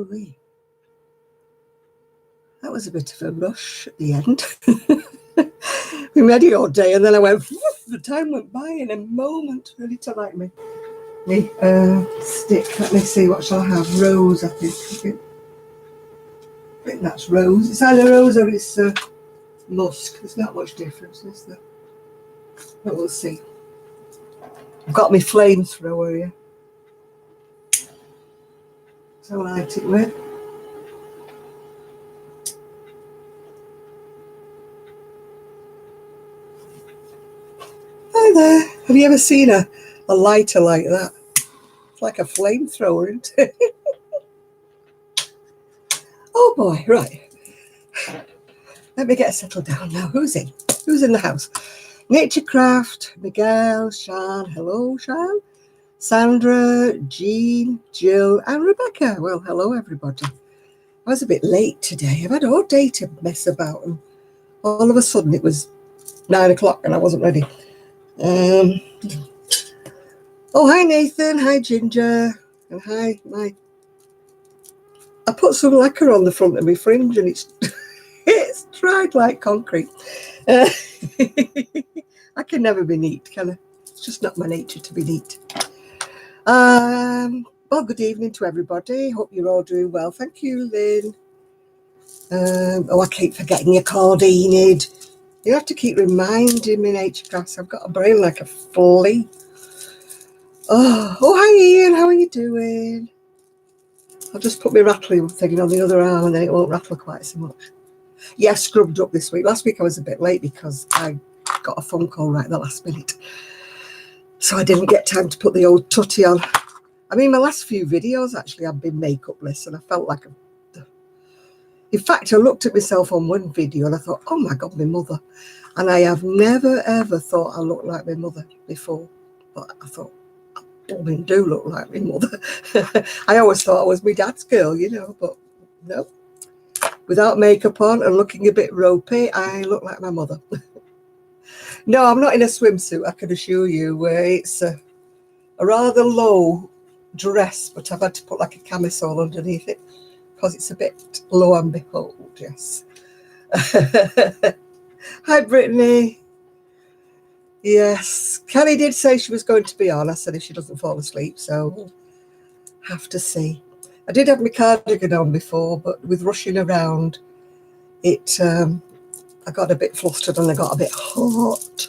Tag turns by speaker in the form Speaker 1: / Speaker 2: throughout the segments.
Speaker 1: Ooh-wee. That was a bit of a rush at the end. We ready all day, and then I went, the time went by in a moment, ready to like me. Stick, let me see, what shall I have? Rose, I think. I think that's rose. It's either rose or it's musk. There's not much difference, is there? But we'll see. I've got my flamethrower here. So I light it with. Hi there. Have you ever seen a lighter like that? It's like a flamethrower, isn't it? Oh boy, right. Let me get settled down now. Who's in? Who's in the house? Naturecraft, Miguel, Shan. Hello, Shan. Sandra, Jean, Jill, and Rebecca. Well, hello, everybody. I was a bit late today. I've had all day to mess about, and all of a sudden it was 9 o'clock and I wasn't ready. Oh, hi, Nathan. Hi, Ginger. And hi, Mike. I put some lacquer on the front of my fringe and it's it's dried like concrete. I can never be neat, can I? It's just not my nature to be neat. Well, good evening to everybody. Hope you're all doing well. Thank you, Lynn. I keep forgetting your card, Enid. You have to keep reminding me, Naturecraft. I've got a brain like a flea. Oh, hi, Ian. How are you doing? I'll just put my rattling thing on the other arm and then it won't rattle quite so much. Yeah, scrubbed up this week. Last week I was a bit late because I got a phone call right at the last minute. So I didn't get time to put the old tutty on. I mean, my last few videos actually have been makeupless and I felt like in fact, I looked at myself on one video and I thought, oh my God, my mother. And I have never, ever thought I looked like my mother before. But I thought, I do look like my mother. I always thought I was my dad's girl, you know, but no. Without makeup on and looking a bit ropey, I look like my mother. No, I'm not in a swimsuit, I can assure you. It's a rather low dress, but I've had to put like a camisole underneath it because it's a bit low and behold, yes. Hi, Brittany. Yes, Kelly did say she was going to be on. I said if she doesn't fall asleep, so we'll have to see. I did have my cardigan on before, but with rushing around, I got a bit flustered and I got a bit hot.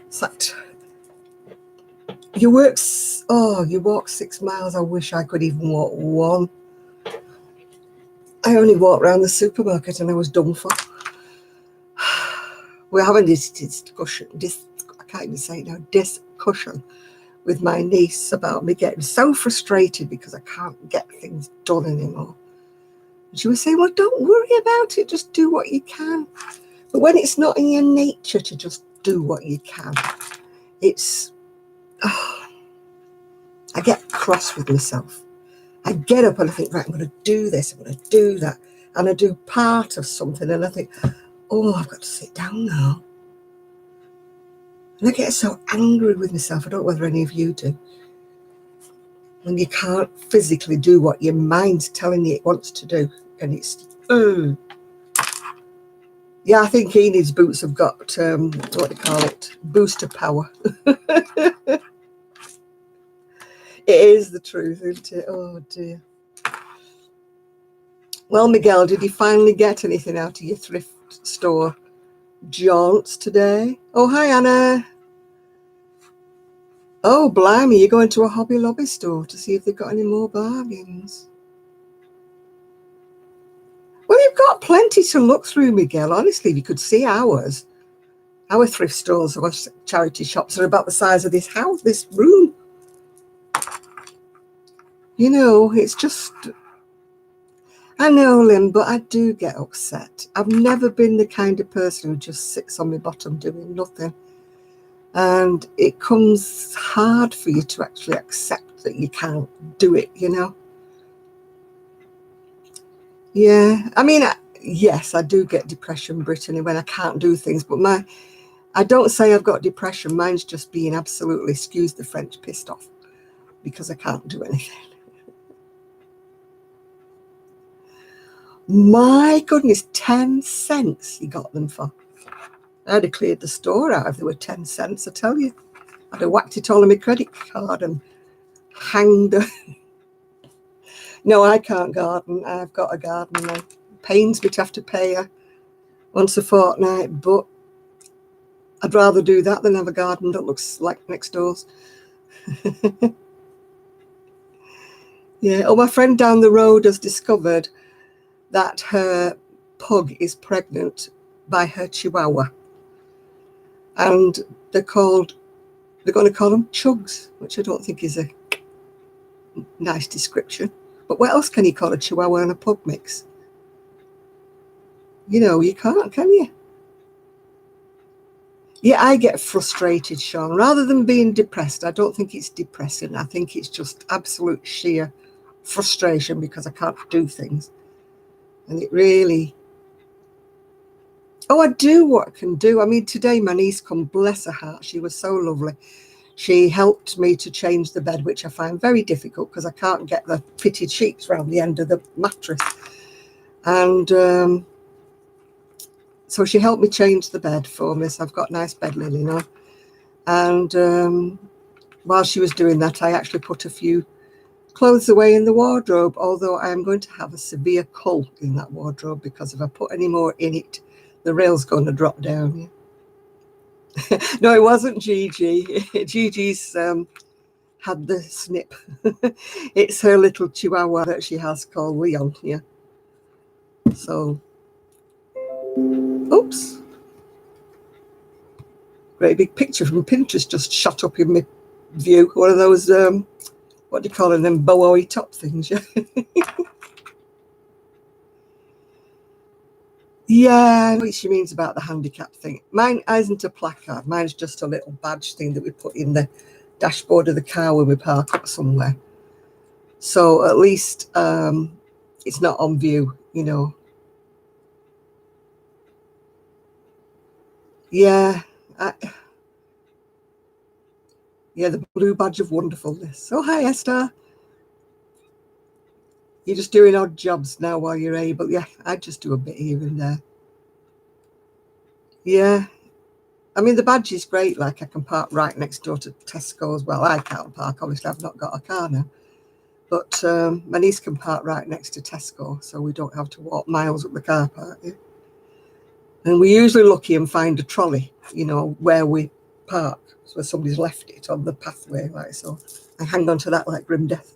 Speaker 1: It's like, you walk 6 miles. I wish I could even walk one. I only walked around the supermarket and I was done for. We're having this discussion, I can't even say it now, discussion with my niece about me getting so frustrated because I can't get things done anymore. And she was saying, well, don't worry about it, just do what you can. But when it's not in your nature to just do what you can, I get cross with myself. I get up and I think, right, I'm going to do this, I'm going to do that. And I do part of something and I think, oh, I've got to sit down now. And I get so angry with myself. I don't know whether any of you do. When you can't physically do what your mind's telling you it wants to do. And it's, yeah, I think Enid's boots have got, what do you call it? Booster power. It is the truth, isn't it? Oh, dear. Well, Miguel, did you finally get anything out of your thrift store jaunts today? Oh, hi, Anna. Oh, blimey, you're going to a Hobby Lobby store to see if they've got any more bargains. Well, you've got plenty to look through, Miguel. Honestly, if you could see ours. Our thrift stores, our charity shops are about the size of this house, this room. You know, it's just... I know, Lynn, but I do get upset. I've never been the kind of person who just sits on my bottom doing nothing. And it comes hard for you to actually accept that you can't do it, you know? Yeah, I mean, yes, I do get depression, Brittany, when I can't do things. But I don't say I've got depression. Mine's just being absolutely, excuse the French, pissed off because I can't do anything. My goodness, 10 cents he got them for. I'd have cleared the store out if they were 10 cents, I tell you. I'd have whacked it all on my credit card and hanged her. No, I can't garden. I've got a garden and it pains me to have to pay her once a fortnight, but I'd rather do that than have a garden that looks like next door's. Yeah. Oh, my friend down the road has discovered that her pug is pregnant by her chihuahua. And they're going to call them chugs, which I don't think is a nice description. But what else can you call a chihuahua and a pug mix? You know, you can't, can you? Yeah, I get frustrated, Sean. Rather than being depressed, I don't think it's depressing. I think it's just absolute sheer frustration because I can't do things. And it really... Oh, I do what I can do. I mean, today my niece come, bless her heart. She was so lovely. She helped me to change the bed, which I find very difficult because I can't get the fitted sheets around the end of the mattress. And so she helped me change the bed for me. So I've got nice bed linen on. And while she was doing that, I actually put a few clothes away in the wardrobe, although I am going to have a severe cull in that wardrobe because if I put any more in it, the rail's going to drop down. Yeah. No, it wasn't Gigi. Gigi's had the snip. It's her little chihuahua that she has called Leon. Yeah. So, oops. Great big picture from Pinterest just shot up in my view. One of those, what do you call them, bowie top things, yeah. Yeah, I know what she means about the handicap thing. Mine isn't a placard. Mine's just a little badge thing that we put in the dashboard of the car when we park up somewhere. So at least it's not on view, you know. Yeah. Yeah, the blue badge of wonderfulness. Oh, hi, Esther. You're just doing odd jobs now while you're able. Yeah, I just do a bit here and there. Yeah. I mean, the badge is great. Like, I can park right next door to Tesco's. Well, I can't park. Obviously, I've not got a car now. But my niece can park right next to Tesco, so we don't have to walk miles up the car park. Yeah? And we're usually lucky and find a trolley, you know, where we park. So somebody's left it on the pathway, like so. I hang on to that like grim death.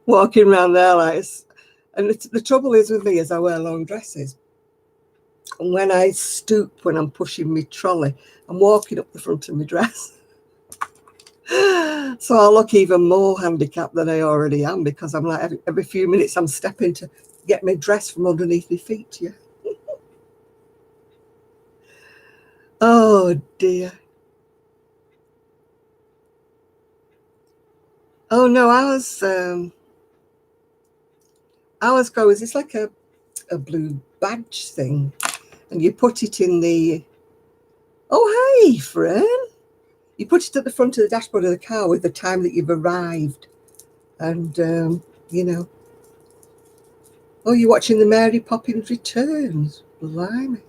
Speaker 1: Walking around there like... And the trouble is with me is I wear long dresses. And when I stoop when I'm pushing my trolley, I'm walking up the front of my dress. So I look even more handicapped than I already am because I'm like every few minutes I'm stepping to get my dress from underneath my feet. Yeah. Oh dear. Oh no, ours goes. It's like a blue badge thing, and you put it in the... Oh hey, friend. You put it at the front of the dashboard of the car with the time that you've arrived, and you know. Oh, you're watching the Mary Poppins Returns. Blimey.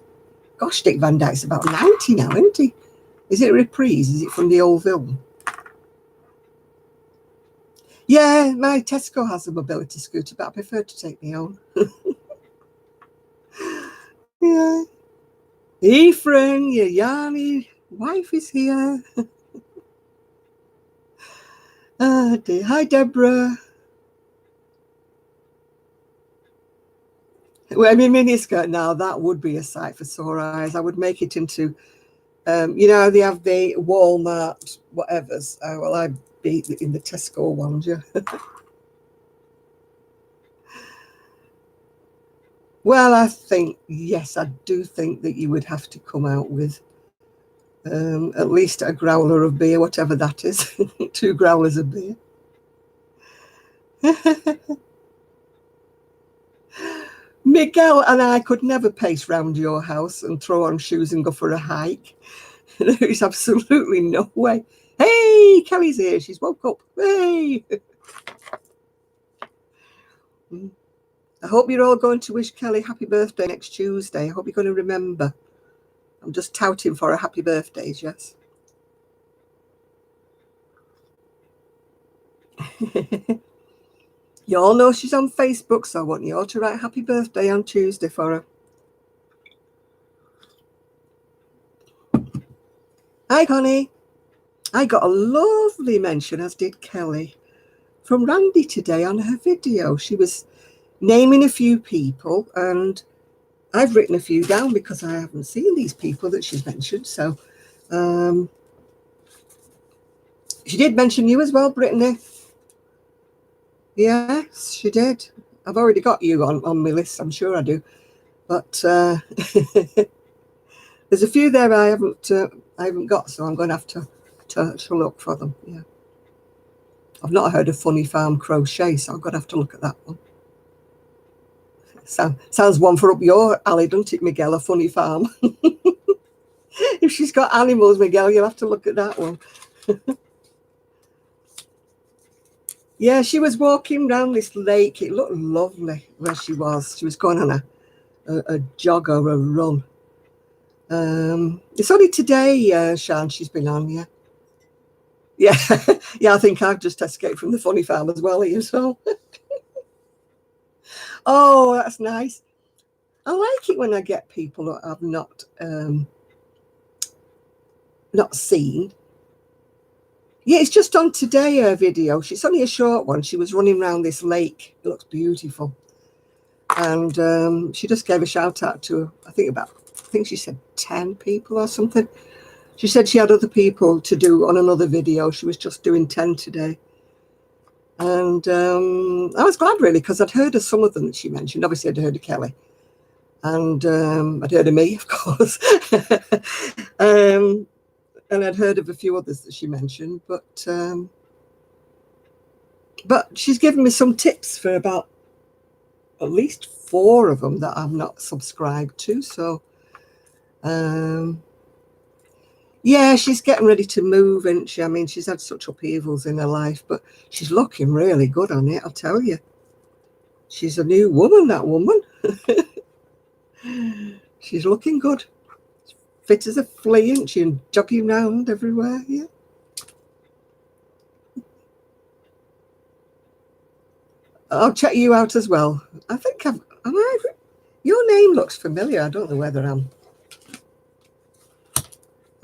Speaker 1: Gosh, Dick Van Dyke's about 90 now, isn't he? Is it a reprise? Is it from the old film? Yeah, my Tesco has a mobility scooter, but I prefer to take my own. Yeah. Ephraim, your Yanni wife is here. Oh dear. Hi, Deborah. Well, I mean, miniskirt now, that would be a sight for sore eyes. I would make it into, you know, they have the Walmart whatevers. Well, I'd be in the Tesco ones, yeah. Well, I think, yes, I do think that you would have to come out with at least a growler of beer, whatever that is. 2 growlers of beer. Miguel and I could never pace round your house and throw on shoes and go for a hike. There is absolutely no way. Hey, Kelly's here. She's woke up. Hey. I hope you're all going to wish Kelly happy birthday next Tuesday. I hope you're going to remember. I'm just touting for her happy birthdays, yes. You all know she's on Facebook, so I want you all to write happy birthday on Tuesday for her. Hi, Connie. I got a lovely mention, as did Kelly, from Randy today on her video. She was naming a few people, and I've written a few down because I haven't seen these people that she's mentioned. So she did mention you as well, Brittany. Yes, she did. I've already got you on my list. I'm sure I do. But there's a few there I haven't got, so I'm going to have to look for them. Yeah, I've not heard of Funny Farm Crochet, so I'm going to have to look at that one. Sounds one for up your alley, doesn't it, Miguel? A Funny Farm. If she's got animals, Miguel, you'll have to look at that one. Yeah, she was walking around this lake. It looked lovely where she was. She was going on a jog or a run. It's only today, Shan, she's been on, yeah. Yeah, yeah, I think I've just escaped from the Funny Farm as well, you so. Oh, that's nice. I like it when I get people that I've not seen. Yeah, it's just on today, her video. It's only a short one. She was running around this lake. It looks beautiful. And she just gave a shout out to, I think she said 10 people or something. She said she had other people to do on another video. She was just doing 10 today. And I was glad, really, because I'd heard of some of them that she mentioned. Obviously, I'd heard of Kelly. And I'd heard of me, of course. And I'd heard of a few others that she mentioned. But she's given me some tips for about at least 4 of them that I'm not subscribed to. So, yeah, she's getting ready to move, isn't she? I mean, she's had such upheavals in her life, but she's looking really good on it, I'll tell you. She's a new woman, that woman. She's looking good. Fit as a flea, isn't she? And jogging around everywhere, yeah. I'll check you out as well. I think your name looks familiar. I don't know whether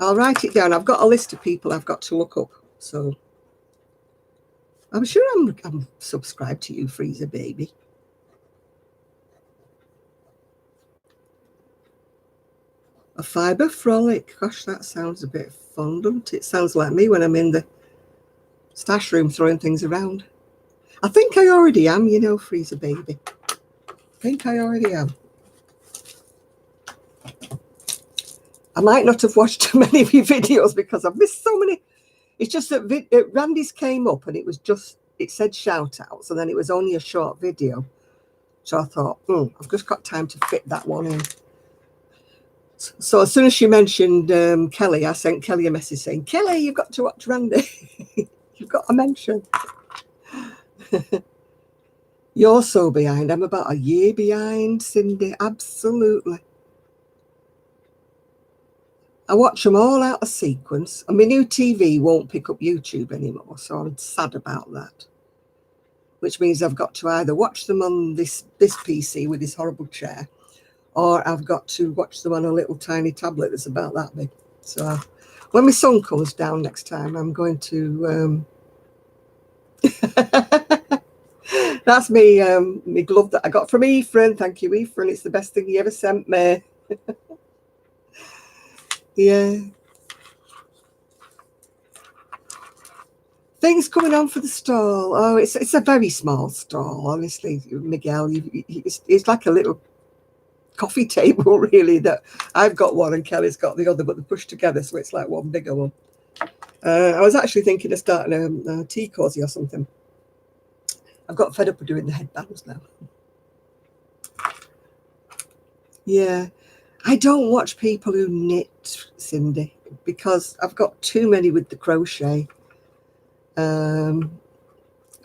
Speaker 1: I'll write it down. I've got a list of people I've got to look up. So I'm sure I'm subscribed to you, Freezer Baby. A fibre frolic. Gosh, that sounds a bit fun, doesn't it? Sounds like me when I'm in the stash room throwing things around. I think I already am, you know, Freezer Baby. I think I already am. I might not have watched many of your videos because I've missed so many. It's just that Randy's came up and it said shout outs, and then it was only a short video. So I thought, I've just got time to fit that one in. So as soon as she mentioned Kelly, I sent Kelly a message saying, Kelly, you've got to watch Randy. You've got to mention. You're so behind. I'm about a year behind, Cindy. Absolutely. I watch them all out of sequence. And my new TV won't pick up YouTube anymore, so I'm sad about that. Which means I've got to either watch them on this PC with this horrible chair, or I've got to watch them on a little tiny tablet that's about that big. So when my son comes down next time, I'm going to... That's me glove that I got from Ephraim. Thank you, Ephraim. It's the best thing he ever sent me. Yeah. Things coming on for the stall. Oh, it's a very small stall, honestly, Miguel. It's like a little coffee table, really, that I've got one and Kelly's got the other, but they're pushed together, so it's like one bigger one. I was actually thinking of starting a tea cozy or something. I've got fed up of doing the headbands now. Yeah. I don't watch people who knit, Cindy, because I've got too many with the crochet. Oh,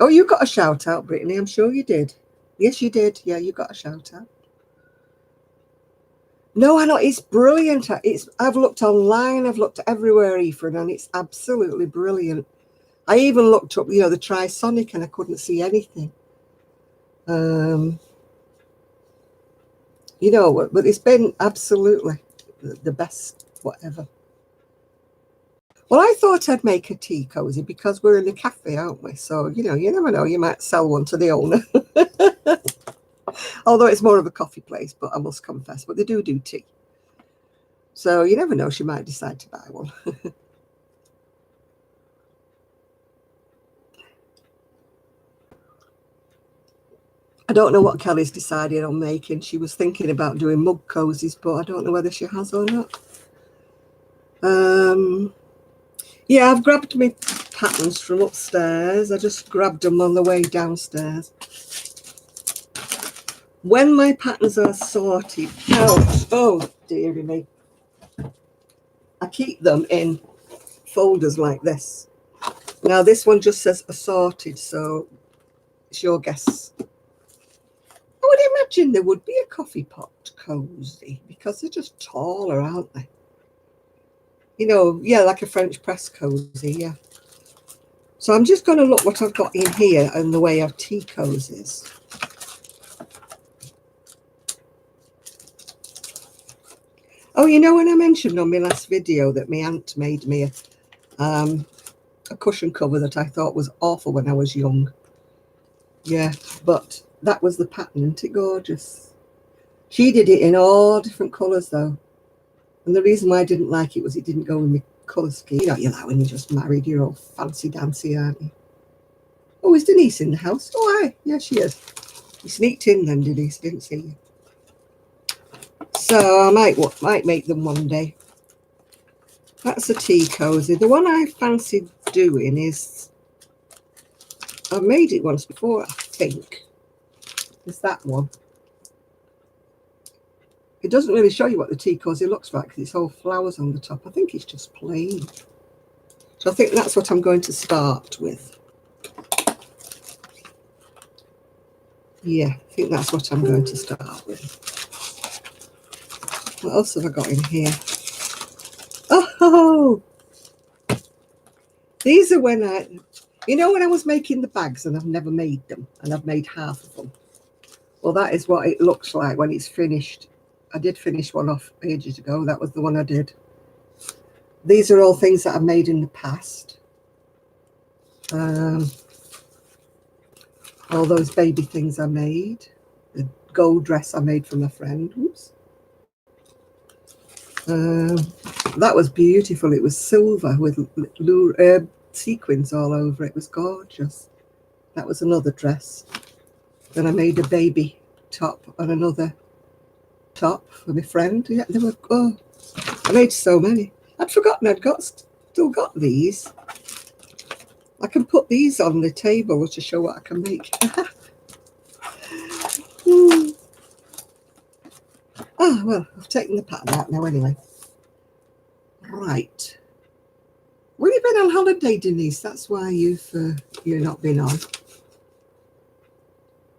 Speaker 1: you got a shout out, Brittany. I'm sure you did. Yes, you did. Yeah, you got a shout out. No, I know it's brilliant. I've looked online, I've looked everywhere, Ethan, and it's absolutely brilliant. I even looked up, the Trisonic, and I couldn't see anything. But it's been absolutely the best, whatever. Well, I thought I'd make a tea cozy because we're in a cafe, aren't we? So, you never know, you might sell one to the owner. Although it's more of a coffee place, but I must confess, but they do tea. So you never know, she might decide to buy one. I don't know what Kelly's decided on making. She was thinking about doing mug cozies, but I don't know whether she has or not. Yeah, I've grabbed my patterns from upstairs. I just grabbed them on the way downstairs. When my patterns are sorted out, oh dearie me, I keep them in folders like this. Now this one just says assorted, so it's your guess. I would imagine there would be a coffee pot cozy because they're just taller, aren't they? Yeah, like a French press cozy, yeah. So I'm just going to look what I've got in here in the way of tea cozies. Oh, when I mentioned on my last video that my aunt made me a cushion cover that I thought was awful when I was young. Yeah, but that was the pattern, isn't it gorgeous? She did it in all different colours though. And the reason why I didn't like it was it didn't go with my colour scheme. You're like when you're just married, you're all fancy dancy, aren't you? Oh, is Denise in the house? Oh, hi. Yeah, she is. You sneaked in then, Denise, didn't see you. So I might make them one day. That's a tea cozy. The one I fancied doing is, I've made it once before, I think. Is that one. It doesn't really show you what the tea cozy looks like because it's all flowers on the top. I think it's just plain. So I think that's what I'm going to start with. Yeah, I think that's what I'm going to start with. What else have I got in here? Oh, these are when when I was making the bags and I've never made them and I've made half of them. Well, that is what it looks like when it's finished. I did finish one off ages ago. That was the one I did. These are all things that I've made in the past. All those baby things I made. The gold dress I made for my friend. Oops. That was beautiful. It was silver with sequins all over it. It was gorgeous. That was another dress. Then I made a baby top and another top for my friend. Yeah, they were. Oh, I made so many. I'd forgotten I'd still got these. I can put these on the table to show what I can make. Oh, well, I've taken the pattern out now anyway. Right. Well, you've been on holiday, Denise. That's why you've not been on.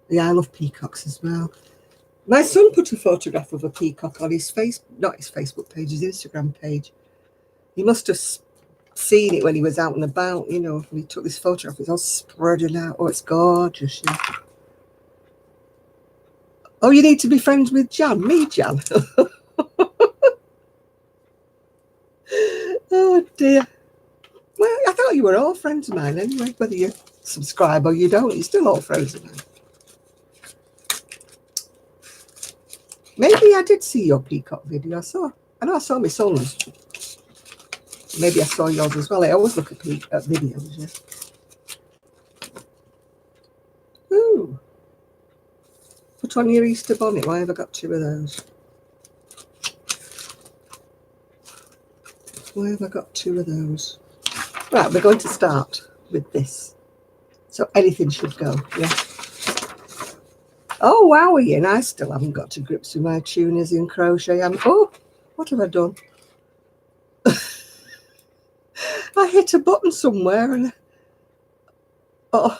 Speaker 1: Yeah, I love peacocks as well. My son put a photograph of a peacock on his not his Facebook page, his Instagram page. He must have seen it when he was out and about, when he took this photograph. It's all spreading out. Oh, it's gorgeous. Yeah. Oh, you need to be friends with Jan. Me, Jan. Oh, dear. Well, I thought you were all friends of mine anyway. Whether you subscribe or you don't, you're still all friends of mine. Maybe I did see your peacock video. I know I saw my son's. Maybe I saw yours as well. I always look at videos, yeah. Ooh. Put on your Easter bonnet. Why have I got two of those? Why have I got two of those? Right, we're going to start with this. So anything should go, yeah. Oh, wow, Ian, I still haven't got to grips with my tuners in crochet. Oh, what have I done? I hit a button somewhere and all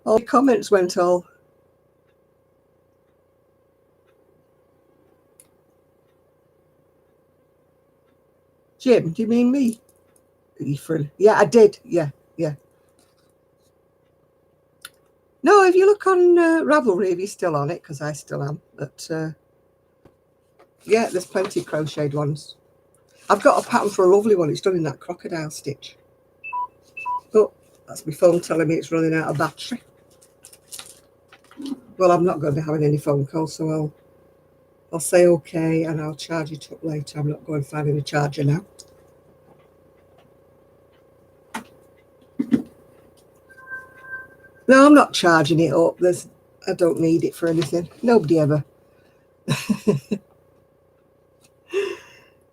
Speaker 1: the comments went all Jim, do you mean me? Yeah, I did. Yeah, yeah. No, if you look on Ravelry, if you're still on it, because I still am. But yeah, there's plenty of crocheted ones. I've got a pattern for a lovely one. It's done in that crocodile stitch. Oh, that's my phone telling me it's running out of battery. Well, I'm not going to be having any phone calls, so I'll say okay and I'll charge it up later. I'm not going finding a charger now. No, I'm not charging it up. I don't need it for anything. Nobody ever.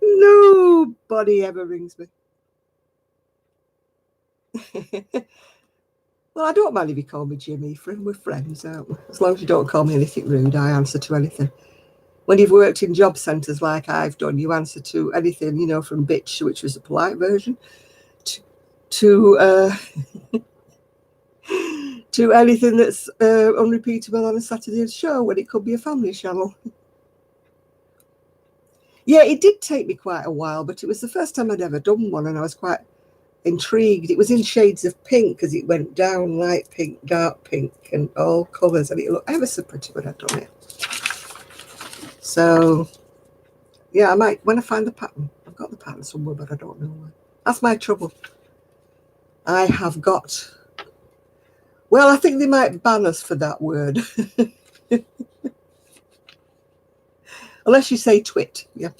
Speaker 1: Nobody ever rings me. Well, I don't mind if you call me Jimmy. We're friends, aren't we? As long as you don't call me anything rude, I answer to anything. When you've worked in job centres like I've done, you answer to anything, from bitch, which was a polite version, to to anything that's unrepeatable on a Saturday show when it could be a family channel. Yeah, it did take me quite a while, but it was the first time I'd ever done one, and I was quite intrigued. It was in shades of pink because it went down light pink, dark pink, and all colours, and it looked ever so pretty when I'd done it. So, yeah, I might, when I find the pattern, I've got the pattern somewhere, but I don't know where. That's my trouble. I have got, well, I think they might ban us for that word. Unless you say twit, yeah.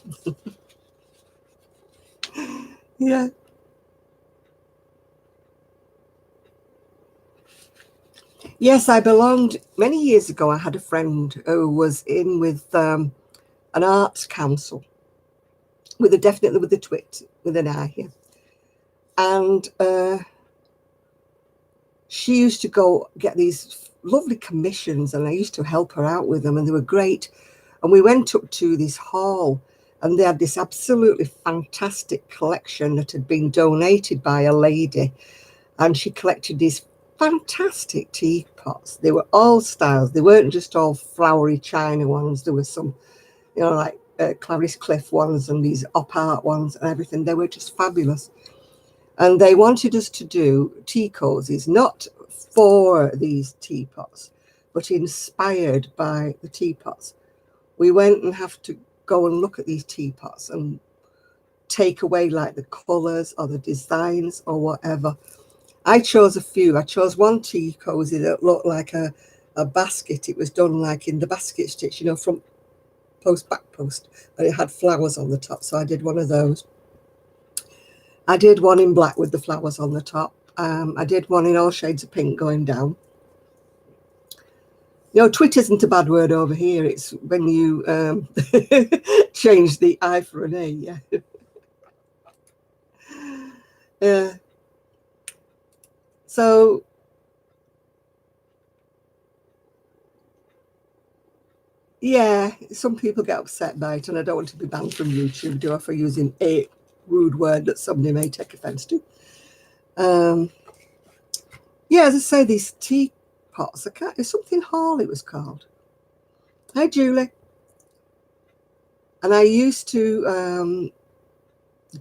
Speaker 1: Yeah. Yes, I belonged, many years ago, I had a friend who was in with an arts council, definitely with a twit, with an I here. And she used to go get these lovely commissions, and I used to help her out with them, and they were great. And we went up to this hall, and they had this absolutely fantastic collection that had been donated by a lady, and she collected these fantastic teapots. They were all styles. They weren't just all flowery china ones. There were some, like Clarice Cliff ones and these op art ones and everything. They were just fabulous. And they wanted us to do tea cozies, not for these teapots, but inspired by the teapots. We went and have to go and look at these teapots and take away like the colours or the designs or whatever. I chose a few. I chose one tea cozy that looked like a basket. It was done like in the basket stitch, front post, back post, but it had flowers on the top. So I did one of those. I did one in black with the flowers on the top. I did one in all shades of pink going down. Twit isn't a bad word over here. It's when you change the I for an A, yeah. So, yeah, some people get upset by it, and I don't want to be banned from YouTube, do I, for using a rude word that somebody may take offence to. Yeah, as I say, these teapots, it's something Hall it was called. Hi, Julie. And I used to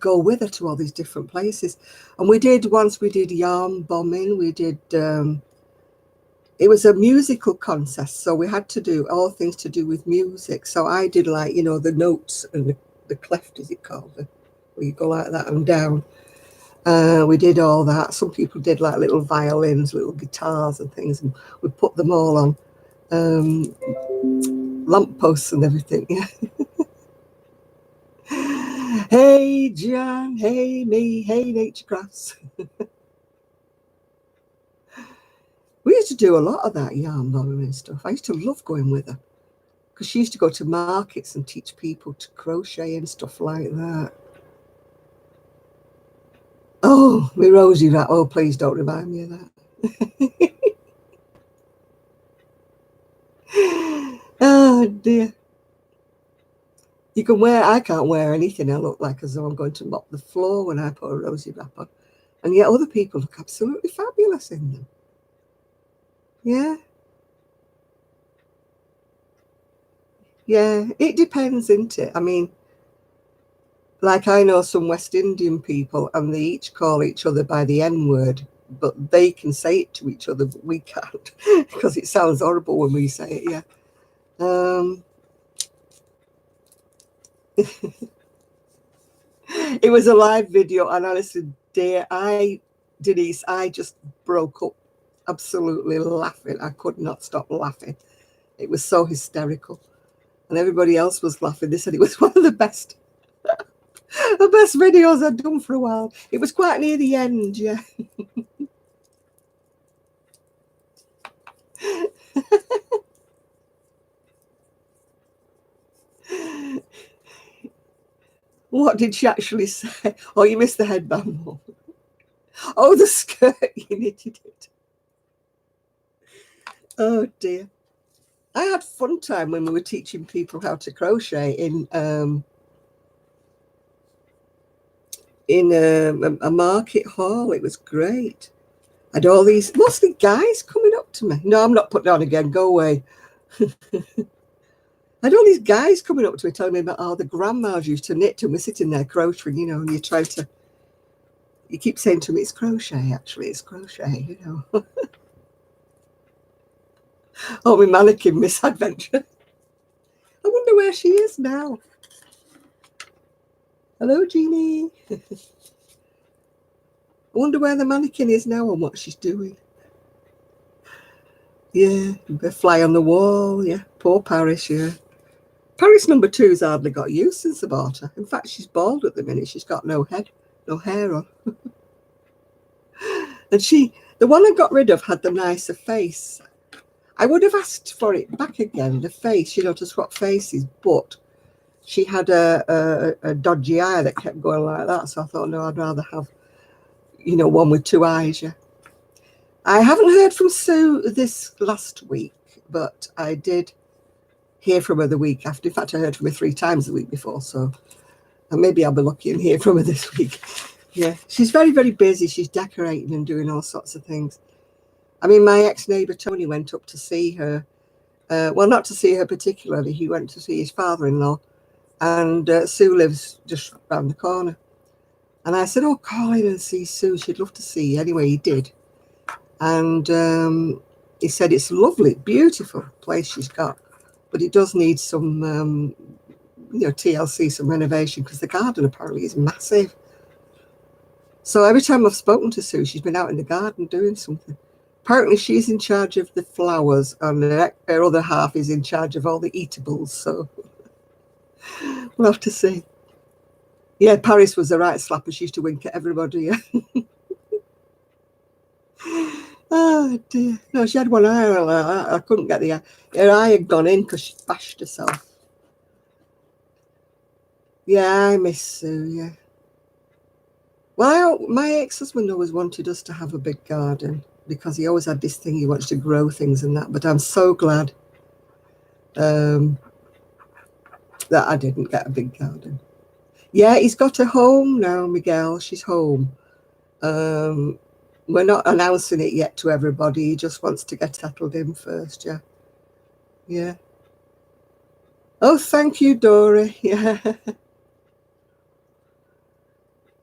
Speaker 1: go with her to all these different places. And we did yarn bombing. We did, it was a musical contest. So we had to do all things to do with music. So I did like, the notes and the cleft, is it called? Where you go like that and down. We did all that. Some people did like little violins, little guitars and things. And we put them all on lampposts and everything. Yeah. Hey, Jan. Hey, me. Hey, Nature Crafts. We used to do a lot of that yarn bombing and stuff. I used to love going with her because she used to go to markets and teach people to crochet and stuff like that. Oh, me Rosie rat. Oh, please don't remind me of that. Oh, dear. I can't wear anything. I look like as though I'm going to mop the floor when I put a rosy wrap on. And yet other people look absolutely fabulous in them. Yeah. Yeah, it depends, isn't it? I mean, Like I know some West Indian people and they each call each other by the N word, but they can say it to each other, but we can't because it sounds horrible when we say it, yeah. It was a live video and honestly, dear, Denise, I just broke up absolutely laughing. I could not stop laughing. It was so hysterical. And everybody else was laughing. They said it was one of the best videos I'd done for a while. It was quite near the end, yeah. What did she actually say? Oh, you missed the headband one. Oh, the skirt, you knitted it. Oh dear. I had fun time when we were teaching people how to crochet in a market hall. It was great. I had all these, mostly guys coming up to me. No, I'm not putting on again. Go away. I had all these guys coming up to me telling me about how the grandmas used to knit and we're sitting there crocheting, you know, and you keep saying to me, it's crochet, actually, it's crochet, you know. Oh, my mannequin misadventure. I wonder where she is now. Hello, Jeannie. I wonder where the mannequin is now and what she's doing. Yeah, a fly on the wall, yeah. Poor Paris, yeah. Paris number 2's hardly got use since I bought her. In fact, she's bald at the minute. She's got no head, no hair on. And the one I got rid of had the nicer face. I would have asked for it back again, the face, you know, to swap faces, but she had a dodgy eye that kept going like that. So I thought, no, I'd rather have, you know, one with 2 eyes, yeah. I haven't heard from Sue this last week, but I did hear from her the week after. In fact, I heard from her 3 times the week before, so maybe I'll be lucky and hear from her this week. Yeah, she's very, very busy. She's decorating and doing all sorts of things. I mean, my ex-neighbour Tony went up to see her. Well, not to see her particularly. He went to see his father-in-law, and Sue lives just round the corner. And I said, oh, call in and see Sue. She'd love to see you. Anyway, he did. And he said it's a lovely, beautiful place she's got, but it does need some, you know, TLC, some renovation, because the garden apparently is massive. So every time I've spoken to Sue, she's been out in the garden doing something. Apparently she's in charge of the flowers and her other half is in charge of all the eatables. So we'll have to see. Yeah, Paris was the right slapper. She used to wink at everybody. Yeah. Oh dear. No, she had one eye. I couldn't get the eye. Her eye had gone in because she bashed herself. Yeah, I miss Sue, yeah. Well, my ex-husband always wanted us to have a big garden because he always had this thing, he wants to grow things and that, but I'm so glad that I didn't get a big garden. Yeah, he's got a home now, Miguel. She's home. We're not announcing it yet to everybody. He just wants to get settled in first, yeah. Yeah. Oh, thank you, Dory. Yeah.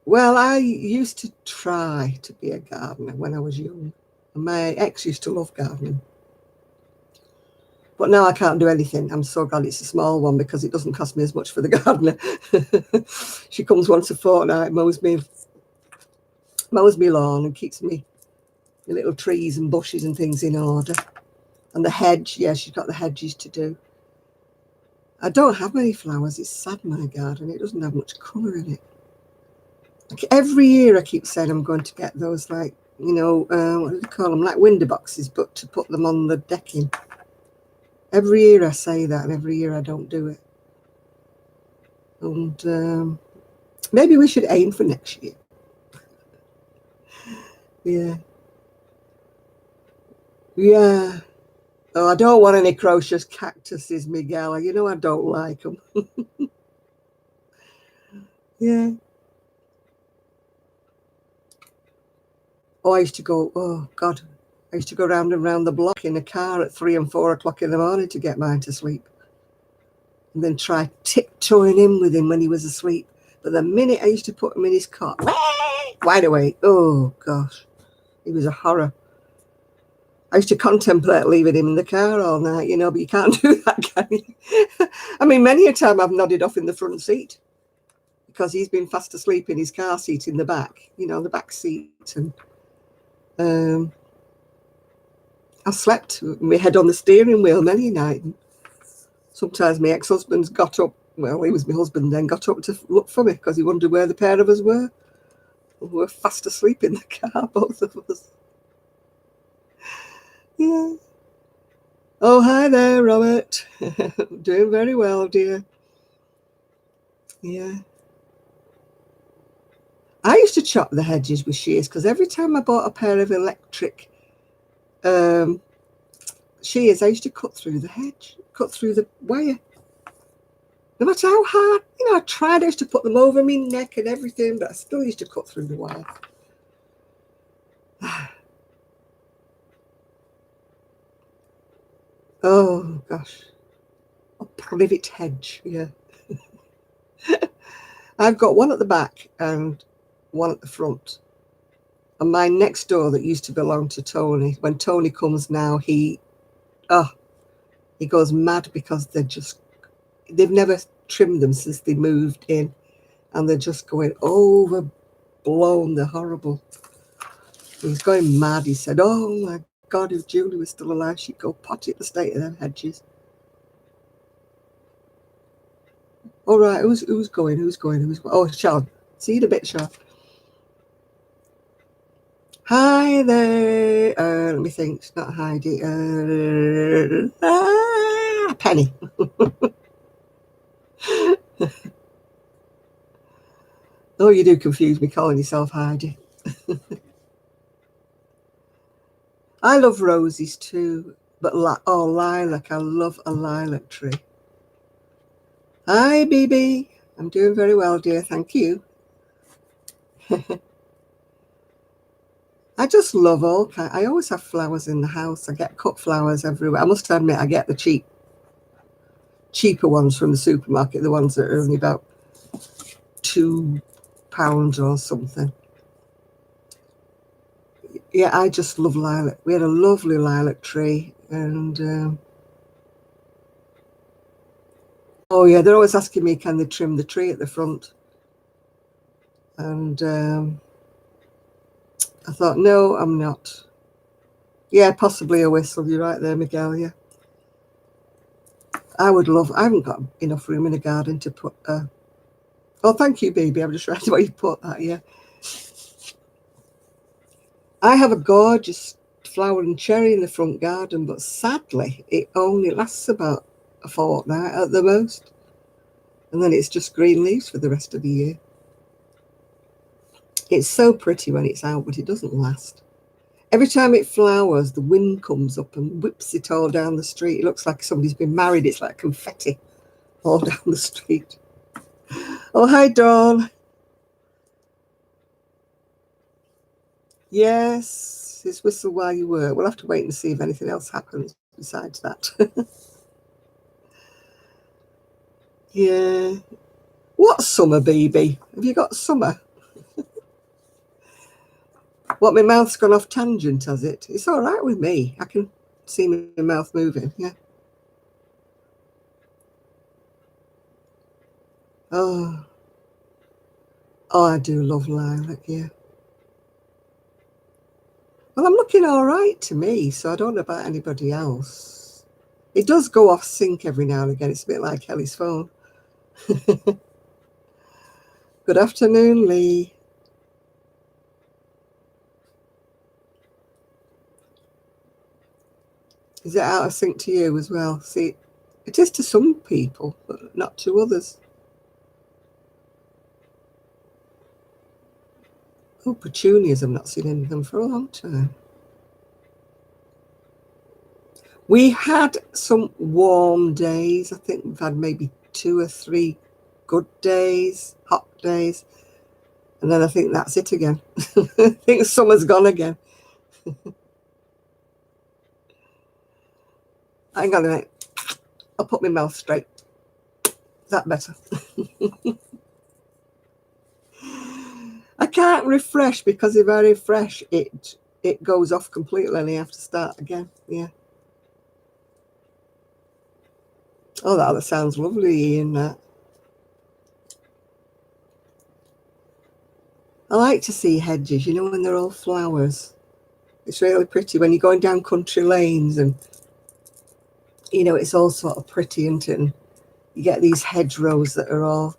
Speaker 1: Well, I used to try to be a gardener when I was young. My ex used to love gardening. But now I can't do anything. I'm so glad it's a small one because it doesn't cost me as much for the gardener. She comes once a fortnight, mows me lawn and keeps me little trees and bushes and things in order. And the hedge, yeah, she's got the hedges to do. I don't have many flowers. It's sad, my garden. It doesn't have much colour in it. Every year I keep saying I'm going to get those, like, you know, what do they call them? Like window boxes, but to put them on the decking. Every year I say that, and every year I don't do it. And maybe we should aim for next year. Yeah. Yeah. Oh, I don't want any crocus cactuses, Miguel. You know I don't like them. Yeah. Oh, I used to go, oh, God. I used to go round and round the block in a car at 3 and 4 o'clock in the morning to get mine to sleep. And then try tiptoeing in with him when he was asleep. But the minute I used to put him in his cot, wide awake, oh gosh, he was a horror. I used to contemplate leaving him in the car all night, you know, but you can't do that, can you? I mean, many a time I've nodded off in the front seat because he's been fast asleep in his car seat in the back, you know, the back seat. And I slept with my head on the steering wheel many a night. Sometimes my ex-husband's got up, well, he was my husband then, got up to look for me because he wondered where the pair of us were. We were fast asleep in the car, both of us. Yeah. Oh, hi there, Robert. Doing very well, dear. Yeah. I used to chop the hedges with shears because every time I bought a pair of electric shears, I used to cut through the hedge, cut through the wire. No matter how hard, you know, I used to put them over my neck and everything, but I still used to cut through the wire. Oh, gosh. A privet hedge, yeah. I've got one at the back and one at the front. And my next door that used to belong to Tony, when Tony comes now, he goes mad because they've never trimmed them since they moved in, and they're just going overblown. They're horrible. He's going mad. He said, "Oh my God, if Julie was still alive, she'd go potty at the state of them hedges." All right, who's going? Oh, Sean. See you in a bit, Sean. Hi there. Let me think. It's not Heidi. Penny. Oh, you do confuse me calling yourself Heidi. I love roses too, but lilac. I love a lilac tree. Hi, BB. I'm doing very well, dear. Thank you. I just love all kinds. I always have flowers in the house. I get cut flowers everywhere. I must admit, I get the cheaper ones from the supermarket, the ones that are only about £2 or something. Yeah, I just love lilac. We had a lovely lilac tree, and oh yeah, they're always asking me, can they trim the tree at the front? And I thought, no, I'm not. Yeah, possibly a whistle. You're right there, Miguel. Yeah, I haven't got enough room in the garden to put. Oh, thank you, baby. I'm just right where you put that. Yeah, I have a gorgeous flowering cherry in the front garden, but sadly, it only lasts about a fortnight at the most, and then it's just green leaves for the rest of the year. It's so pretty when it's out, but it doesn't last. Every time it flowers, the wind comes up and whips it all down the street. It looks like somebody's been married. It's like confetti all down the street. Oh, hi, Dawn. Yes, it's whistle while you work. We'll have to wait and see if anything else happens besides that. Yeah. What summer, baby? Have you got summer? What, my mouth's gone off tangent, has it? It's all right with me. I can see my mouth moving, yeah. Oh, I do love lilac, yeah. Well, I'm looking all right to me, so I don't know about anybody else. It does go off sync every now and again. It's a bit like Kelly's phone. Good afternoon, Lee. Is it out of sync to you as well? See, it is to some people, but not to others. Oh, petunias, I've not seen any of them for a long time. We had some warm days. I think we've had maybe 2 or 3 good days, hot days. And then I think that's it again. I think summer's gone again. Hang on a minute. I'll put my mouth straight. Is that better? I can't refresh because if I refresh it goes off completely and I have to start again. Yeah. Oh, that sounds lovely, Ian, that. I like to see hedges, you know, when they're all flowers. It's really pretty when you're going down country lanes and, you know, it's all sort of pretty, isn't it? And you get these hedgerows that are all,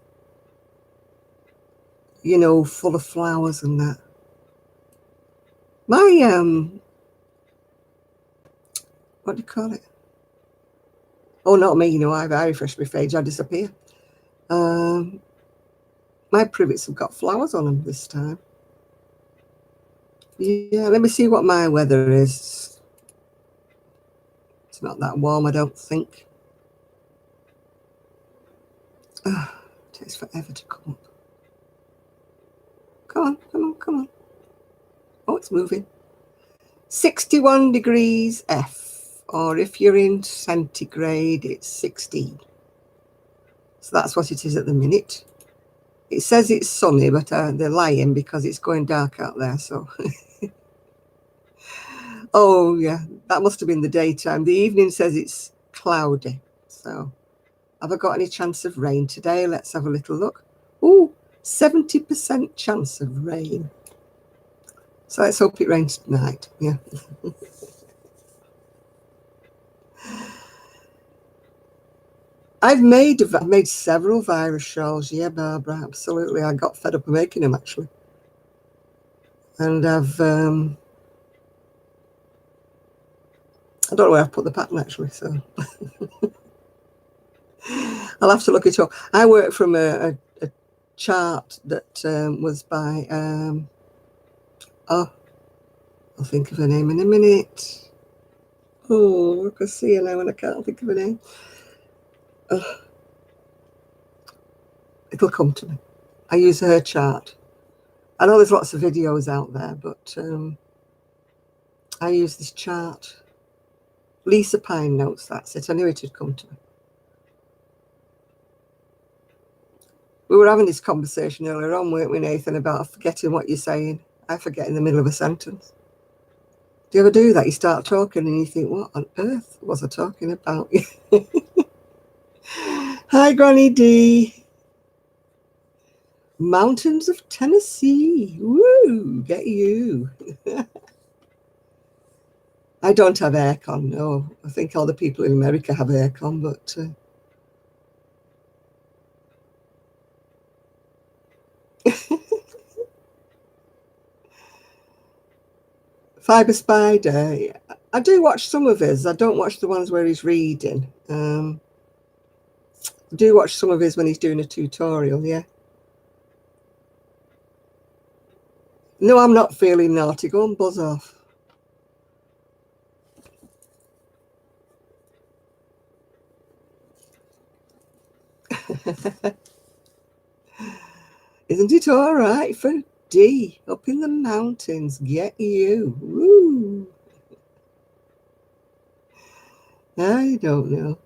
Speaker 1: you know, full of flowers and that. My, what do you call it? Oh, not me, you know, I refresh my page, I disappear. My privets have got flowers on them this time. Yeah, let me see what my weather is. It's not that warm, I don't think. Oh, it takes forever to come up. Come on, come on, come on. Oh, it's moving. 61 degrees F, or if you're in centigrade, it's 16. So that's what it is at the minute. It says it's sunny, but they're lying because it's going dark out there, so... Oh, yeah, that must have been the daytime. The evening says it's cloudy. So, have I got any chance of rain today? Let's have a little look. Oh, 70% chance of rain. So let's hope it rains tonight. Yeah. I've made several virus shawls. Yeah, Barbara, absolutely. I got fed up of making them, actually. And I've... I don't know where I've put the pattern, actually, so... I'll have to look it up. I work from a chart that was by... oh, I'll think of her name in a minute. Oh, I can see her now and I can't think of her name. It'll come to me. I use her chart. I know there's lots of videos out there, but I use this chart. Lisa Pine Notes, that's it. I knew it would come to me. We were having this conversation earlier on, weren't we, Nathan, about forgetting what you're saying. I forget in the middle of a sentence. Do you ever do that? You start talking and you think, what on earth was I talking about? Hi, Granny D. Mountains of Tennessee. Woo, get you. I don't have aircon, no. I think all the people in America have aircon, but... Fiber Spider. I do watch some of his. I don't watch the ones where he's reading. I do watch some of his when he's doing a tutorial, yeah. No, I'm not feeling naughty. Go and buzz off. Isn't it all right for D? Up in the mountains, get you. Woo. I don't know.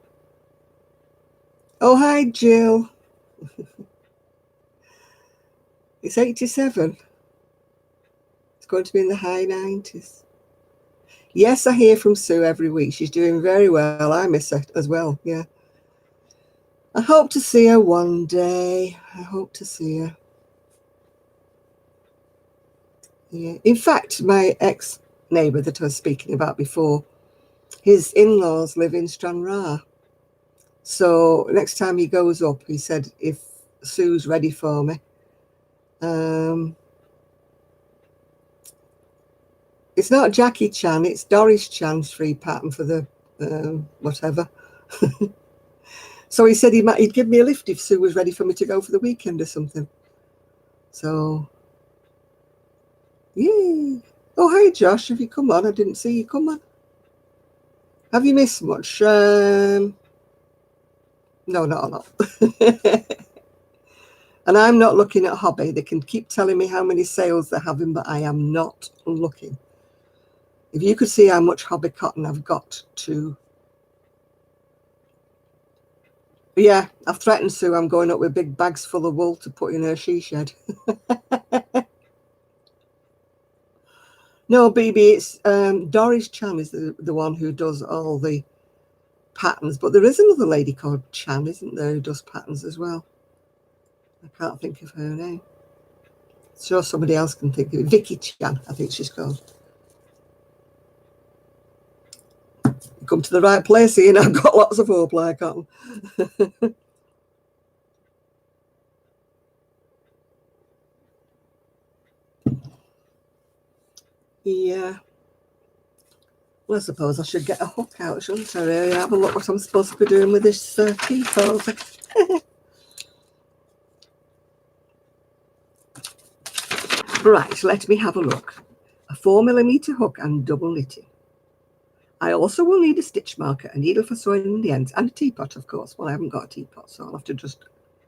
Speaker 1: Oh, hi, Jill. It's 87. It's going to be in the high 90s. Yes, I hear from Sue every week. She's doing very well. I miss her as well, yeah. I hope to see her one day. I hope to see her. Yeah. In fact, my ex-neighbour that I was speaking about before, his in-laws live in Stranraer. So next time he goes up, he said, if Sue's ready for me, it's not Jackie Chan, it's Doris Chan's free pattern for the whatever. So he said he'd give me a lift if Sue was ready for me to go for the weekend or something. So, yay. Oh, hi, Josh. Have you come on? I didn't see you come on. Have you missed much? No, not a lot. And I'm not looking at Hobby. They can keep telling me how many sales they're having, but I am not looking. If you could see how much Hobby cotton I've got to... Yeah, I've threatened Sue I'm going up with big bags full of wool to put in her she shed. No, BB, it's Doris Chan is the one who does all the patterns, but there is another lady called Chan, isn't there, who does patterns as well. I can't think of her name. Sure somebody else can think of it. Vicky Chan, I think she's called. You come to the right place here, and I've got lots of foreplay cotton. Yeah. Well, I suppose I should get a hook out, shouldn't I? Really have a look what I'm supposed to be doing with this key pose. Right, let me have a look. A 4mm hook and double knitting. I also will need a stitch marker, a needle for sewing in the ends, and a teapot, of course. Well, I haven't got a teapot, so I'll have to just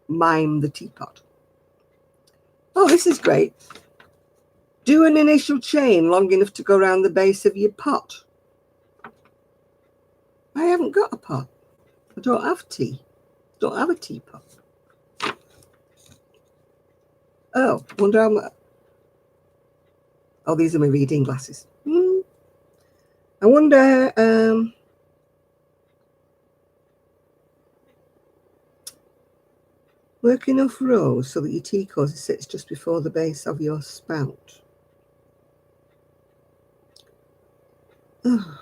Speaker 1: mime the teapot. Oh, this is great. Do an initial chain long enough to go around the base of your pot. I haven't got a pot. I don't have tea. Don't have a teapot. Oh, wonder how much. Oh, these are my reading glasses. I wonder. Work enough rows so that your tea cosy sits just before the base of your spout. Oh.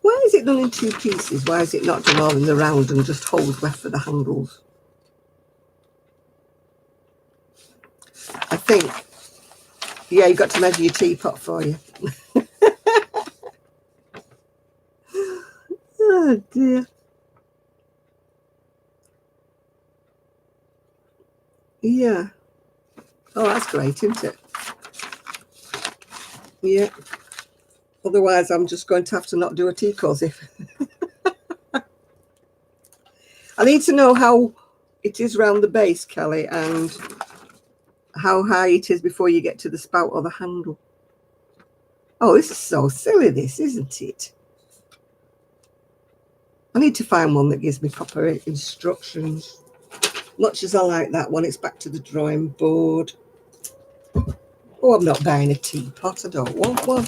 Speaker 1: Why is it done in two pieces? Why is it not done all in the round and just holes left for the handles? I think, yeah, you've got to measure your teapot for you. Oh dear. Yeah. Oh, that's great, isn't it? Yeah. Otherwise, I'm just going to have to not do a tea cozy. I need to know how it is round the base, Kelly, and how high it is before you get to the spout or the handle. Oh, this is so silly, this, isn't it? I need to find one that gives me proper instructions. Much as I like that one, it's back to the drawing board. Oh, I'm not buying a teapot. I don't want one.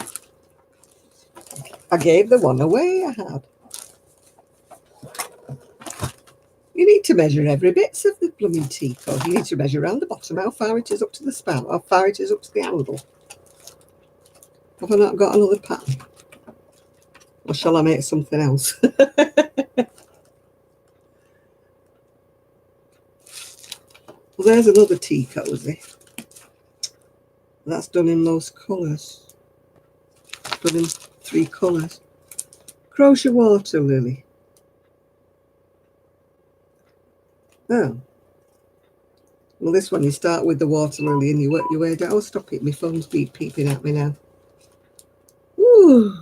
Speaker 1: I gave the one away I had. You need to measure every bit of the blooming teapot. You need to measure around the bottom how far it is up to the spout, how far it is up to the handle. Have I not got another pattern? Or shall I make something else? Well, there's another tea cozy. That's done in most colours. Done in 3 colours. Crochet water lily. Oh. Well, this one, you start with the water lily and you work your way down. Oh, stop it. My phone's peeping at me now. Ooh.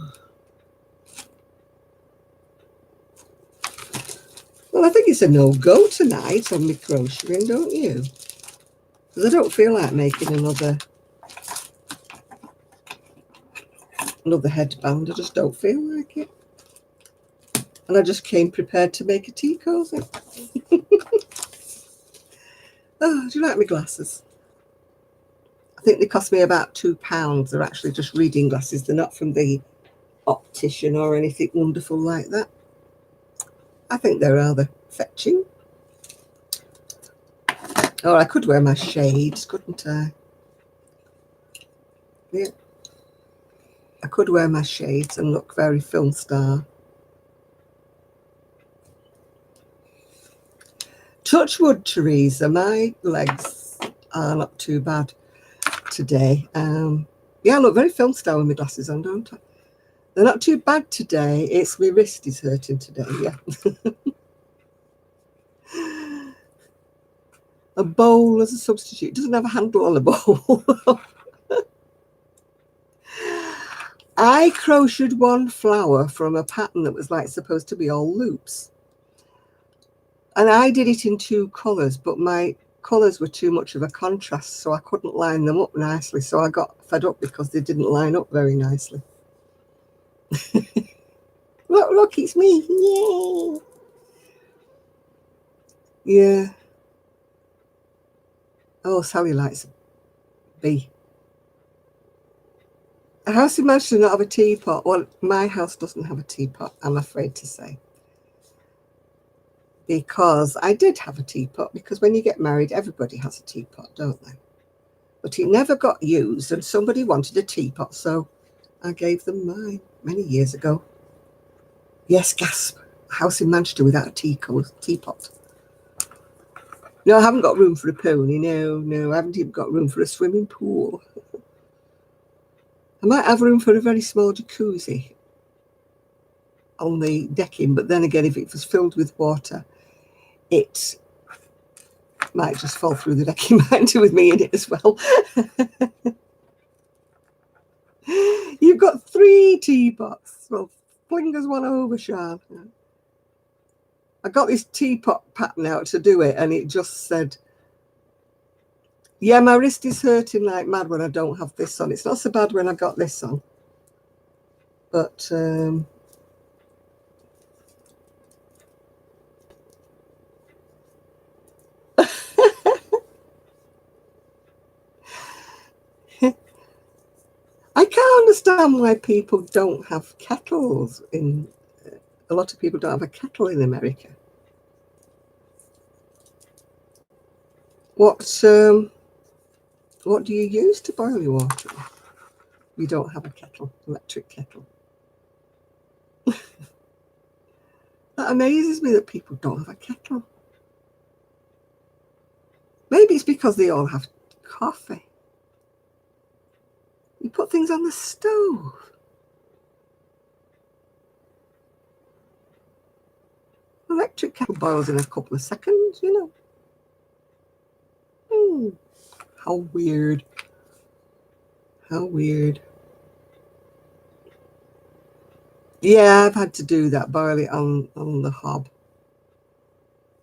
Speaker 1: Well, I think it's a no-go tonight on my crocheting, don't you? Because I don't feel like making another headband. I just don't feel like it. And I just came prepared to make a tea cozy. Oh, do you like my glasses? I think they cost me about £2. They're actually just reading glasses. They're not from the optician or anything wonderful like that. I think they're rather fetching. Or I could wear my shades, couldn't I? Yeah. I could wear my shades and look very film star. Touch wood, Teresa. My legs are not too bad today. Yeah, I look very film star with my glasses on, don't I? They're not too bad today. It's my wrist is hurting today, yeah. A bowl as a substitute. It doesn't have a handle on a bowl. I crocheted one flower from a pattern that was like supposed to be all loops. And I did it in 2 colours, but my colours were too much of a contrast, so I couldn't line them up nicely. So I got fed up because they didn't line up very nicely. Look, it's me. Yay! Yeah. Oh, Sally likes B. A house in Manchester not have a teapot. Well, my house doesn't have a teapot, I'm afraid to say. Because I did have a teapot, because when you get married, everybody has a teapot, don't they? But it never got used, and somebody wanted a teapot, so I gave them mine many years ago. Yes, gasp. A house in Manchester without a teapot. No, I haven't got room for a pony. No, I haven't even got room for a swimming pool. I might have room for a very small jacuzzi on the decking, but then again, if it was filled with water, it might just fall through the decking, might do with me in it as well. You've got 3 teapots. Well, fling us one over, Sean. I got this teapot pattern out to do it, and it just said, yeah, my wrist is hurting like mad when I don't have this on. It's not so bad when I got this on. But I can't understand why people don't have kettles in. A lot of people don't have a kettle in America. What do you use to boil your water? You don't have a kettle, electric kettle. That amazes me that people don't have a kettle. Maybe it's because they all have coffee. You put things on the stove. Electric kettle boils in a couple of seconds, you know. How weird. How weird. Yeah, I've had to do that, boil it on the hob.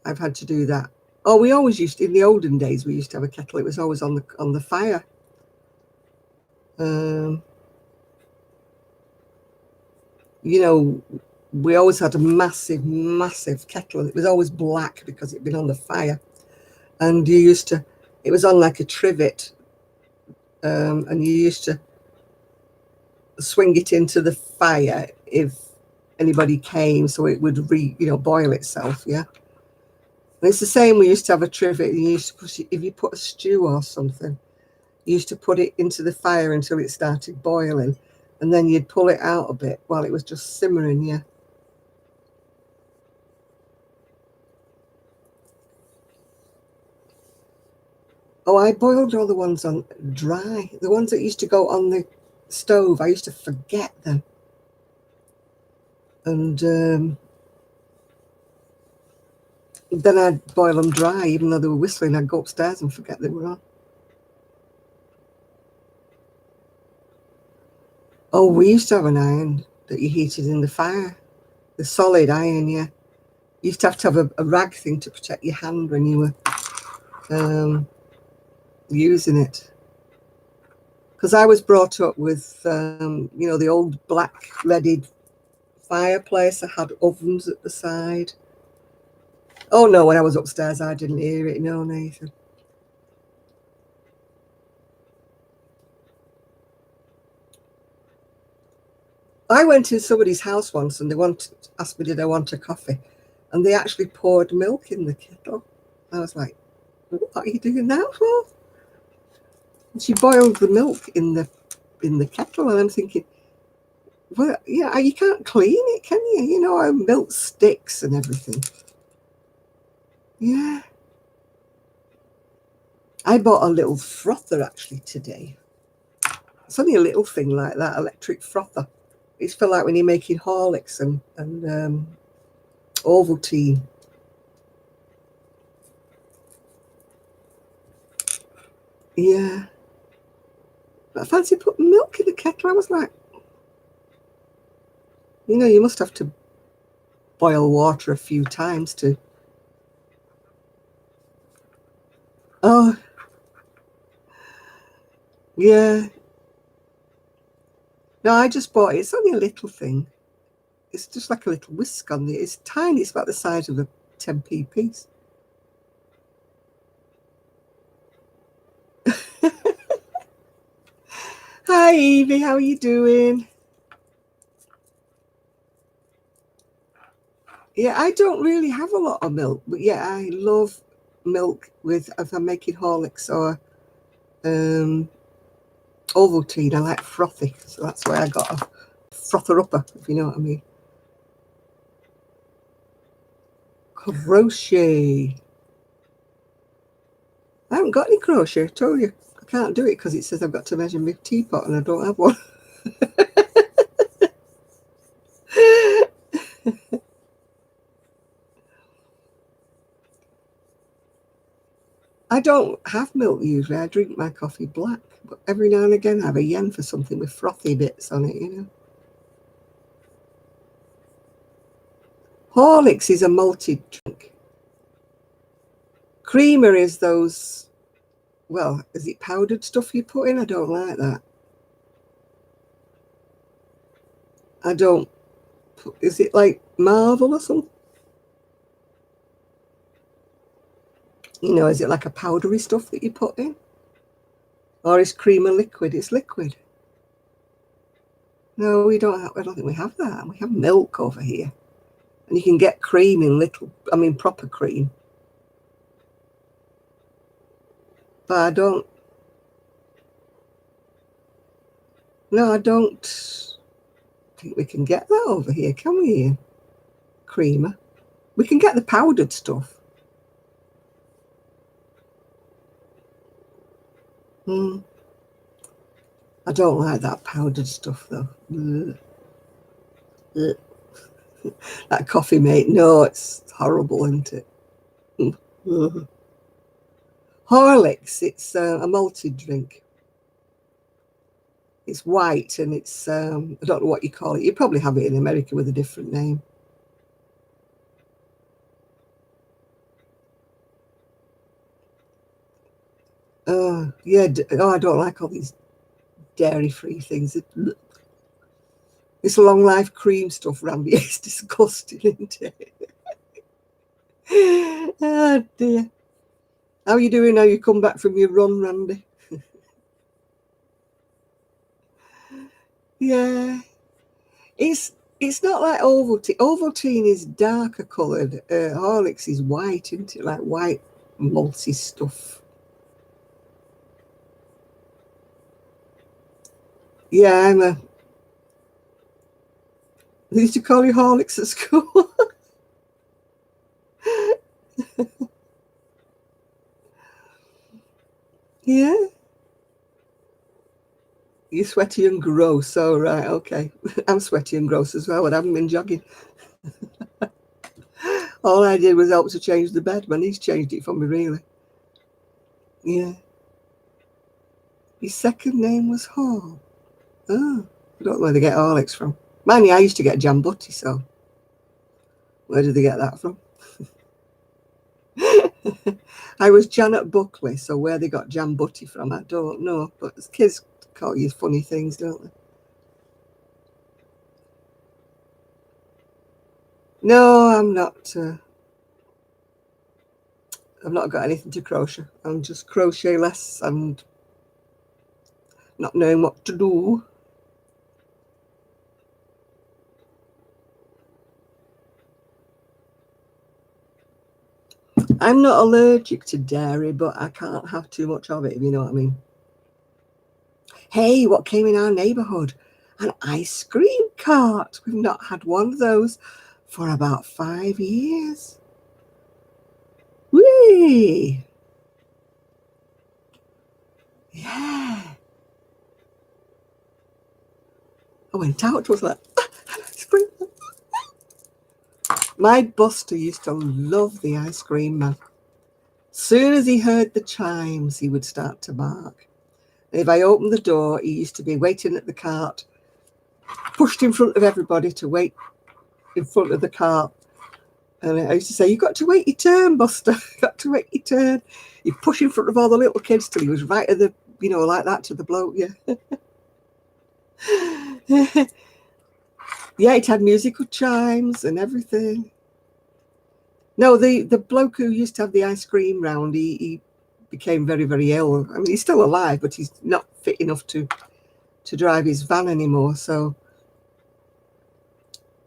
Speaker 1: I've had to do that. Oh, we always used to, in the olden days, we used to have a kettle. It was always on the fire. You know, we always had a massive, massive kettle. It was always black because it'd been on the fire. And you used to, it was on like a trivet. And you used to swing it into the fire if anybody came, so it would boil itself. Yeah. And it's the same. We used to have a trivet. And you used to push it, if you put a stew or something, you used to put it into the fire until it started boiling, and then you'd pull it out a bit while it was just simmering. Yeah. Oh, I boiled all the ones on dry. The ones that used to go on the stove, I used to forget them. And then I'd boil them dry, even though they were whistling. I'd go upstairs and forget they were on. Oh, we used to have an iron that you heated in the fire. The solid iron, yeah. You used to have a rag thing to protect your hand when you were using it. Because I was brought up with, the old black leaded fireplace. I had ovens at the side. Oh, no, when I was upstairs, I didn't hear it. No, Nathan. I went to somebody's house once and they asked me, did I want a coffee? And they actually poured milk in the kettle. I was like, what are you doing that for? And she boiled the milk in the kettle, and I'm thinking, well, yeah, you can't clean it, can you? You know how milk sticks and everything. Yeah. I bought a little frother actually today. It's only a little thing like that, electric frother. It's for like when you're making Horlicks and Ovaltine. Yeah. But I fancy putting milk in the kettle. I was like, you must have to boil water a few times to. Oh, yeah. No, I just bought it. It's only a little thing. It's just like a little whisk on it. It's tiny. It's about the size of a 10p piece. Hi Evie, how are you doing? Yeah, I don't really have a lot of milk, but yeah, I love milk with, if I'm making Horlicks or Ovaltine, I like frothy, so that's why I got a frother upper, if you know what I mean. Crochet. I haven't got any crochet, I told you. I can't do it because it says I've got to measure my teapot and I don't have one. I don't have milk usually. I drink my coffee black, but every now and again I have a yen for something with frothy bits on it, you know. Horlicks is a malted drink. Creamer is those, well, is it powdered stuff you put in? I don't like that. I don't, is it like Marvel or something? You know, is it like a powdery stuff that you put in? Or is creamer liquid? It's liquid. No, we don't have, I don't think we have that. We have milk over here. And you can get cream in little, I mean proper cream. But I don't, no, I don't think we can get that over here, can we? Creamer. We can get the powdered stuff. I don't like that powdered stuff though. That coffee mate, no, it's horrible, isn't it? Horlicks, it's a malted drink. It's white and it's, I don't know what you call it. You probably have it in America with a different name. Yeah, I don't like all these dairy-free things. This long life cream stuff, Randy, is disgusting, isn't it? Oh dear. How are you doing now you come back from your run, Randy? Yeah. It's not like Ovaltine. Ovaltine is darker coloured. Horlicks is white, isn't it? Like white malty stuff. Yeah, they used to call you Horlicks at school. Yeah. You're sweaty and gross. Oh, right, okay. I'm sweaty and gross as well, but I haven't been jogging. All I did was help to change the bed. My niece changed it for me, really. Yeah. His second name was Hall. Oh, I don't know where they get Horlicks from. Mind you, I used to get Jambutti, so where did they get that from? I was Janet Buckley, so where they got Jambutti from, I don't know. But kids call you funny things, don't they? No, I'm not. I've not got anything to crochet. I'm just crochet less and not knowing what to do. I'm not allergic to dairy, but I can't have too much of it, if you know what I mean. Hey, what came in our neighbourhood? An ice cream cart. We've not had one of those for about 5 years. Whee! Yeah. I went out, was like, ice cream. My Buster used to love the ice cream man. Soon as he heard the chimes, he would start to bark. And if I opened the door, he used to be waiting at the cart, pushed in front of everybody to wait in front of the cart. And I used to say, you've got to wait your turn, Buster. You've got to wait your turn. You push in front of all the little kids till he was right at the, you know, like that to the bloke, yeah. Yeah, it had musical chimes and everything. No, the bloke who used to have the ice cream round, he became very, very ill. I mean, he's still alive, but he's not fit enough to to drive his van anymore, so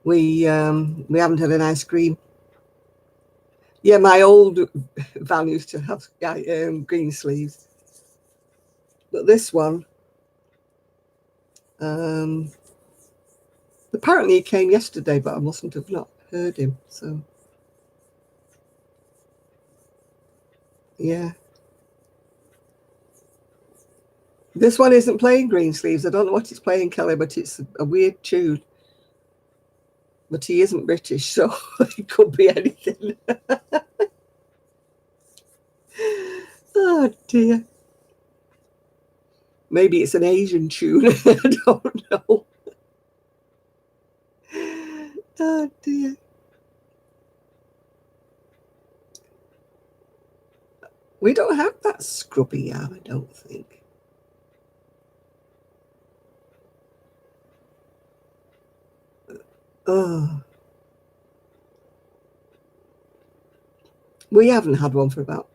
Speaker 1: we haven't had an ice cream. Yeah, my old van used to have green sleeves, but this one, apparently he came yesterday, but I mustn't have not heard him. So yeah, this one isn't playing green sleeves. I don't know what it's playing, Kelly, but it's a weird tune. But he isn't British, so it could be anything. Oh dear. Maybe it's an Asian tune. I don't know. Oh dear. We don't have that scrubby yarn, I don't think. Oh. We haven't had one for about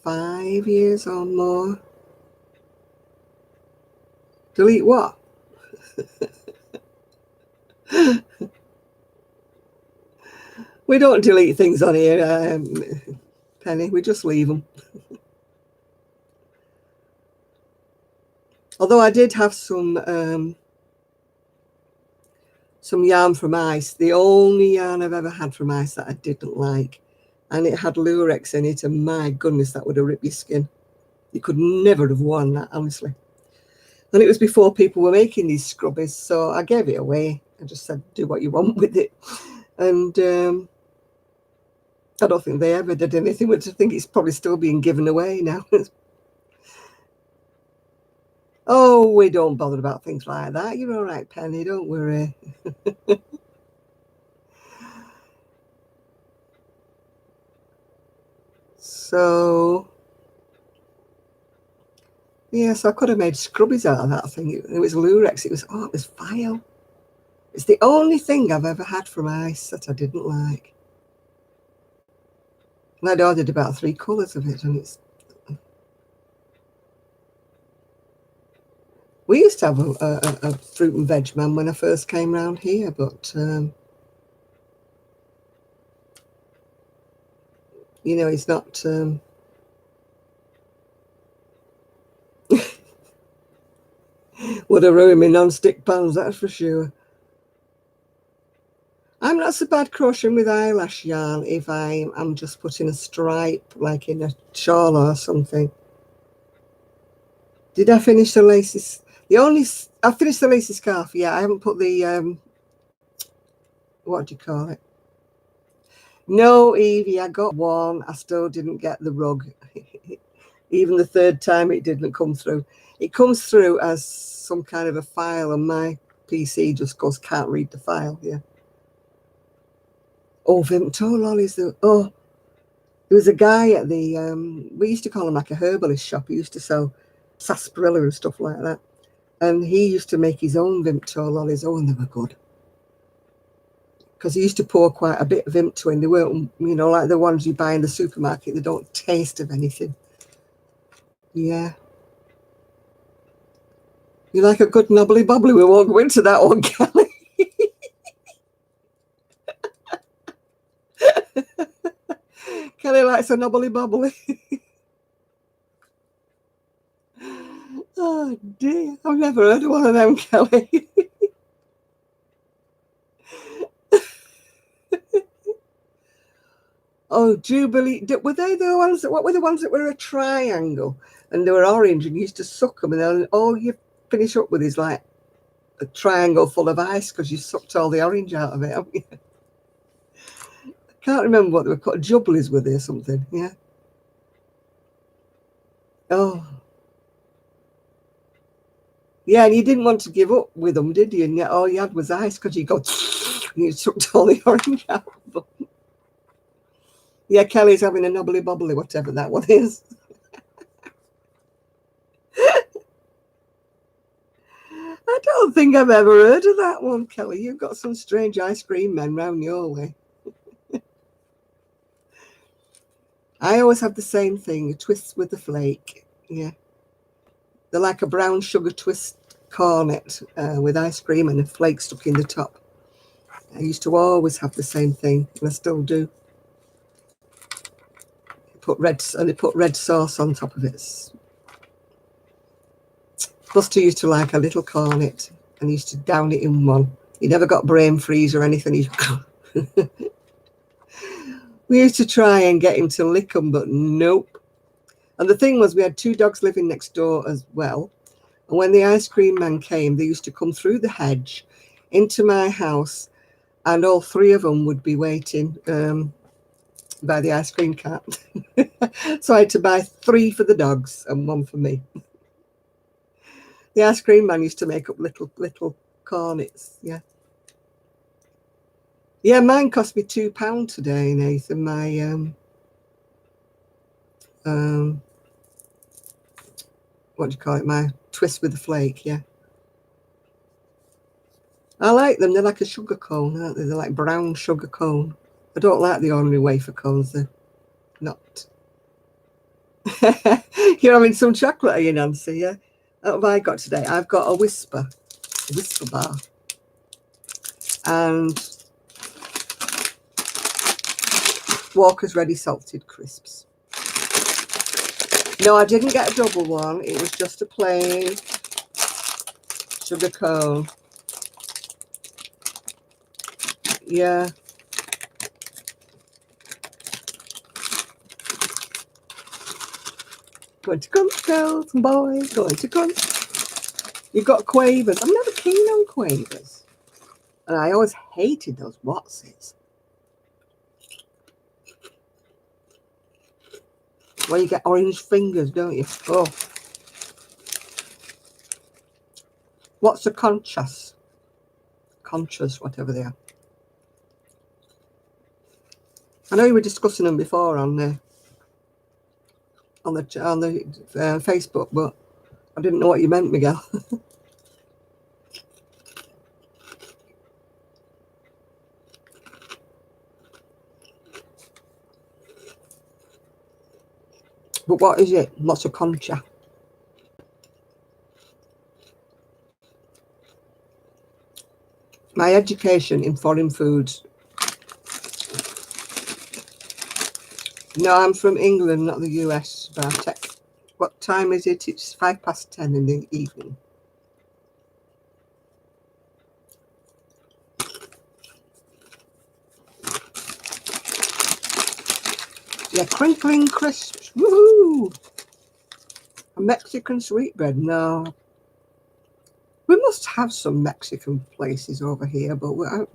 Speaker 1: 5 years or more. Delete what? We don't delete things on here, Penny. We just leave them. Although I did have some yarn from ice. The only yarn I've ever had from ice that I didn't like, and it had lurex in it, and my goodness, that would have ripped your skin. You could never have worn that, honestly. And it was before people were making these scrubbies, so I gave it away. I just said, do what you want with it. And I don't think they ever did anything, which I think it's probably still being given away now. Oh, we don't bother about things like that. You're all right, Penny, don't worry. So yes, I could have made scrubbies out of that thing. It was lurex. It was vile. It's the only thing I've ever had from ice that I didn't like. And I'd ordered about 3 colours of it, and it's. We used to have a fruit and veg man when I first came round here, but you know, he's not. Would have ruined me non-stick pans, that's for sure. I'm not so bad crocheting with eyelash yarn if I'm just putting a stripe, like in a shawl or something. Did I finish the laces? I finished the lacy scarf. Yeah, I haven't put the what do you call it? No, Evie, I got one. I still didn't get the rug. Even the third time, it didn't come through. It comes through as some kind of a file, and my PC just goes, can't read the file. Yeah. Oh, Vimto lollies. There was a guy at the we used to call him like a herbalist shop. He used to sell sarsaparilla and stuff like that. And he used to make his own Vimto lollies. Oh, and they were good. Because he used to pour quite a bit of Vimto in. They weren't, you know, like the ones you buy in the supermarket. They don't taste of anything. Yeah. You like a good knobbly bobbly? We won't go into that one, Kelly. Kelly likes a knobbly bobbly. Oh dear, I've never heard of one of them, Kelly. Oh, Jubilee. Were they the ones what were the ones that were a triangle and they were orange and you used to suck them and then all you finish up with is like a triangle full of ice because you sucked all the orange out of it, haven't you? I can't remember what they were called. Jubblies were they or something, yeah. Oh. Yeah, and you didn't want to give up with them, did you? And yet all you had was ice because you go and you sucked all the orange out of them. Yeah, Kelly's having a knobbly bobbly, whatever that one is. I don't think I've ever heard of that one, Kelly. You've got some strange ice cream men round your way. I always have the same thing, a twist with the flake. Yeah. They're like a brown sugar twist cornet with ice cream and a flake stuck in the top. I used to always have the same thing, and I still do. They put red sauce on top of it. Buster used to like a little cornet, and he used to down it in one. He never got brain freeze or anything. We used to try and get him to lick them, but nope. And the thing was, we had 2 dogs living next door as well. And when the ice cream man came, they used to come through the hedge into my house, and all 3 of them would be waiting by the ice cream cart. So I had to buy 3 for the dogs and 1 for me. The ice cream man used to make up little cornets. Yeah. Yeah, mine cost me £2 today, Nathan. My what do you call it? My twist with the flake. Yeah. I like them. They're like a sugar cone, aren't they? They're like brown sugar cone. I don't like the ordinary wafer cones. They're not. You're having some chocolate, are you, Nancy? Yeah. What have I got today? I've got a whisper bar, and Walker's Ready Salted Crisps. No, I didn't get a double one. It was just a plain sugar cone. Yeah. Going to crunch, girls and boys. Going to crunch. You've got quavers. I'm never keen on quavers. And I always hated those Watsits. Well, you get orange fingers, don't you? Oh. What's a Conchas? Conchas, whatever they are. I know you were discussing them before on the Facebook, but I didn't know what you meant, Miguel. But what is it? What's a concha? My education in foreign foods. No, I'm from England, not the US, Bartek. What time is it? It's 10:05 in the evening. Yeah, crinkling crisps. Woohoo! A Mexican sweetbread. No. We must have some Mexican places over here, but we're out.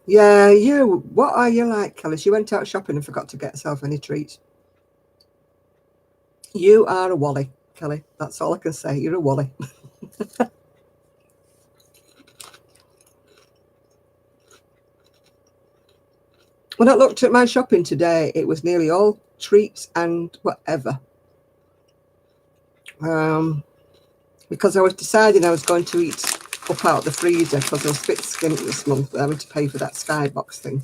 Speaker 1: Yeah, what are you like, Kelly? She went out shopping and forgot to get herself any treats. You are a wally, Kelly. That's all I can say. You're a wally. When I looked at my shopping today, it was nearly all treats and whatever. Because I was deciding I was going to eat up out the freezer because I was a bit skint this month, having to pay for that Skybox thing.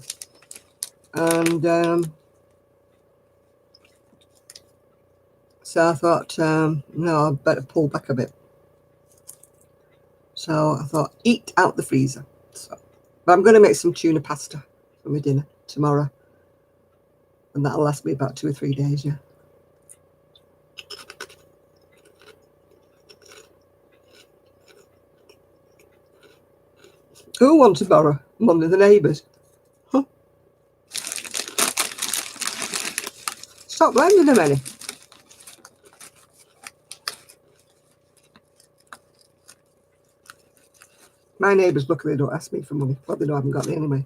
Speaker 1: And so I thought, no, I better pull back a bit. So I thought, eat out the freezer. But I'm going to make some tuna pasta for my dinner tomorrow. And that'll last me about 2 or 3 days, yeah. Who wants to borrow? One of the neighbours. Huh? Stop lending them any. My neighbours luckily don't ask me for money. Well, they know I haven't got any anyway.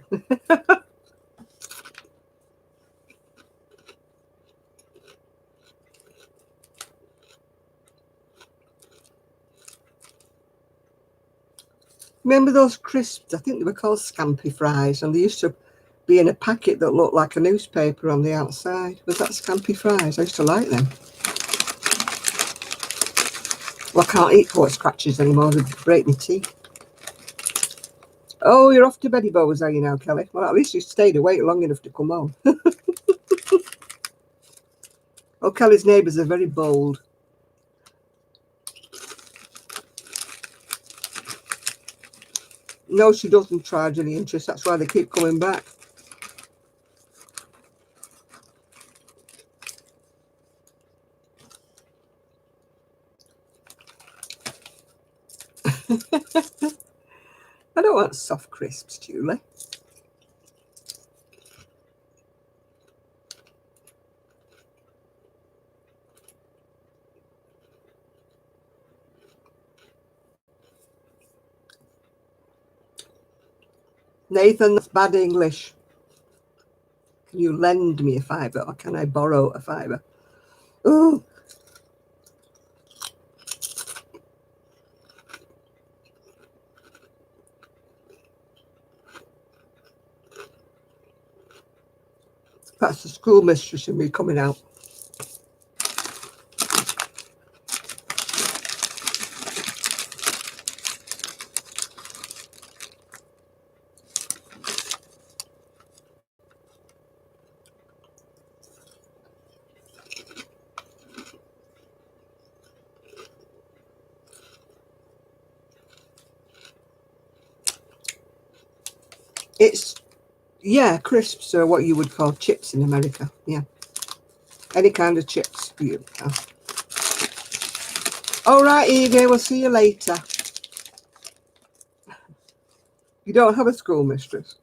Speaker 1: Remember those crisps? I think they were called Scampi Fries, and they used to be in a packet that looked like a newspaper on the outside. Was that Scampi Fries? I used to like them. Well, I can't eat pork scratches anymore. They break my teeth. Oh, you're off to beddy bows, are you now, Kelly? Well, at least you stayed awake long enough to come home. Oh, Kelly's neighbours are very bold. No, she doesn't charge any interest. That's why they keep coming back. I don't want soft crisps, Julie. Nathan, that's bad English. Can you lend me a fiver or can I borrow a fiver? Oh. That's the schoolmistress in me coming out. It's, yeah, crisps are what you would call chips in America. Yeah. Any kind of chips. All right, Edie, we'll see you later. You don't have a schoolmistress?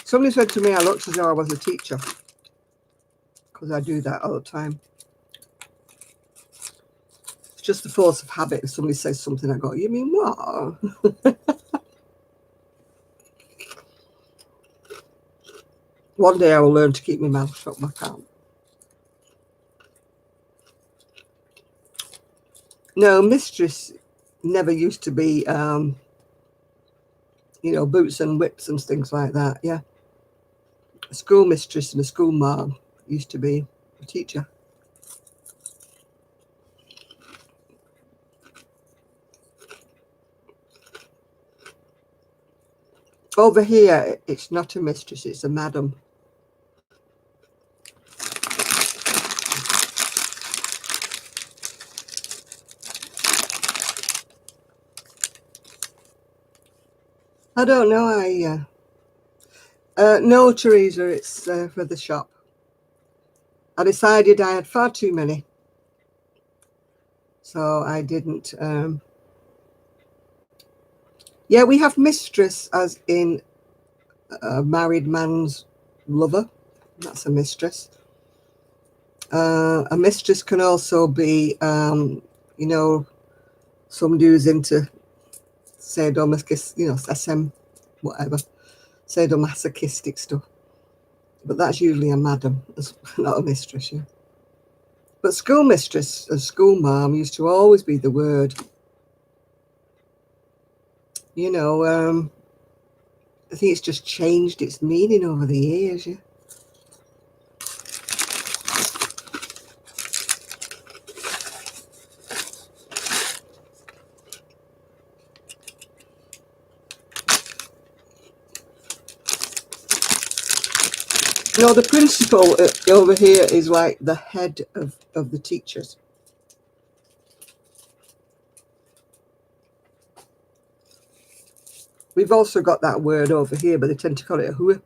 Speaker 1: Somebody said to me I looked as though I was a teacher. Because I do that all the time. It's just the force of habit. If somebody says something, I go, you mean what? One day I will learn to keep my mouth shut, but I can't. No, mistress never used to be, you know, boots and whips and things like that. Yeah. A schoolmistress and a school mom used to be a teacher. Over here, it's not a mistress, it's a madam. I don't know. No, Teresa, it's for the shop. I decided I had far too many. So I didn't. Yeah, we have mistress as in a married man's lover. That's a mistress. A mistress can also be, you know, somebody who's into sadomasochistic, you know, SM, whatever, sadomasochistic stuff. But that's usually a madam, not a mistress, yeah. But schoolmistress and school mom used to always be the word. You know, I think it's just changed its meaning over the years, yeah. No, the principal over here is like the head of the teachers. We've also got that word over here, but they tend to call it a hua.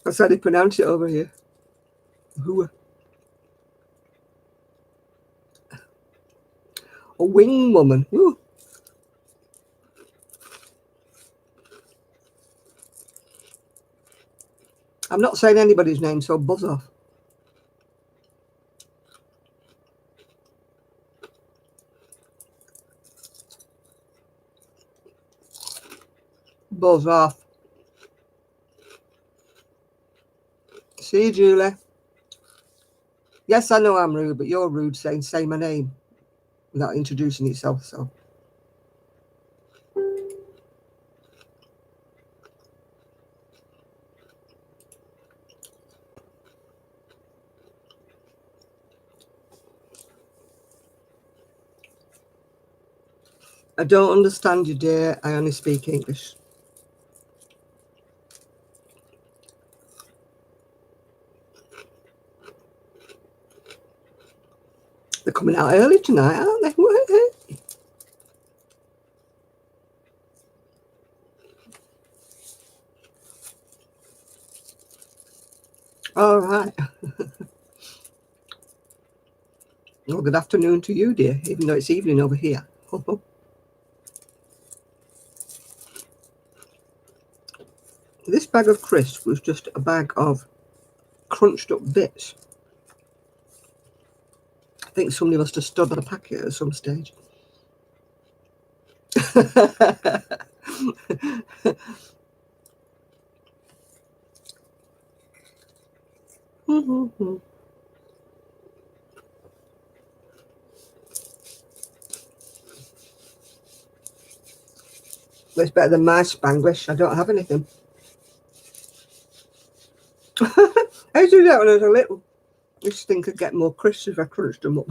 Speaker 1: That's how they pronounce it over here. Hua. A wing woman. Woo. I'm not saying anybody's name, so buzz off. Buzz off. See, Julie? Yes, I know I'm rude, but you're rude saying say my name without introducing yourself, so. I don't understand you, dear. I only speak English. They're coming out early tonight, aren't they? All right. Well, good afternoon to you, dear, even though it's evening over here. This bag of crisps was just a bag of crunched up bits. I think somebody must have stood on a packet at some stage. It's better than my Spanglish. I don't have anything. I used to do that when I was a little. I used to think I'd get more crisps if I crunched them up.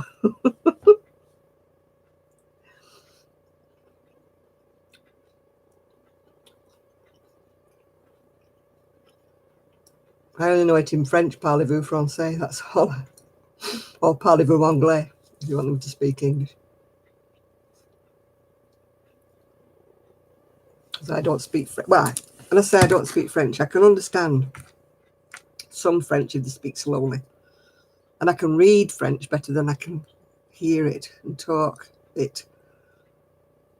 Speaker 1: I only know it in French, parlez-vous français, that's all. Or parlez-vous anglais, if you want them to speak English. Because I don't speak French. Well, when I say I don't speak French, I can understand some French if they speak slowly. And I can read French better than I can hear it and talk it.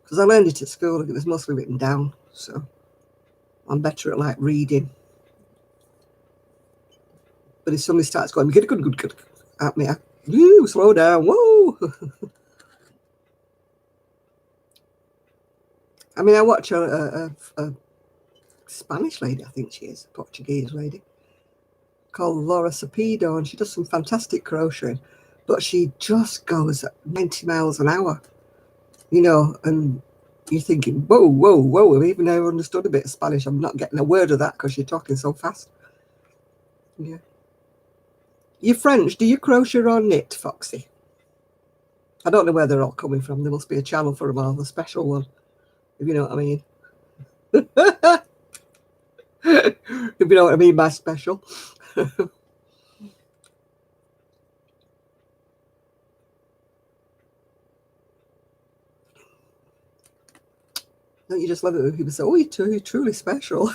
Speaker 1: Because I learned it at school, it was mostly written down. So I'm better at like reading. But if somebody starts going, good at me, slow down, whoa. I mean, I watch a Spanish lady, I think she is, a Portuguese lady, called Laura Sapido, and she does some fantastic crocheting, but she just goes at 90 miles an hour, you know, and you're thinking, whoa, whoa, whoa, I've even never understood a bit of Spanish. I'm not getting a word of that because you're talking so fast. Yeah. You're French. Do you crochet or knit, Foxy? I don't know where they're all coming from. There must be a channel for them all, a special one, if you know what I mean. If you know what I mean by special. Don't you just love it when people say, oh, you're truly special?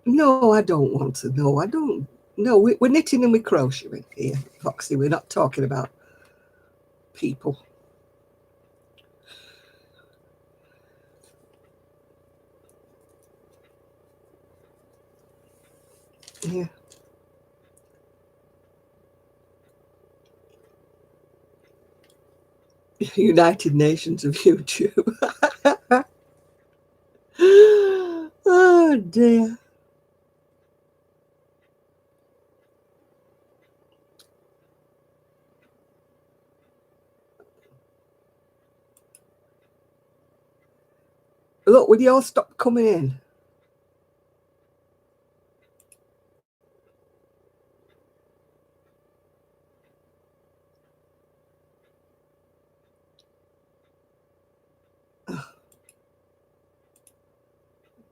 Speaker 1: No, I don't want to. No, I don't. No, we're knitting and we're crocheting here, Foxy. We're not talking about people. Yeah. United Nations of YouTube. Oh, dear. Look, will you all stop coming in?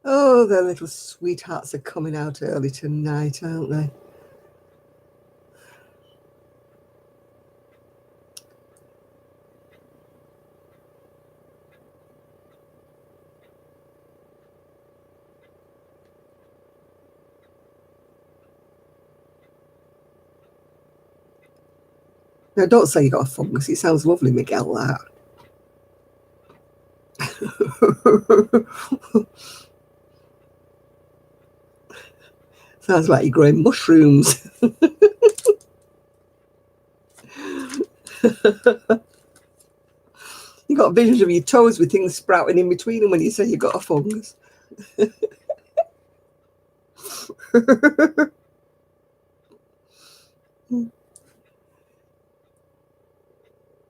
Speaker 1: Oh, their little sweethearts are coming out early tonight, aren't they? Now, don't say you got a fungus. It sounds lovely, Miguel, that. Sounds like you're growing mushrooms. You got visions of your toes with things sprouting in between them when you say you got a fungus.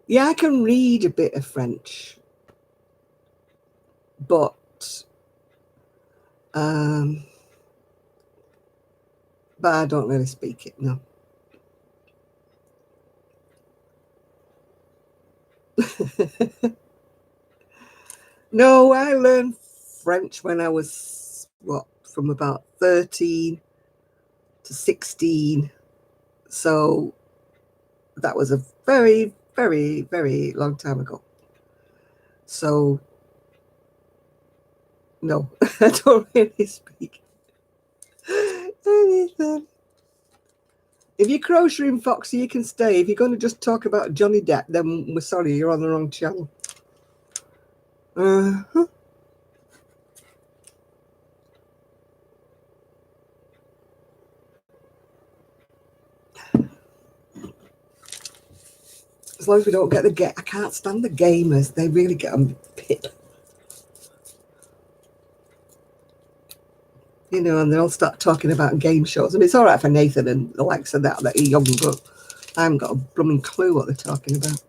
Speaker 1: Yeah, I can read a bit of French, but I don't really speak it, no. No, I learned French when I was, from about 13 to 16. So that was a very, very, very long time ago. So, no, I don't really speak. Anything. If you're crocheting, Foxy, you can stay. If you're going to just talk about Johnny Depp, then we're sorry, you're on the wrong channel. Uh-huh. As long as we don't get I can't stand the gamers. They really get on pip. You know, and they'll start talking about game shows. I mean, it's all right for Nathan and the likes of that are young, but I haven't got a blooming clue what they're talking about.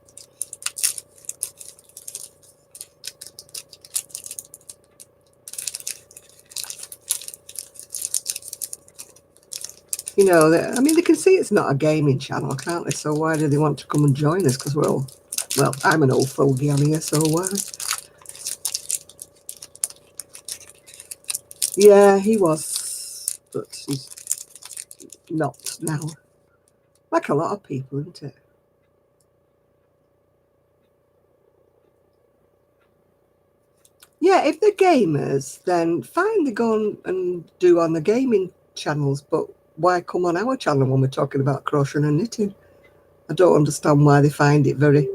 Speaker 1: You know, I mean, they can see it's not a gaming channel, can't they? So why do they want to come and join us? Because we're all, well, I'm an old fogey on here, so why? Yeah, he was, but he's not now. Like a lot of people, isn't it? Yeah, if they're gamers, then fine, they go and do on the gaming channels, but why come on our channel when we're talking about crocheting and knitting? I don't understand why they find it very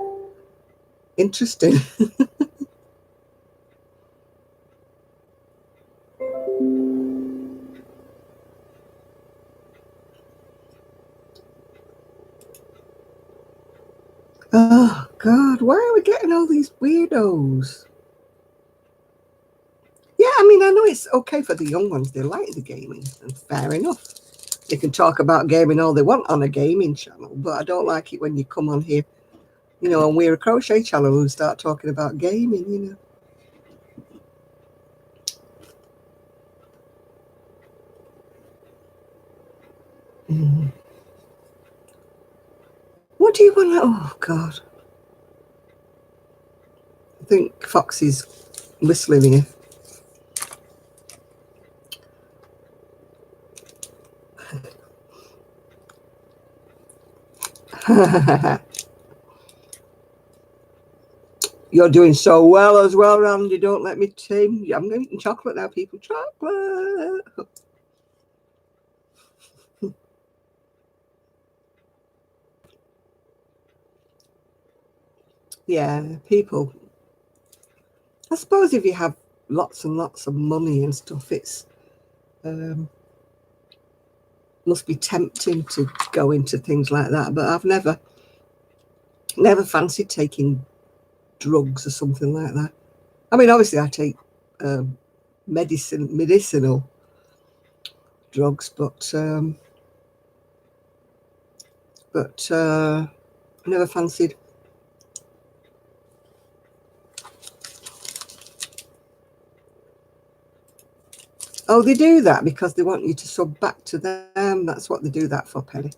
Speaker 1: interesting. Oh, God, why are we getting all these weirdos? Yeah, I mean, I know it's okay for the young ones. They like the gaming, and fair enough. They can talk about gaming all they want on a gaming channel, but I don't like it when you come on here, you know, and we're a crochet channel and start talking about gaming, you know. Mm. What do you want to... Oh, God. I think Foxy's whistling here. You're doing so well as well, Randy. Don't let me tame you. I'm eating chocolate now, people. Chocolate. Yeah, people. I suppose if you have lots and lots of money and stuff, it's must be tempting to go into things like that. But I've never fancied taking drugs or something like that. I mean, obviously, I take medicinal drugs, but never fancied. Oh, they do that because they want you to sub back to them. That's what they do that for, Penny.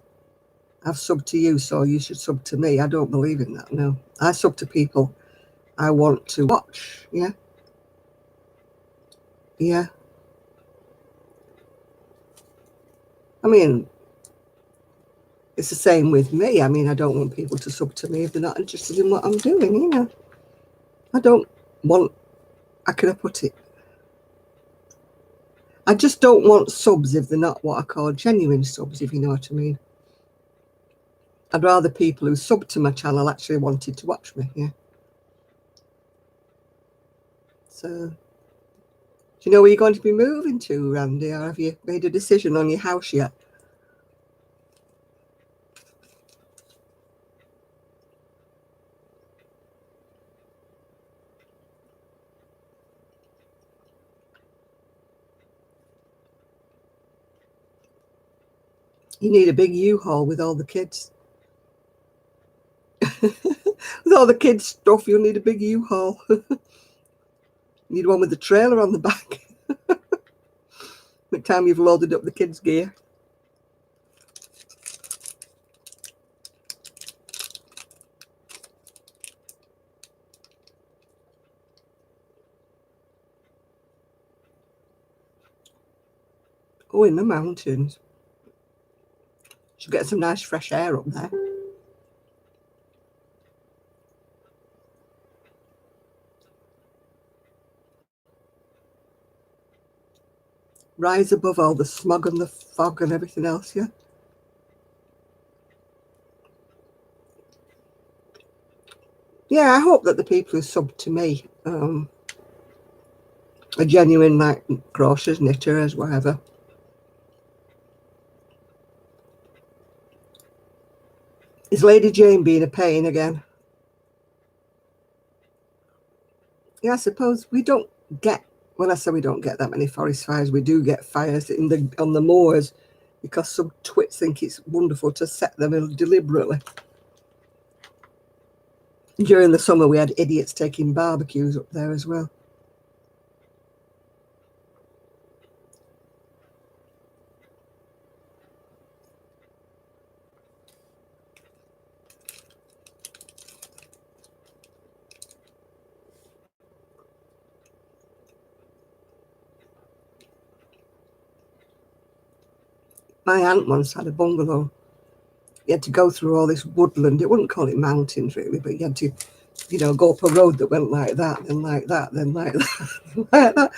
Speaker 1: I've subbed to you, so you should sub to me. I don't believe in that, no. I sub to people I want to watch, yeah? Yeah. I mean, it's the same with me. I mean, I don't want people to sub to me if they're not interested in what I'm doing, you know? I don't want, how can I put it? I just don't want subs if they're not what I call genuine subs, if you know what I mean. I'd rather people who sub to my channel actually wanted to watch me, yeah? So, do you know where you're going to be moving to, Randy, or have you made a decision on your house yet? You need a big U-Haul with all the kids. With all the kids' stuff, you'll need a big U-Haul. Need one with the trailer on the back. By the time you've loaded up the kids' gear. Oh, in the mountains. Should get some nice fresh air up there. rise above all the smog and the fog and everything else, yeah. Yeah, I hope that the people who sub to me are genuine, like crochets, knitters, whatever. Is Lady Jane being a pain again? Yeah, I suppose we don't get, when I say we don't get that many forest fires, we do get fires on the moors because some twits think it's wonderful to set them deliberately. During the summer, we had idiots taking barbecues up there as well. My aunt once had a bungalow. You had to go through all this woodland. It wouldn't call it mountains really, but you had to, go up a road that went like that, then like that, then like that, like that.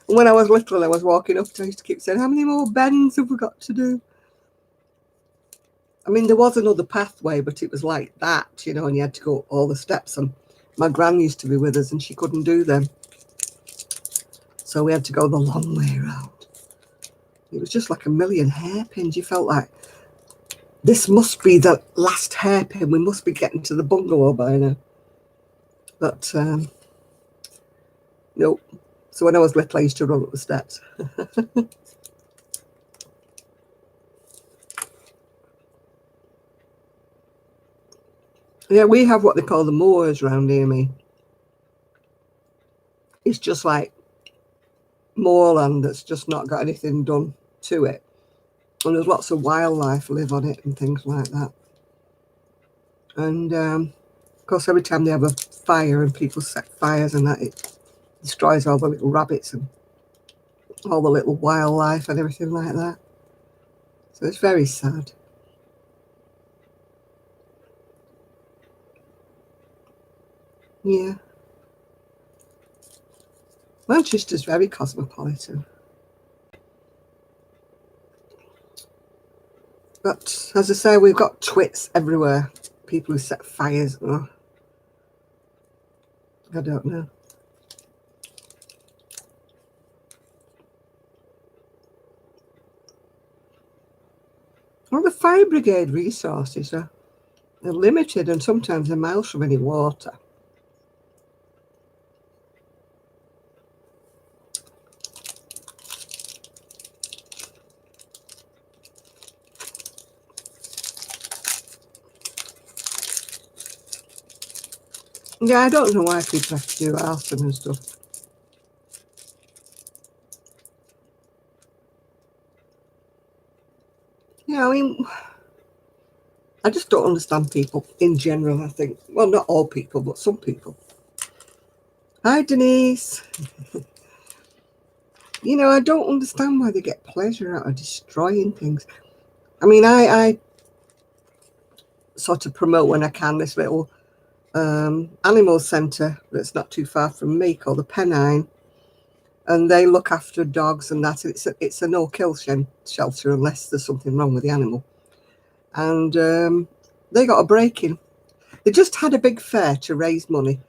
Speaker 1: And when I was little, I was walking up, I used to keep saying, "How many more bends have we got to do?" I mean, there was another pathway, but it was like that, and you had to go all the steps. And my gran used to be with us, and she couldn't do them, so we had to go the long way around. It was just like a million hairpins. You felt like this must be the last hairpin. We must be getting to the bungalow by now. But nope. So when I was little, I used to run up the steps. Yeah, we have what they call the moors around near me. It's just like moorland that's just not got anything done to it. And there's lots of wildlife live on it and things like that. And of course, every time they have a fire and people set fires and that, it destroys all the little rabbits and all the little wildlife and everything like that. So it's very sad. Yeah. Manchester's very cosmopolitan. But as I say, we've got twits everywhere. People who set fires. Oh, I don't know. Well, the fire brigade resources are limited and sometimes they're miles from any water. Yeah, I don't know why people have to do arson and stuff. Yeah, I mean, I just don't understand people in general, I think. Well, not all people, but some people. Hi, Denise. I don't understand why they get pleasure out of destroying things. I mean, I sort of promote when I can this little animal centre that's not too far from me called the Pennine. And they look after dogs and that. It's a no-kill shelter unless there's something wrong with the animal. And they got a break-in. They just had a big fair to raise money,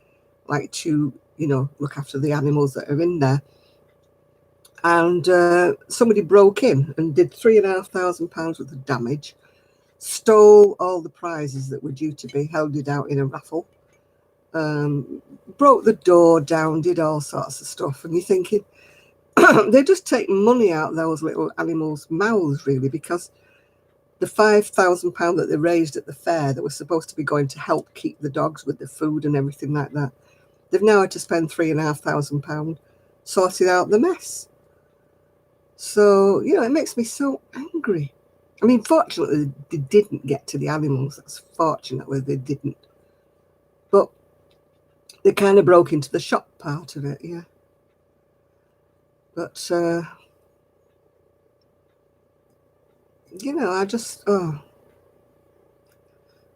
Speaker 1: like to, look after the animals that are in there. And somebody broke in and did £3,500 worth of damage, stole all the prizes that were due to be held out in a raffle, broke the door down, did all sorts of stuff. And you're thinking, they just take money out of those little animals' mouths, really, because the £5,000 that they raised at the fair that was supposed to be going to help keep the dogs with the food and everything like that, they've now had to spend £3,500 sorting out the mess. So, it makes me so angry. I mean, fortunately, they didn't get to the animals. That's fortunately they didn't. But they kind of broke into the shop part of it, yeah. But, I just, oh.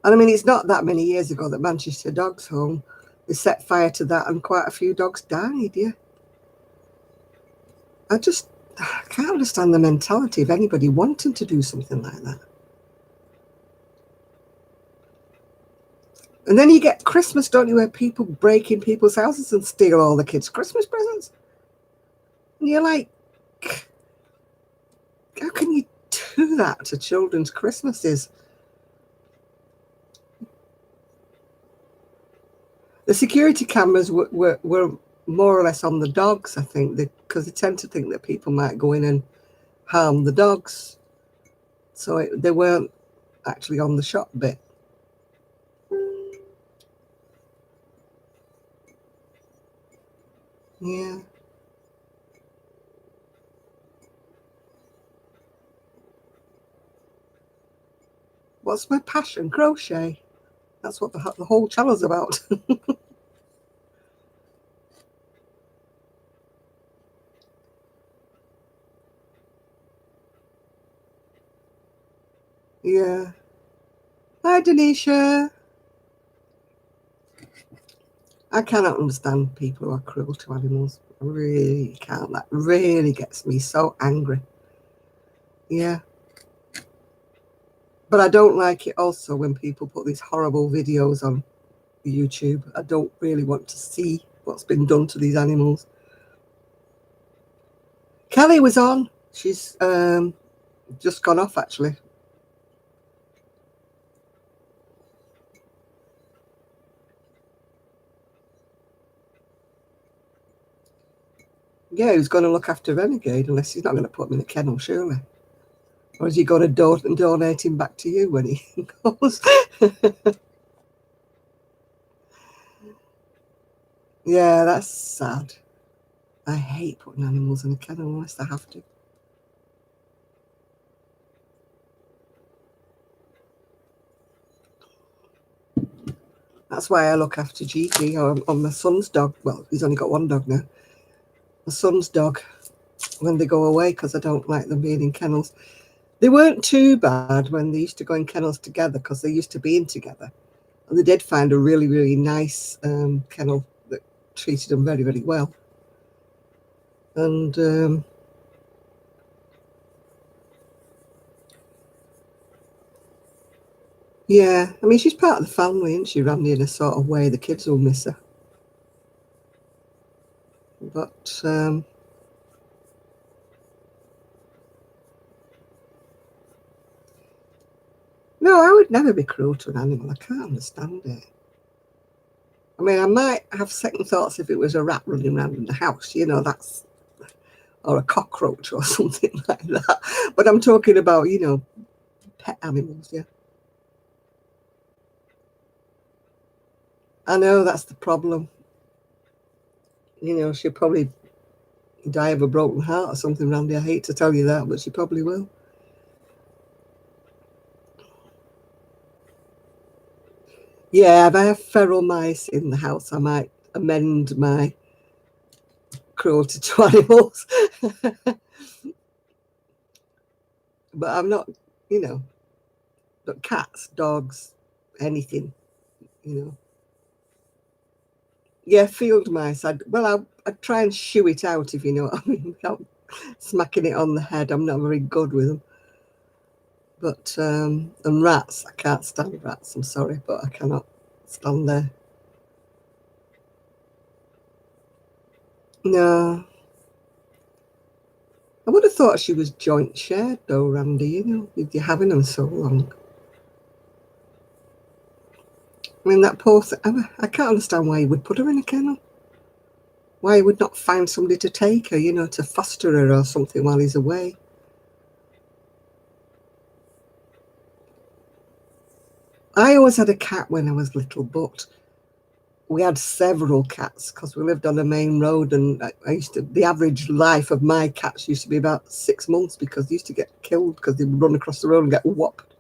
Speaker 1: And I mean, it's not that many years ago that Manchester Dogs Home, they set fire to that and quite a few dogs died, yeah. I can't understand the mentality of anybody wanting to do something like that. And then you get Christmas, don't you, where people break in people's houses and steal all the kids' Christmas presents. And you're like, how can you do that to children's Christmases? The security cameras were more or less on the dogs, I think, because they tend to think that people might go in and harm the dogs. So they weren't actually on the shop bit. Yeah. What's my passion? Crochet. That's what the whole channel's about. Yeah. Hi, Denisha. I cannot understand people who are cruel to animals. I really can't. That really gets me so angry. Yeah. But I don't like it also when people put these horrible videos on YouTube. I don't really want to see what's been done to these animals. Kelly was on. She's just gone off, actually. Yeah, who's going to look after Renegade unless he's not going to put him in a kennel, surely? Or has he got to donate him back to you when he goes? Yeah, that's sad. I hate putting animals in a kennel unless I have to. That's why I look after Gigi or my son's dog. Well, he's only got one dog now. My son's dog when they go away because I don't like them being in kennels. They weren't too bad when they used to go in kennels together because they used to be in together. And they did find a really, really nice kennel that treated them very, very well. And yeah, I mean, she's part of the family, isn't she, Randy, in a sort of way. The kids will miss her. But no, I would never be cruel to an animal. I can't understand it. I mean, I might have second thoughts if it was a rat running around in the house, you know, that's, or a cockroach or something like that. But I'm talking about, you know, pet animals, yeah. I know that's the problem. You know, she'll probably die of a broken heart or something, Randy. I hate to tell you that, but she probably will. Yeah, if I have feral mice in the house, I might amend my cruelty to animals. But I'm not, you know, but cats, dogs, anything, you know. Yeah, field mice. I'd try and shoo it out, if you know what I mean, without smacking it on the head. I'm not very good with them. But and rats, I can't stand rats. I'm sorry, but I cannot stand there. No, I would have thought she was joint shared though, Randy. You know, with you having them so long. I mean, that poor thing. I can't understand why he would put her in a kennel. Why he would not find somebody to take her, you know, to foster her or something while he's away. I always had a cat when I was little, but we had several cats because we lived on a main road, and the average life of my cats used to be about 6 months because they used to get killed because they would run across the road and get whopped.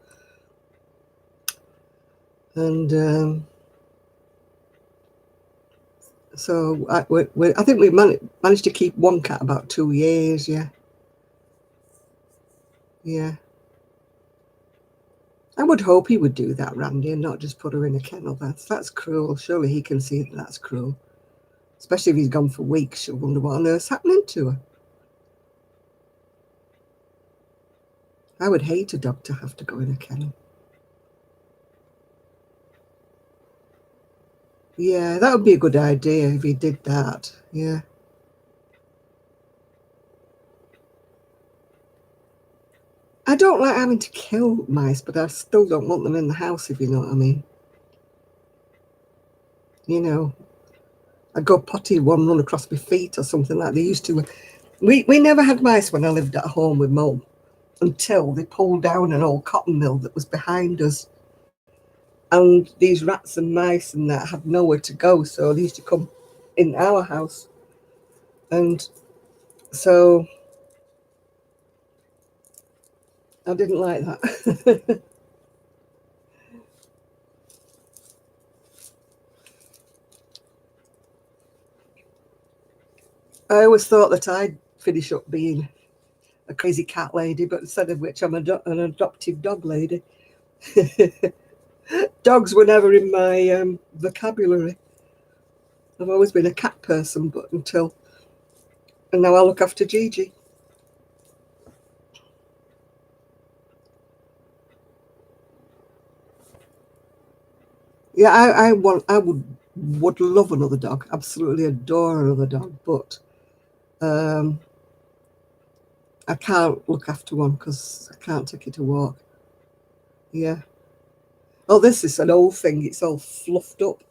Speaker 1: And so I think we managed to keep one cat about 2 years. Yeah, yeah. I would hope he would do that, Randy, and not just put her in a kennel. That's cruel. Surely he can see that that's cruel. Especially if he's gone for weeks, she'll wonder what on earth's happening to her. I would hate a dog to have to go in a kennel. Yeah, that would be a good idea if he did that. Yeah. I don't like having to kill mice, but I still don't want them in the house, if you know what I mean. You know, I go potty, one run across my feet or something like they used to. We never had mice when I lived at home with Mum until they pulled down an old cotton mill that was behind us. And these rats and mice and that had nowhere to go, so they used to come in our house. And so I didn't like that. I always thought that I'd finish up being a crazy cat lady, but instead of which I'm an adoptive dog lady. Dogs were never in my vocabulary. I've always been a cat person, but and now I look after Gigi. Yeah, I would love another dog. Absolutely adore another dog, but um, I can't look after one because I can't take it to walk. Yeah. Oh, this is an old thing. It's all fluffed up,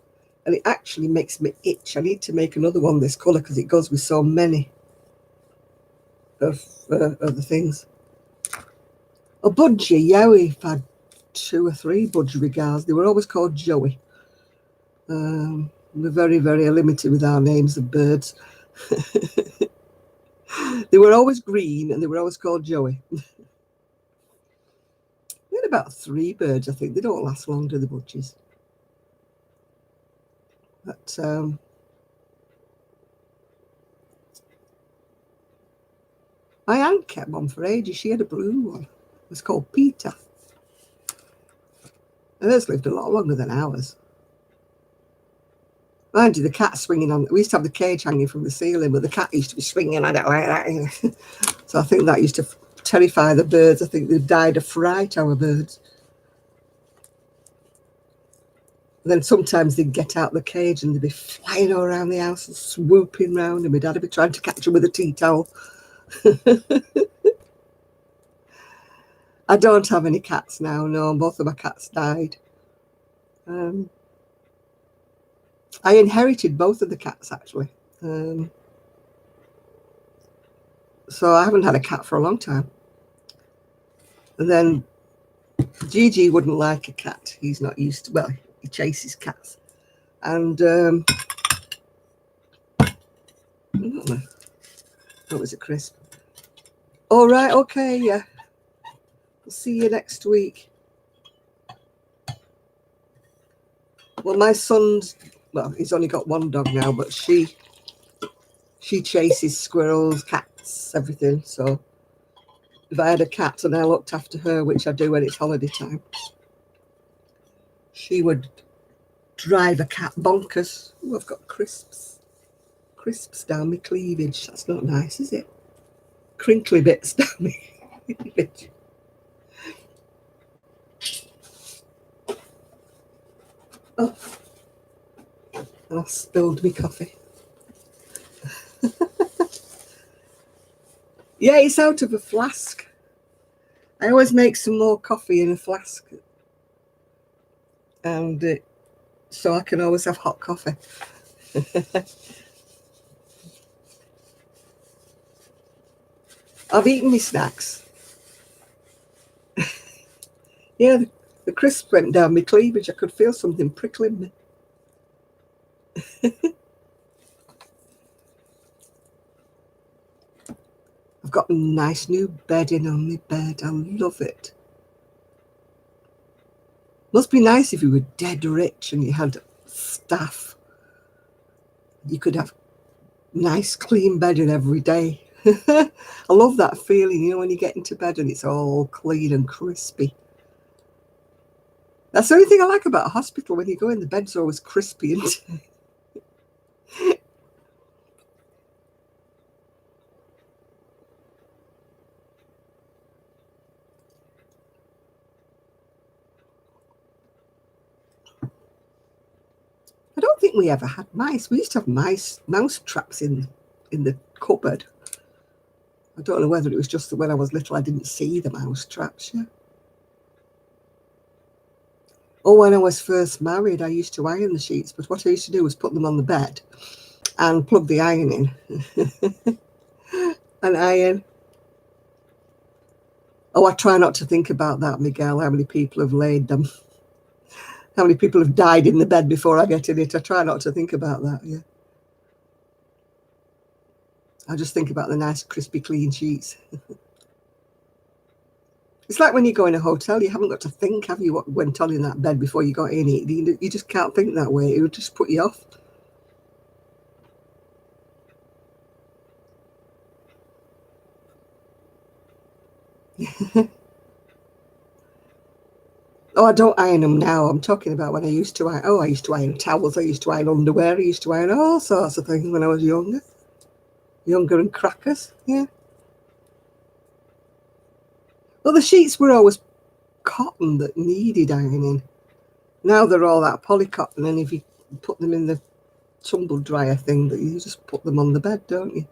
Speaker 1: and it actually makes me itch. I need to make another one this colour because it goes with so many of the things. A budgie, yeah, we've had 2 or 3 budgie regards. They were always called Joey. We're very, very limited with our names of birds. They were always green and they were always called Joey. We had about 3 birds, I think. They don't last long, do the budgies? But my aunt kept one for ages. She had a blue one. It was called Peter. And hers lived a lot longer than ours. Mind you, the cat swinging on. We used to have the cage hanging from the ceiling, but the cat used to be swinging on it like that. So I think that used to terrify the birds. I think they died of fright, our birds. And then sometimes they'd get out the cage and they'd be flying all around the house and swooping round, and my dad would be trying to catch them with a tea towel. I don't have any cats now. No, both of my cats died. I inherited both of the cats actually. So I haven't had a cat for a long time. And then Gigi wouldn't like a cat. He's not used to, well, he chases cats. And that was a crisp. All right, okay, yeah. I'll see you next week. Well, my son's, well, he's only got one dog now, but she chases squirrels, cats, everything. So if I had a cat and I looked after her, which I do when it's holiday time, she would drive a cat bonkers. Oh, I've got crisps down my cleavage. That's not nice, is it? Crinkly bits down my cleavage. Oh, and I spilled my coffee. Yeah, it's out of a flask. I always make some more coffee in a flask, and so I can always have hot coffee. I've eaten my snacks. Yeah, the crisp went down my cleavage. I could feel something prickling me. I've got a nice new bedding on my bed. I love it. Must be nice if you were dead rich and you had staff. You could have nice clean bedding every day. I love that feeling, when you get into bed and it's all clean and crispy. That's the only thing I like about a hospital. When you go in, the bed's always crispy. And think we ever had mice. We used to have mouse traps in the cupboard. I don't know whether it was just that when I was little I didn't see the mouse traps. Yeah. Oh, when I was first married, I used to iron the sheets, but what I used to do was put them on the bed and plug the iron in and iron. Oh, I try not to think about that, Miguel, how many people have laid them. How many people have died in the bed before I get in it. I try not to think about that, yeah. I just think about the nice, crispy, clean sheets. It's like when you go in a hotel, you haven't got to think, have you, what went on in that bed before you got in it? You just can't think that way. It would just put you off. Oh, I don't iron them now. I'm talking about when I used to iron. Oh, I used to iron towels. I used to iron underwear. I used to iron all sorts of things when I was younger. Younger and crackers, yeah. Well, the sheets were always cotton that needed ironing. Now they're all that polycotton, and if you put them in the tumble dryer thing, that you just put them on the bed, don't you?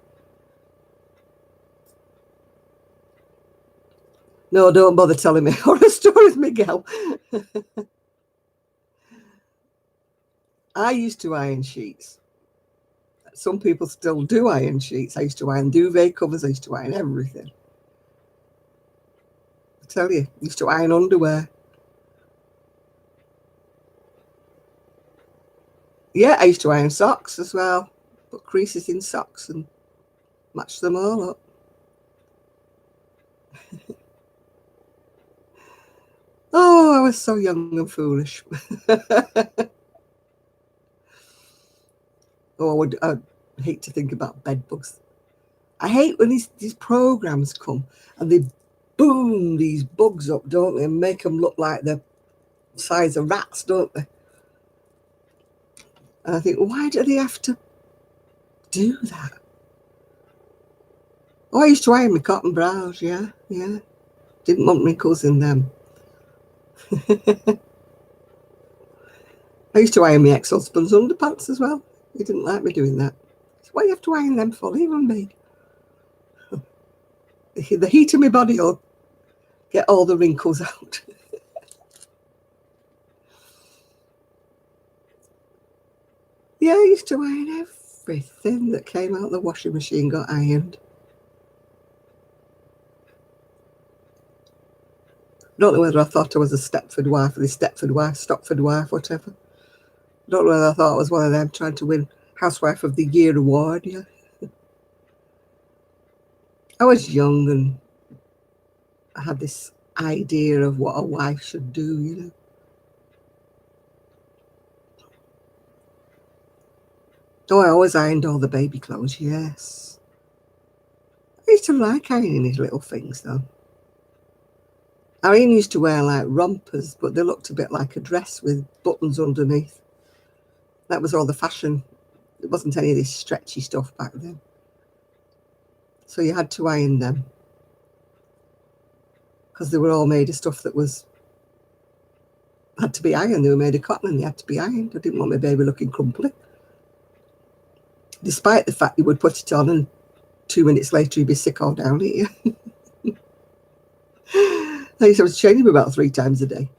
Speaker 1: No, don't bother telling me horror stories, Miguel. I used to iron sheets. Some people still do iron sheets. I used to iron duvet covers. I used to iron everything. I tell you, I used to iron underwear. Yeah, I used to iron socks as well. Put creases in socks and match them all up. Oh, I was so young and foolish. Oh, I'd hate to think about bed bugs. I hate when these programs come and they boom these bugs up, don't they, and make them look like the size of rats, don't they? And I think, why do they have to do that? Oh, I used to iron my cotton brows, yeah. Didn't want wrinkles in them. I used to iron my ex-husband's underpants as well. He didn't like me doing that. So why do you have to iron them for? Leave them be. The heat of my body will get all the wrinkles out. Yeah, I used to iron everything that came out of the washing machine got ironed. I don't know whether I thought I was a Stepford wife or the Stepford wife, Stopford wife, whatever. I don't know whether I thought I was one of them trying to win Housewife of the Year award, yeah. I was young and I had this idea of what a wife should do, you know. Oh, I always ironed all the baby clothes, yes. I used to like ironing these little things, though. Irene used to wear like rompers, but they looked a bit like a dress with buttons underneath. That was all the fashion. It wasn't any of this stretchy stuff back then. So you had to iron them because they were all made of stuff that had to be ironed. They were made of cotton and they had to be ironed. I didn't want my baby looking crumply. Despite the fact you would put it on and 2 minutes later you'd be sick all down at you. I used to have to change them about 3 times a day.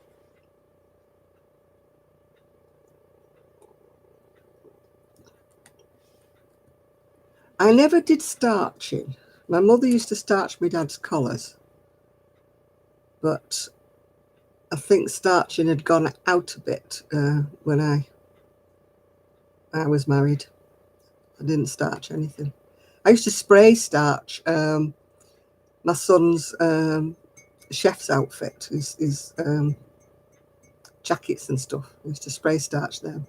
Speaker 1: I never did starching. My mother used to starch my dad's collars, but I think starching had gone out a bit when I was married. I didn't starch anything. I used to spray starch my son's chef's outfit, his jackets and stuff. I used to spray starch them.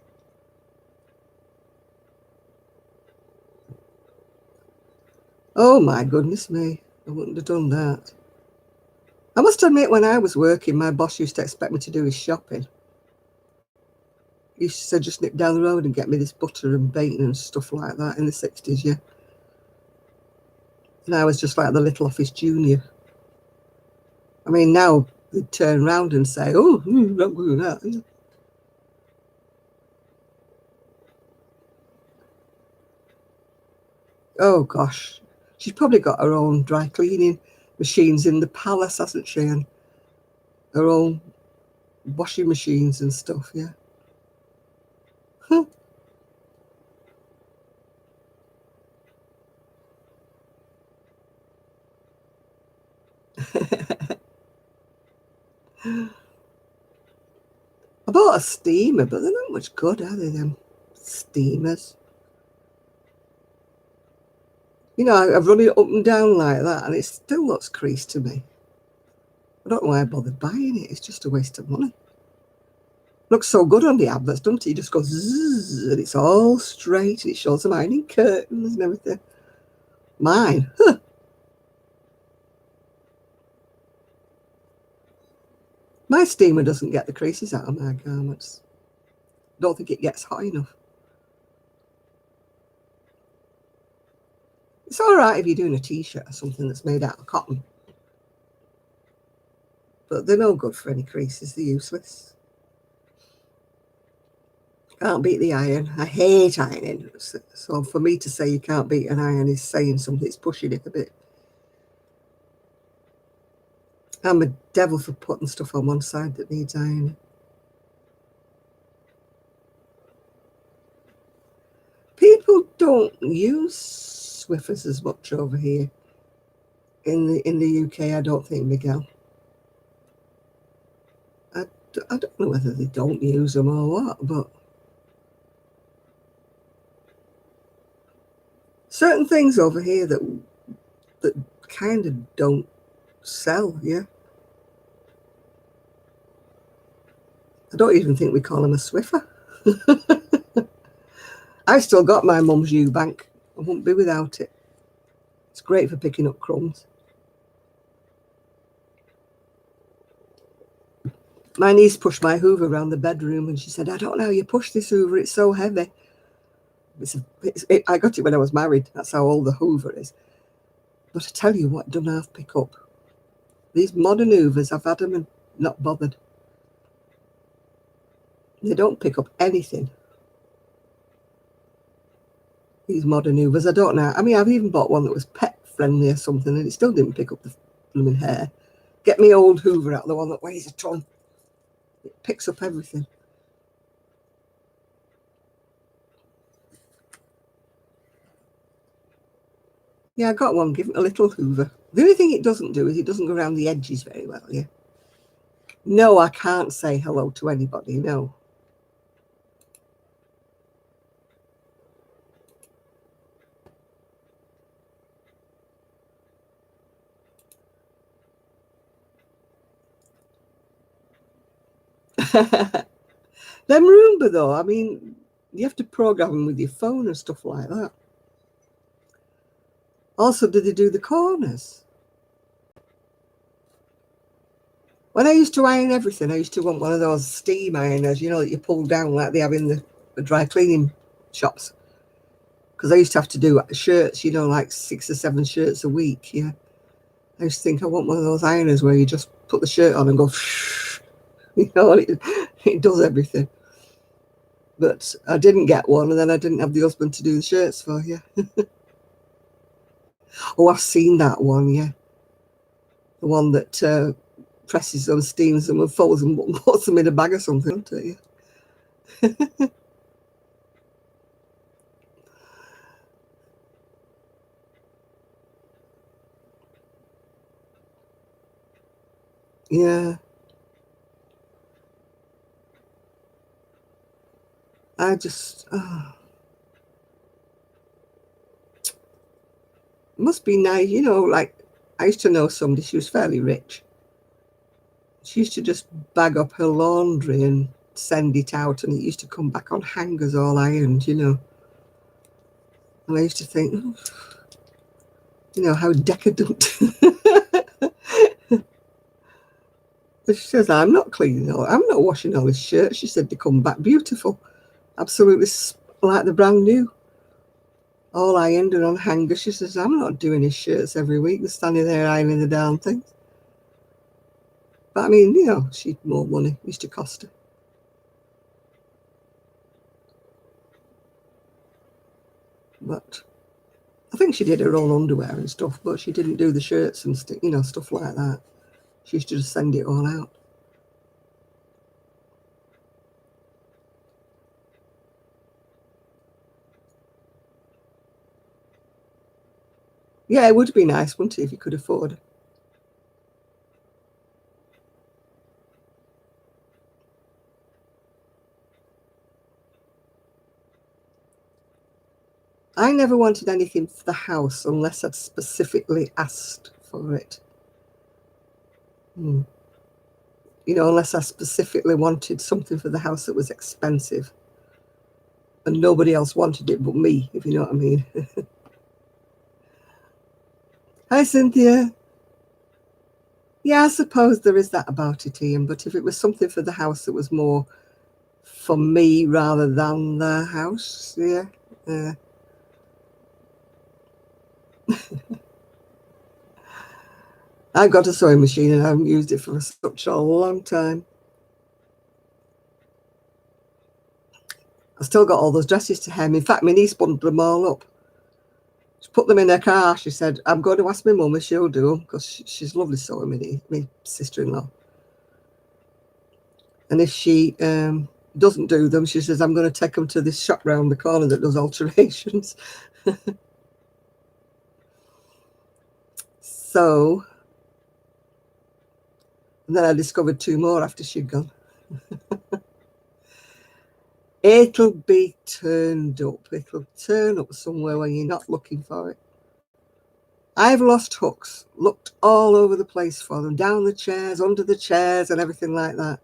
Speaker 1: Oh my goodness me, I wouldn't have done that. I must admit, when I was working, my boss used to expect me to do his shopping. He used to say, just nip down the road and get me this butter and bacon and stuff like that in the 60s, yeah. And I was just like the little office junior. I mean, now they'd turn around and say, oh, not doing that. Oh gosh, she's probably got her own dry cleaning machines in the palace, hasn't she? And her own washing machines and stuff, yeah. I bought a steamer, but they're not much good, are they, them steamers? You know, I've run it up and down like that, and it still looks creased to me. I don't know why I bothered buying it. It's just a waste of money. Looks so good on the adverts, doesn't it? You just go zzz, and it's all straight, and it shows them ironing curtains and everything. Mine, huh. My steamer doesn't get the creases out of my garments. Don't think it gets hot enough. It's all right if you're doing a t-shirt or something that's made out of cotton, but they're no good for any creases. They're useless. Can't beat the iron. I hate ironing. So for me to say you can't beat an iron is saying something. It's pushing it a bit. I'm a devil for putting stuff on one side that needs ironing. People don't use Swiffers as much over here in the UK. I don't think, Miguel. I don't know whether they don't use them or what, but certain things over here that kind of don't sell, yeah. I don't even think we call them a Swiffer. I still got my mum's Eubank. I wouldn't be without it. It's great for picking up crumbs. My niece pushed my Hoover around the bedroom and she said, I don't know how you push this Hoover, it's so heavy. I got it when I was married. That's how old the Hoover is. But I tell you what, don't half pick up. These modern Hoovers, I've had them and not bothered. They don't pick up anything. These modern Hoovers, I don't know. I mean, I've even bought one that was pet friendly or something and it still didn't pick up the blooming hair. Get me old Hoover out, the one that weighs a ton. It picks up everything. Yeah, I got one, give it a little Hoover. The only thing it doesn't do is it doesn't go around the edges very well, yeah. No, I can't say hello to anybody, no. Them Roomba, though, I mean, you have to program them with your phone and stuff like that. Also, do they do the corners? When I used to iron everything, I used to want one of those steam ironers, you know, that you pull down like they have in the dry cleaning shops. Because I used to have to do shirts, you know, like 6 or 7 shirts a week, yeah. I used to think I want one of those ironers where you just put the shirt on and go, you know, and it does everything. But I didn't get one, and then I didn't have the husband to do the shirts for, yeah. Oh, I've seen that one, yeah. The one that presses them, steams them, and folds them, and puts them in a bag or something, don't it? Yeah. Yeah. I just, it must be nice, you know, like I used to know somebody, she was fairly rich. She used to just bag up her laundry and send it out, and it used to come back on hangers all ironed, you know. And I used to think, oh, you know, how decadent. She says, I'm not cleaning I'm not washing all his shirts. She said they come back beautiful. Absolutely like the brand new. All ironed and on hangers. She says, I'm not doing his shirts every week. They're standing there ironing the darn things. But I mean, you know, she'd more money. It used to cost her. But I think she did her own underwear and stuff, but she didn't do the shirts and stuff like that. She used to just send it all out. Yeah, it would be nice, wouldn't it, if you could afford it. I never wanted anything for the house unless I'd specifically asked for it. Unless I specifically wanted something for the house that was expensive. And nobody else wanted it but me, if you know what I mean. Hi, Cynthia. Yeah, I suppose there is that about it, Ian, but if it was something for the house that was more for me rather than the house, yeah. I've got a sewing machine and I haven't used it for such a long time. I've still got all those dresses to hem. In fact, my niece bundled them all up. She put them in her car. She said, I'm going to ask my mum if she'll do them, because she's lovely sewing, my sister-in-law. And if she doesn't do them, she says, I'm going to take them to this shop round the corner that does alterations. So, and then I discovered 2 more after she'd gone. It'll be turned up. It'll turn up somewhere when you're not looking for it. I've lost hooks, looked all over the place for them, down the chairs, under the chairs, and everything like that.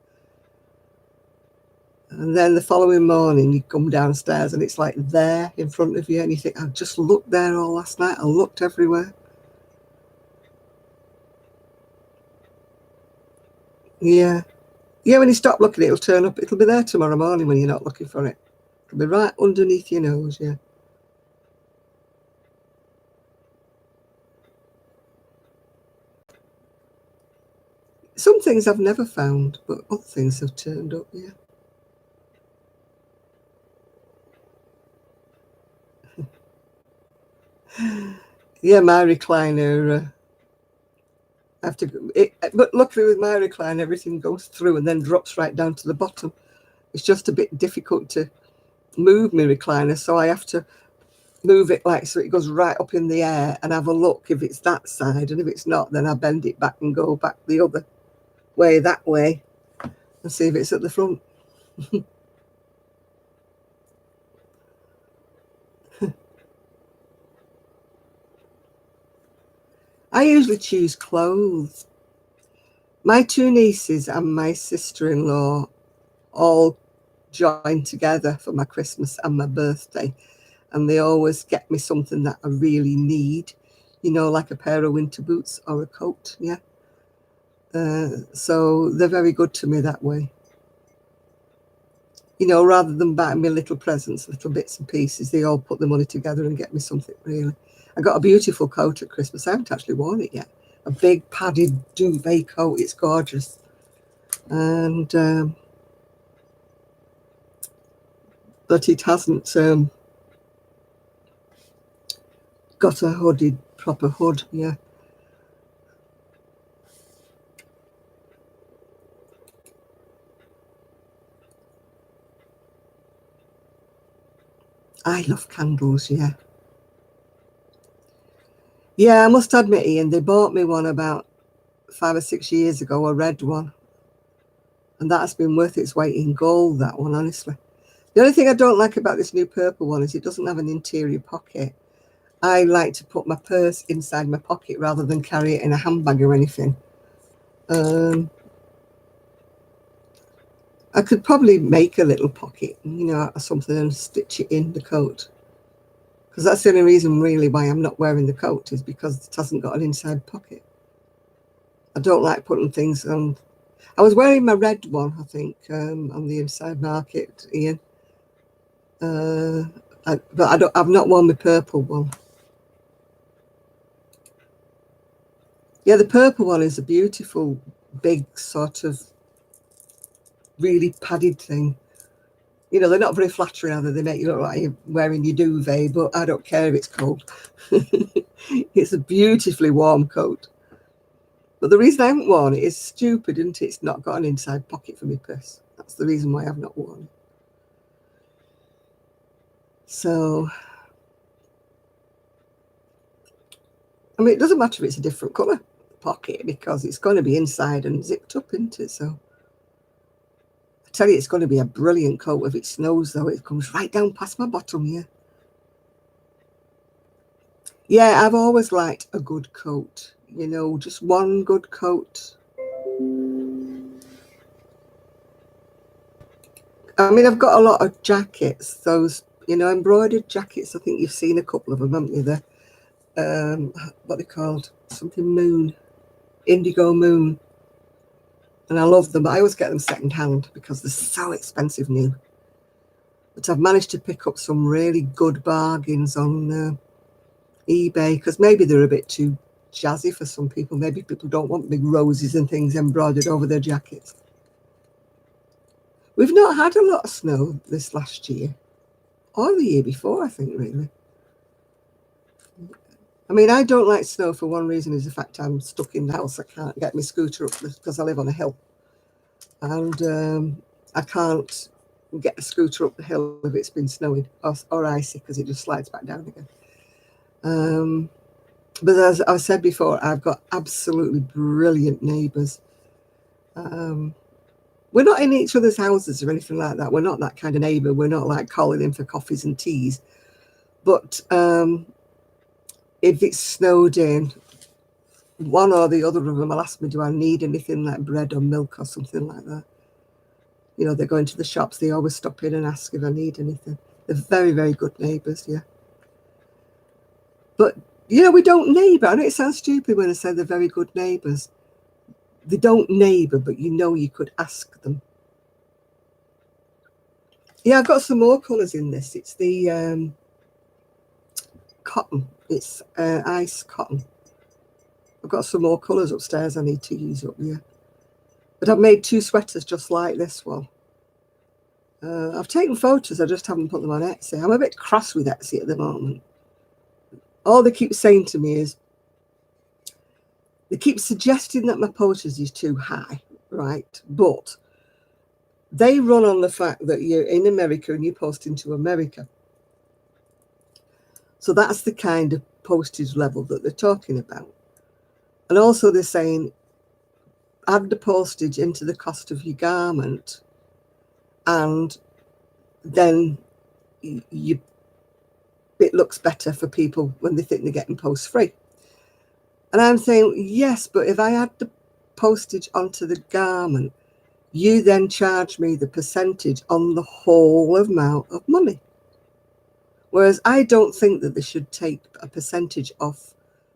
Speaker 1: And then the following morning, you come downstairs and it's like there in front of you, and you think, I've just looked there all last night. I looked everywhere. Yeah. Yeah, when you stop looking, it'll turn up. It'll be there tomorrow morning when you're not looking for it. It'll be right underneath your nose, yeah. Some things I've never found, but other things have turned up, yeah. Yeah, my recliner, but luckily with my recliner, everything goes through and then drops right down to the bottom. It's just a bit difficult to move my recliner, so I have to move it like so it goes right up in the air and have a look if it's that side, and if it's not, then I bend it back and go back the other way, that way, and see if it's at the front. I usually choose clothes. My 2 nieces and my sister-in-law all join together for my Christmas and my birthday, and they always get me something that I really need, like a pair of winter boots or a coat, yeah. So they're very good to me that way. Rather than buying me little presents, little bits and pieces, they all put the money together and get me something really. I got a beautiful coat at Christmas. I haven't actually worn it yet. A big padded duvet coat. It's gorgeous. And but it hasn't got a hooded, proper hood, yeah. I love candles, yeah. Yeah, I must admit, Ian, they bought me one about 5 or 6 years ago, a red one. And that has been worth its weight in gold, that one, honestly. The only thing I don't like about this new purple one is it doesn't have an interior pocket. I like to put my purse inside my pocket rather than carry it in a handbag or anything. I could probably make a little pocket, out of something and stitch it in the coat. Because that's the only reason really why I'm not wearing the coat, is because it hasn't got an inside pocket. I don't like putting things on. I was wearing my red one, I think, on the inside market, Ian. But I've not worn my purple one. Yeah, the purple one is a beautiful, big, sort of really padded thing. You know, they're not very flattering, either. They make you look like you're wearing your duvet, but I don't care if it's cold. It's a beautifully warm coat. But the reason I haven't worn it is stupid, isn't it? It's not got an inside pocket for my purse. That's the reason why I've not worn it. So, I mean, it doesn't matter if it's a different colour pocket, because it's going to be inside and zipped up, isn't it? So, I tell you, it's going to be a brilliant coat. If it snows, though, it comes right down past my bottom here. Yeah, I've always liked a good coat. You know, just one good coat. I mean, I've got a lot of jackets, those, you know, embroidered jackets. I think you've seen a couple of them, haven't you? What they're called, something moon, indigo moon. And I love them, but I always get them second hand because they're so expensive new. But I've managed to pick up some really good bargains on eBay, because maybe they're a bit too jazzy for some people. Maybe people don't want big roses and things embroidered over their jackets. We've not had a lot of snow this last year, or the year before, I think, really. I mean, I don't like snow for one reason, is the fact I'm stuck in the house. I can't get my scooter up because I live on a hill. And I can't get the scooter up the hill if it's been snowing or icy, because it just slides back down again. But as I said before, I've got absolutely brilliant neighbours. We're not in each other's houses or anything like that. We're not that kind of neighbour. We're not like calling in for coffees and teas. But if it's snowed in, one or the other of them will ask me, do I need anything like bread or milk or something like that? You know, they're going to the shops. They always stop in and ask if I need anything. They're very, very good neighbours, yeah. But, you know, we don't neighbour. I know it sounds stupid when I say they're very good neighbours. They don't neighbour, but you know you could ask them. Yeah, I've got some more colours in this. It's the cotton. It's ice cotton. I've got some more colours upstairs I need to use up, yeah. But I've made 2 sweaters just like this one. I've taken photos, I just haven't put them on Etsy. I'm a bit cross with Etsy at the moment. All they keep saying to me is, they keep suggesting that my postage is too high, right? But they run on the fact that you're in America and you're posting to America. So that's the kind of postage level that they're talking about. And also they're saying, add the postage into the cost of your garment, and then it looks better for people when they think they're getting post free. And I'm saying, yes, but if I add the postage onto the garment, you then charge me the percentage on the whole amount of money. Whereas I don't think that they should take a percentage off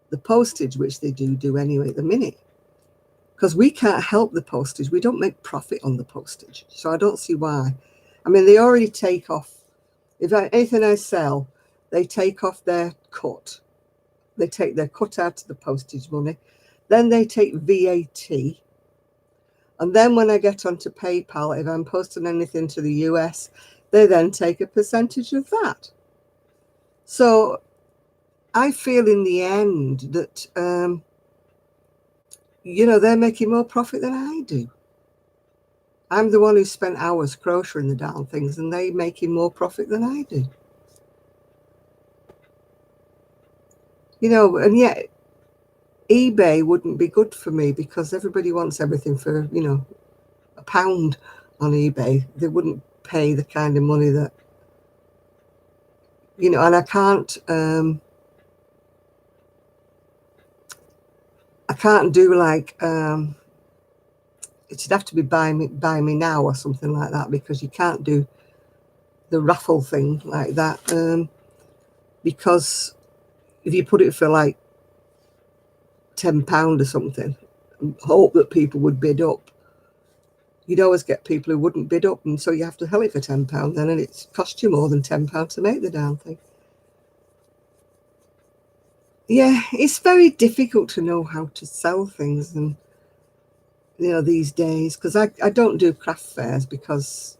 Speaker 1: the postage, which they do anyway at the minute. Because we can't help the postage. We don't make profit on the postage. So I don't see why. I mean, they already take off, anything I sell, they take off their cut. They take their cut out of the postage money. Then they take VAT. And then when I get onto PayPal, if I'm posting anything to the US, they then take a percentage of that. So I feel in the end that, you know, they're making more profit than I do. I'm the one who spent hours crocheting the darn things, and they're making more profit than I do. You know, and yet eBay wouldn't be good for me, because everybody wants everything for, you know, £1 on eBay. They wouldn't pay the kind of money that, you know, and I can't do like, it should have to be buy me now or something like that, because you can't do the raffle thing like that, because if you put it for like £10 or something, and hope that people would bid up, you'd always get people who wouldn't bid up, and so you have to sell it for £10 then, and it costs you more than £10 to make the darn thing. Yeah, it's very difficult to know how to sell things, and you know, these days, because I don't do craft fairs, because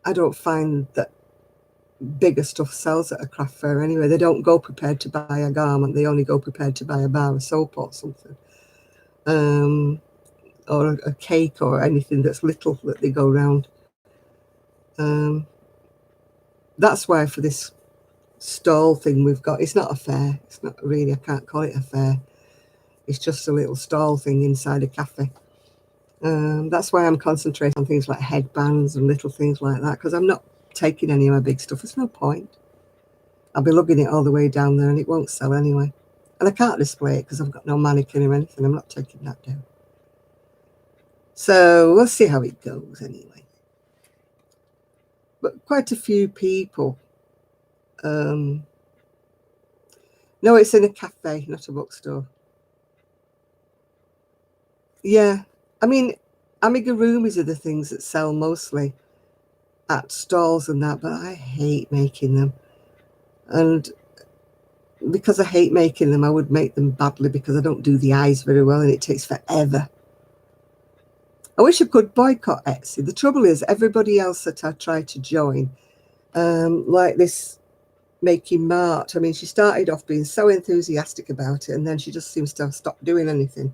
Speaker 1: I don't find that bigger stuff sells at a craft fair anyway. They don't go prepared to buy a garment. They only go prepared to buy a bar of soap or something. Or a cake or anything that's little that they go round. That's why for this stall thing we've got, it's not a fair. It's not really, I can't call it a fair. It's just a little stall thing inside a cafe. That's why I'm concentrating on things like headbands and little things like that, because I'm not taking any of my big stuff. There's no point. I'll be lugging it all the way down there and it won't sell anyway. And I can't display it because I've got no mannequin or anything. I'm not taking that down. So we'll see how it goes anyway. But quite a few people. No, it's in a cafe, not a bookstore. Yeah. I mean, amigurumis are the things that sell mostly at stalls and that, but I hate making them. And because I hate making them, I would make them badly because I don't do the eyes very well and it takes forever. I wish I could boycott Etsy. The trouble is, everybody else that I tried to join, like this making Mart, I mean, she started off being so enthusiastic about it and then she just seems to have stopped doing anything.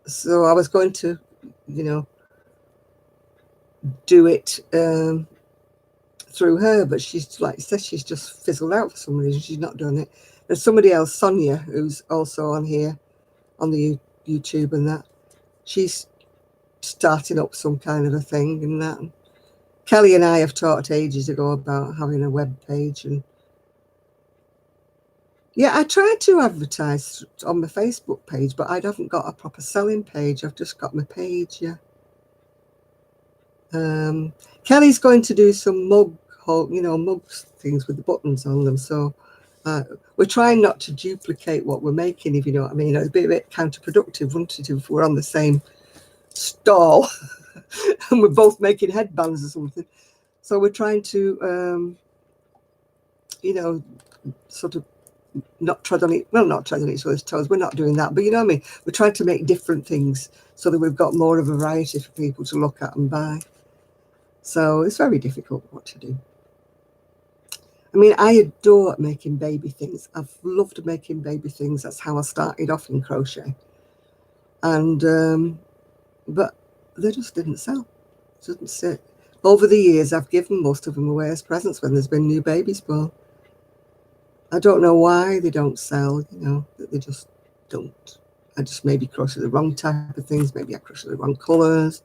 Speaker 1: So I was going to, do it through her, but she's, like I said, she's just fizzled out for some reason. She's not done it. There's somebody else, Sonia, who's also on here on the YouTube and that. She's starting up some kind of a thing and that. Kelly and I have talked ages ago about having a web page, and yeah, I tried to advertise on my Facebook page, but I haven't got a proper selling page. I've just got my page, yeah. Kelly's going to do some mug things with the buttons on them. So we're trying not to duplicate what we're making, if you know what I mean. It'd be a bit counterproductive, wouldn't it, if we're on the same stall and we're both making headbands or something. So we're trying to, sort of not tread on each other's toes. We're not doing that, but you know what I mean? We're trying to make different things so that we've got more of a variety for people to look at and buy. So it's very difficult what to do. I mean, I adore making baby things. I've loved making baby things. That's how I started off in crochet. And but they just didn't sell. It didn't sit. Over the years, I've given most of them away as presents when there's been new babies born. I don't know why they don't sell, that they just don't. I just maybe crochet the wrong type of things. Maybe I crochet the wrong colours.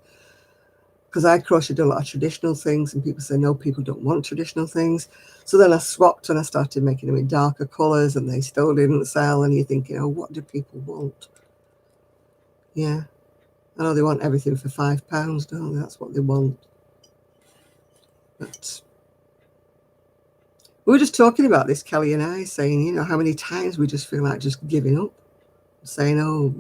Speaker 1: Because I crocheted a lot of traditional things and people say, no, people don't want traditional things. So then I swapped and I started making them in darker colours and they still didn't sell. And you're thinking, oh, what do people want? Yeah. I know they want everything for £5, don't they? That's what they want. But we were just talking about this, Kelly and I, saying, how many times we just feel like just giving up. Saying, oh,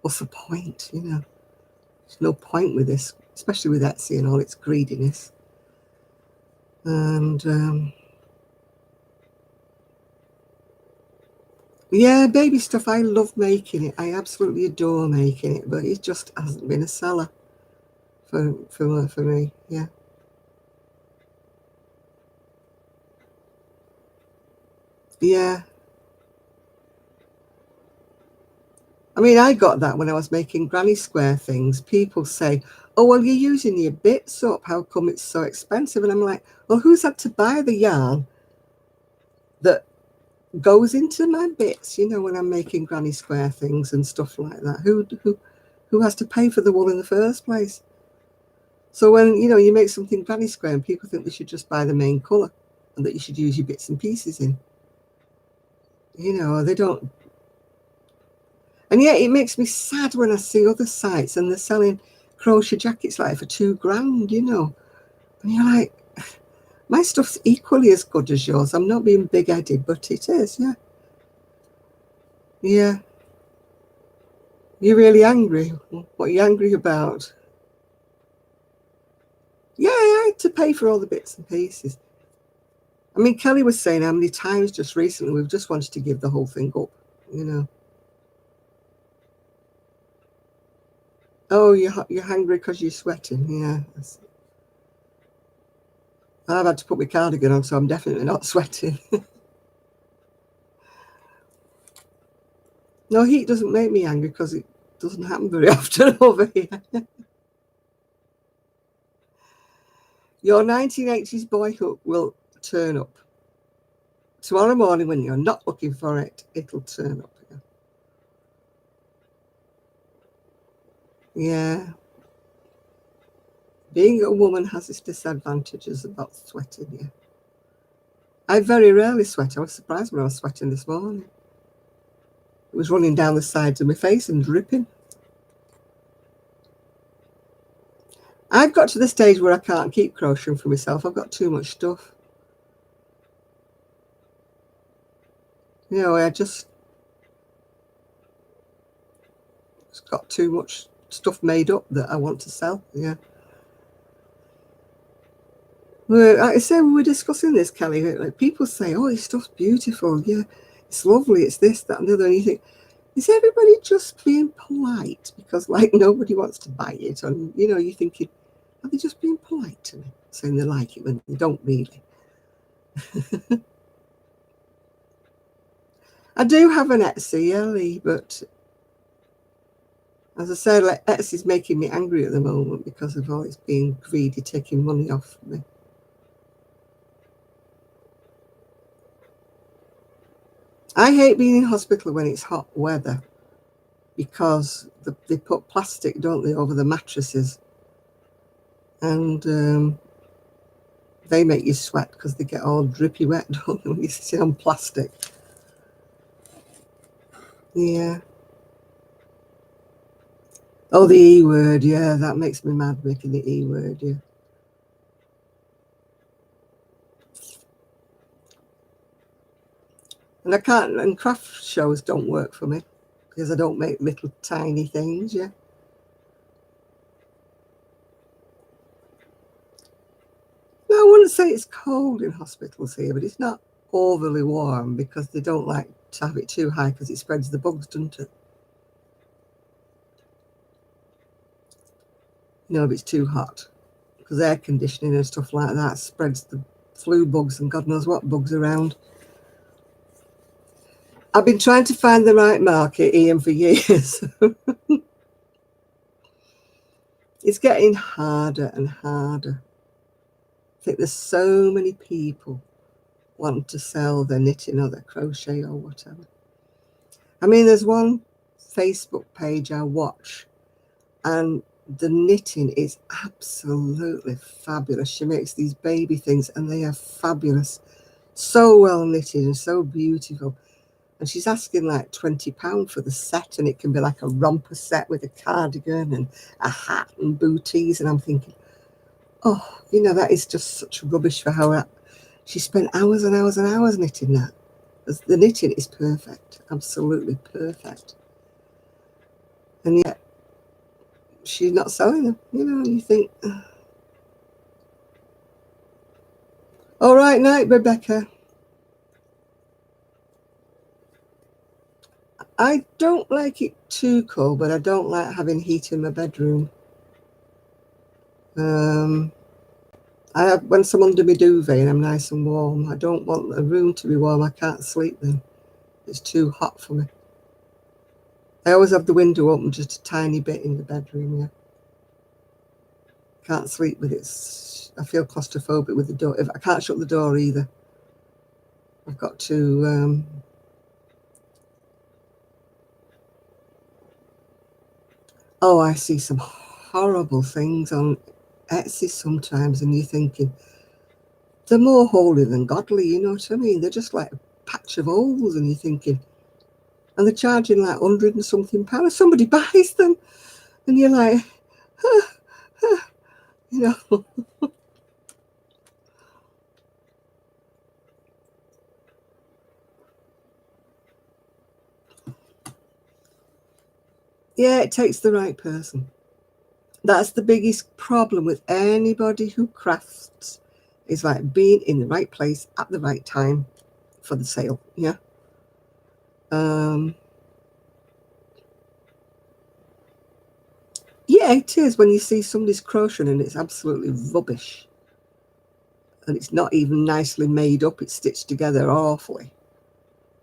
Speaker 1: what's the point, There's no point with this, especially with Etsy and all its greediness. And yeah, baby stuff, I love making it. I absolutely adore making it, but it just hasn't been a seller for me. Yeah. Yeah. I mean, I got that when I was making granny square things. People say, oh, well, you're using your bits up. How come it's so expensive? And I'm like, well, who's had to buy the yarn that goes into my bits, when I'm making granny square things and stuff like that? Who has to pay for the wool in the first place? So when, you make something granny square and people think they should just buy the main colour and that you should use your bits and pieces in. They don't. And yet it makes me sad when I see other sites and they're selling crochet jackets like for £2,000, And you're like, my stuff's equally as good as yours. I'm not being big-headed, but it is, yeah. Yeah. You're really angry. What are you angry about? Yeah, I had to pay for all the bits and pieces. I mean, Kelly was saying how many times just recently we've just wanted to give the whole thing up, Oh, you're hungry because you're sweating. Yeah. I've had to put my cardigan on, so I'm definitely not sweating. No, heat doesn't make me angry because it doesn't happen very often over here. Your 1980s boyhood will turn up. Tomorrow morning when you're not looking for it, it'll turn up. Yeah. Being a woman has its disadvantages about sweating, yeah. I very rarely sweat. I was surprised when I was sweating this morning. It was running down the sides of my face and dripping. I've got to the stage where I can't keep crocheting for myself. I've got too much stuff. You know, I just got too much stuff made up that I want to sell, yeah. Well, like I said, we were discussing this, Kelly. Like people say, "Oh, this stuff's beautiful. Yeah, it's lovely. It's this, that, and the other." And you think, is everybody just being polite because, like, nobody wants to buy it? And you know, you're thinking, are they just being polite to me, saying they like it when they don't really? I do have an Etsy, Ellie, but as I said, like, Etsy's making me angry at the moment because of all it's being greedy, taking money off me. I hate being in hospital when it's hot weather because they put plastic, don't they, over the mattresses, and they make you sweat because they get all drippy wet, don't they, when you sit on plastic. Yeah. Oh, the E word, yeah, that makes me mad, making the E word, yeah. And I can't, and craft shows don't work for me because I don't make little tiny things, yeah. No, I wouldn't say it's cold in hospitals here, but it's not overly warm because they don't like to have it too high because it spreads the bugs, doesn't it? You know, if it's too hot, because air conditioning and stuff like that spreads the flu bugs and God knows what bugs around. I've been trying to find the right market, Ian, for years. It's getting harder and harder. I think there's so many people wanting to sell their knitting or their crochet or whatever. I mean, there's one Facebook page I watch, and the knitting is absolutely fabulous. She makes these baby things, and they are fabulous. So well knitted and so beautiful. And she's asking like £20 for the set, and it can be like a romper set with a cardigan and a hat and booties. And I'm thinking, oh, you know, that is just such rubbish for her. She spent hours and hours and hours knitting that. The knitting is perfect, absolutely perfect. And yet she's not selling them, you know, and you think, all right, night, Rebecca. I don't like it too cold, but I don't like having heat in my bedroom. I have, when I'm under my duvet and I'm nice and warm, I don't want the room to be warm. I can't sleep then. It's too hot for me. I always have the window open just a tiny bit in the bedroom, yeah. Can't sleep with it. I feel claustrophobic with the door. If I can't shut the door either. I've got to oh, I see some horrible things on Etsy sometimes, and you're thinking, they're more holy than godly, you know what I mean? They're just like a patch of holes, and you're thinking, and they're charging like 100 and something pounds. Somebody buys them, and you're like, you know. Yeah, it takes the right person. That's the biggest problem with anybody who crafts, is like being in the right place at the right time for the sale. Yeah. Yeah, it is when you see somebody's crocheting and it's absolutely rubbish. And it's not even nicely made up, it's stitched together awfully.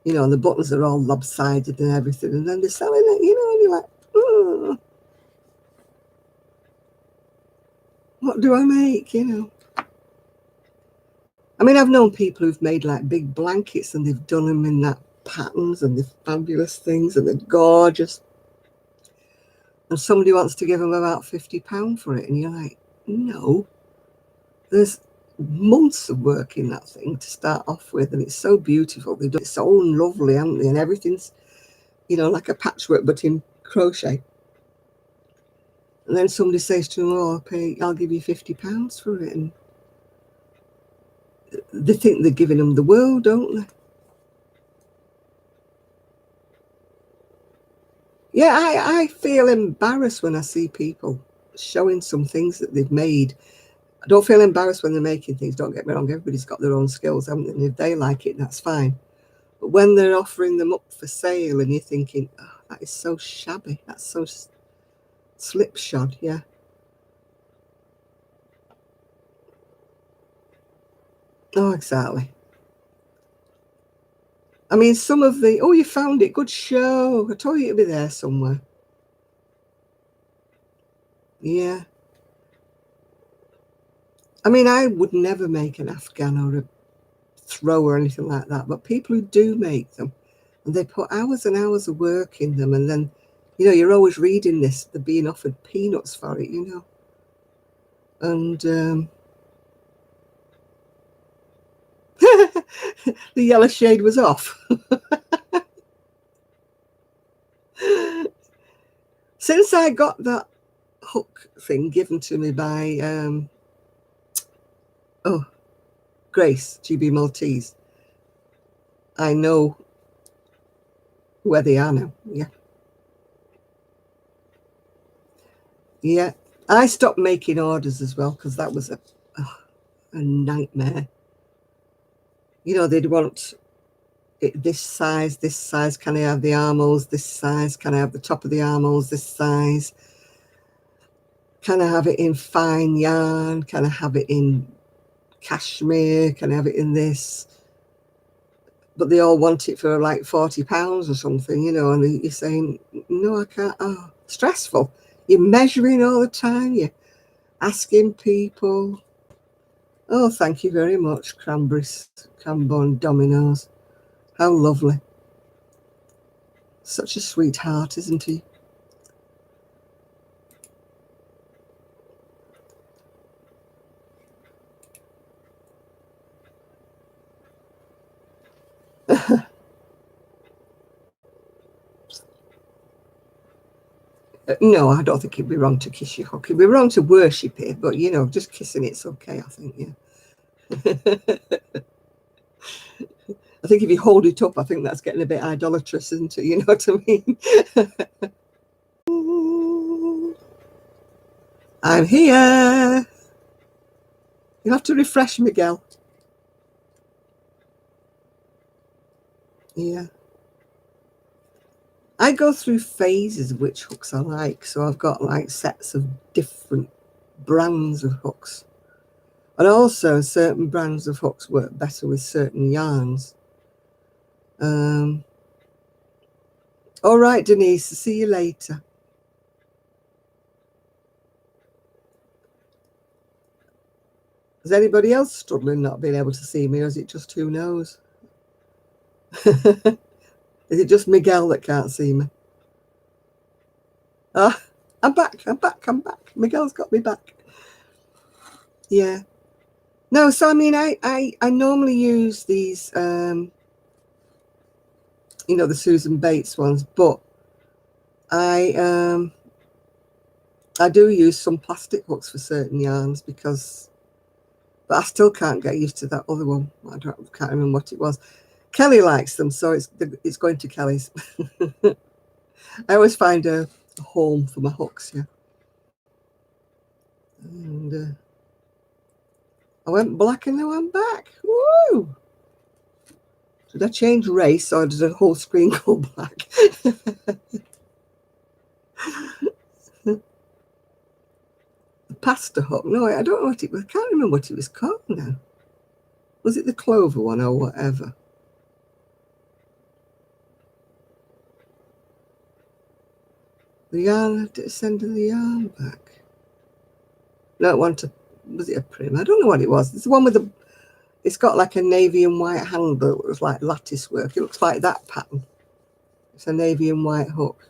Speaker 1: You know, and the buttons are all lopsided and everything, and then they're selling it, you know, and you're like, oh, what do I make, you know? I mean, I've known people who've made like big blankets and they've done them in that patterns and they're fabulous things and they're gorgeous. And somebody wants to give them about £50 for it, and you're like, no, there's months of work in that thing to start off with, and it's so beautiful. They've done it so lovely, haven't they? And everything's, you know, like a patchwork but in crochet. And then somebody says to them, oh, I'll give you £50 for it. And they think they're giving them the world, don't they? Yeah, I feel embarrassed when I see people showing some things that they've made. I don't feel embarrassed when they're making things, don't get me wrong. Everybody's got their own skills, haven't they? And if they like it, that's fine. But when they're offering them up for sale and you're thinking, oh, that is so shabby, that's so slipshod, yeah. Oh, exactly. I mean, some of the, oh, you found it, good show. I told you it'd be there somewhere. Yeah. I mean, I would never make an Afghan or a throw or anything like that, but people who do make them, and they put hours and hours of work in them, and then, you know, you're always reading this, they're being offered peanuts for it, you know. And the yellow shade was off. Since I got that hook thing given to me by Grace GB Maltese, I know where they are now. Yeah. Yeah. I stopped making orders as well because that was a nightmare. You know, they'd want it, this size, can I have the armholes, this size, can I have the top of the armholes, this size, can I have it in fine yarn, can I have it in cashmere, can I have it in this? But they all want it for like £40 or something, you know, and you're saying, no, I can't. Oh, stressful. You're measuring all the time, you're asking people. Oh, thank you very much, Cranberries, Cranbourne Dominoes. How lovely. Such a sweetheart, isn't he? No, I don't think it'd be wrong to kiss your hook. It'd be wrong to worship it, but, you know, just kissing it's okay, I think, yeah. I think if you hold it up, I think that's getting a bit idolatrous, isn't it? You know what I mean? I'm here. You'll have to refresh, Miguel. Yeah. I go through phases of which hooks I like. So I've got like sets of different brands of hooks. And also certain brands of hooks work better with certain yarns. All right, Denise, see you later. Is anybody else struggling not being able to see me, or is it just who knows? Is it just Miguel that can't see me? Ah, I'm back. Miguel's got me back. Yeah. No, so I mean, I normally use these, you know, the Susan Bates ones, but I do use some plastic hooks for certain yarns because, but I still can't get used to that other one. Can't remember what it was. Kelly likes them, so it's going to Kelly's. I always find a home for my hooks, yeah. And I went black and now I'm back. Woo! Did I change race or did the whole screen go black? pasta hook. No, I don't know what it was. I can't remember what it was called now. Was it the clover one or whatever? The yarn, did it send the yarn back? No, it wanted, was it a prim? I don't know what it was. It's the one with the, it's got like a navy and white handle that was like lattice work. It looks like that pattern. It's a navy and white hook.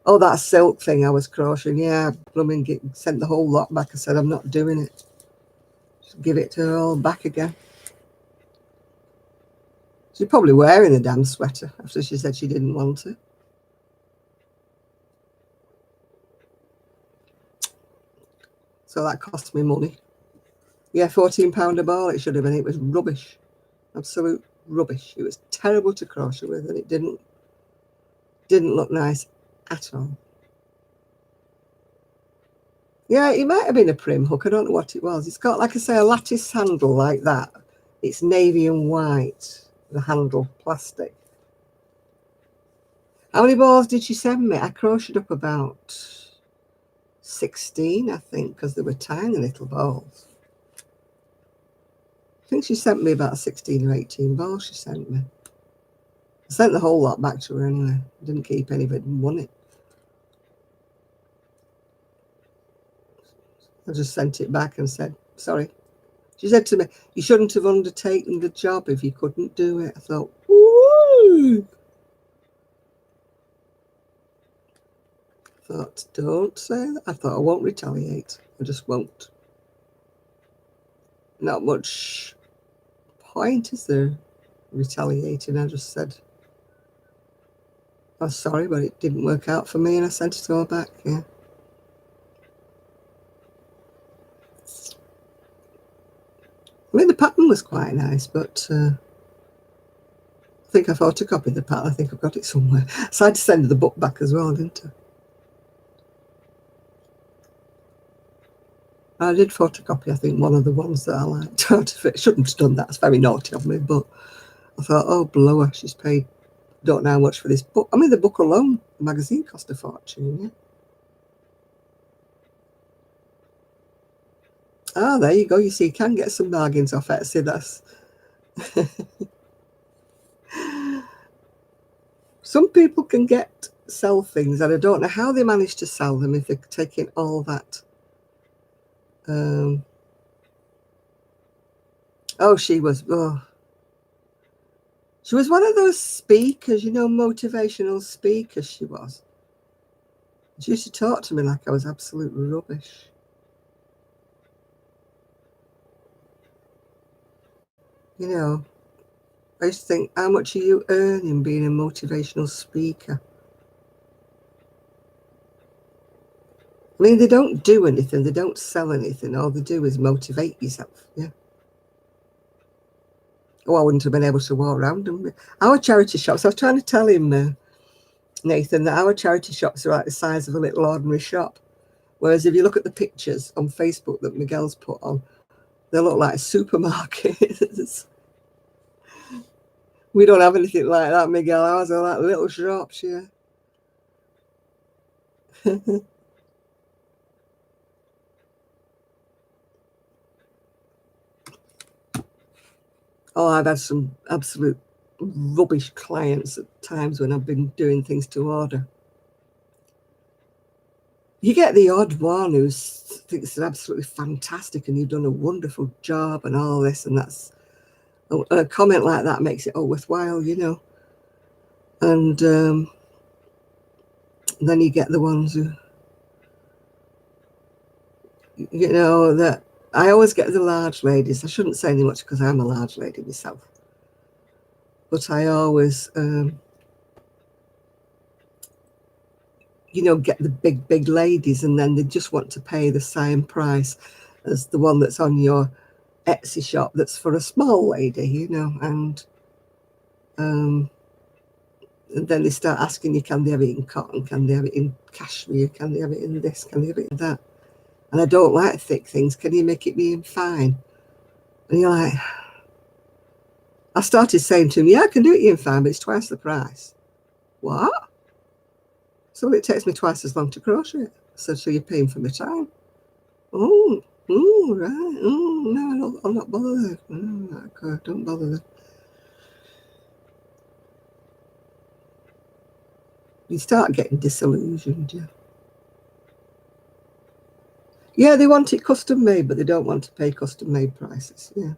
Speaker 1: Oh, that silk thing I was crocheting. Yeah, blooming sent the whole lot back. I said, I'm not doing it. Just give it to her all back again. She's probably wearing the damn sweater after she said she didn't want it. So that cost me money. Yeah, £14 a ball it should have been. It was rubbish. Absolute rubbish. It was terrible to crochet with, and it didn't look nice at all. Yeah, it might have been a prim hook. I don't know what it was. It's got, like I say, a lattice handle like that. It's navy and white, the handle, plastic. How many balls did she send me? I crocheted up about 16, I think, because they were tiny little balls. I think she sent me about 16 or 18 balls she sent me. I sent the whole lot back to her anyway. I didn't keep any of it and won it. I just sent it back and said, sorry. She said to me, you shouldn't have undertaken the job if you couldn't do it. I thought, woo! I thought, don't say that. I thought, I won't retaliate. I just won't. Not much point, is there, retaliating? I just said, I'm sorry, but it didn't work out for me, and I sent it all back, yeah. I mean, the pattern was quite nice, but I think I photocopied the pattern. I think I've got it somewhere. So I had to send the book back as well, didn't I? I did photocopy, I think, one of the ones that I liked out of it. Shouldn't have done that. It's very naughty of me, but I thought, oh, blower, she's paid don't know how much for this book. I mean, the book alone, the magazine cost a fortune, yeah. Ah, there you go. You see, you can get some bargains off Etsy. That's some people can sell things, and I don't know how they manage to sell them if they're taking all that. Oh, she was one of those speakers, you know, motivational speakers. She used to talk to me like I was absolute rubbish. You know, I used to think, how much are you earning being a motivational speaker? I mean, they don't do anything. They don't sell anything. All they do is motivate yourself, yeah. Oh, I wouldn't have been able to walk around them. Our charity shops, I was trying to tell him, Nathan, that our charity shops are like the size of a little ordinary shop. Whereas if you look at the pictures on Facebook that Miguel's put on, they look like supermarkets. We don't have anything like that, Miguel. Ours are like little shops, yeah. Oh, I've had some absolute rubbish clients at times when I've been doing things to order. You get the odd one who thinks it's absolutely fantastic and you've done a wonderful job and all this, and that's a comment like that makes it all worthwhile, you know. And then you get the ones who, you know, that I always get the large ladies. I shouldn't say any much because I'm a large lady myself, but I always you know, get the big ladies, and then they just want to pay the same price as the one that's on your Etsy shop that's for a small lady, you know. And then they start asking you, can they have it in cotton, can they have it in cashmere, can they have it in this, can they have it in that? And I don't like thick things. Can you make it be in fine? And you're like, I started saying to him, yeah, I can do it in fine, but it's twice the price. What? So it takes me twice as long to crochet it. So you're paying for my time. Oh, oh, right. Oh, no, I'm not bothered. Oh, okay, don't bother them. You start getting disillusioned, yeah. Yeah, they want it custom made, but they don't want to pay custom made prices. Yeah.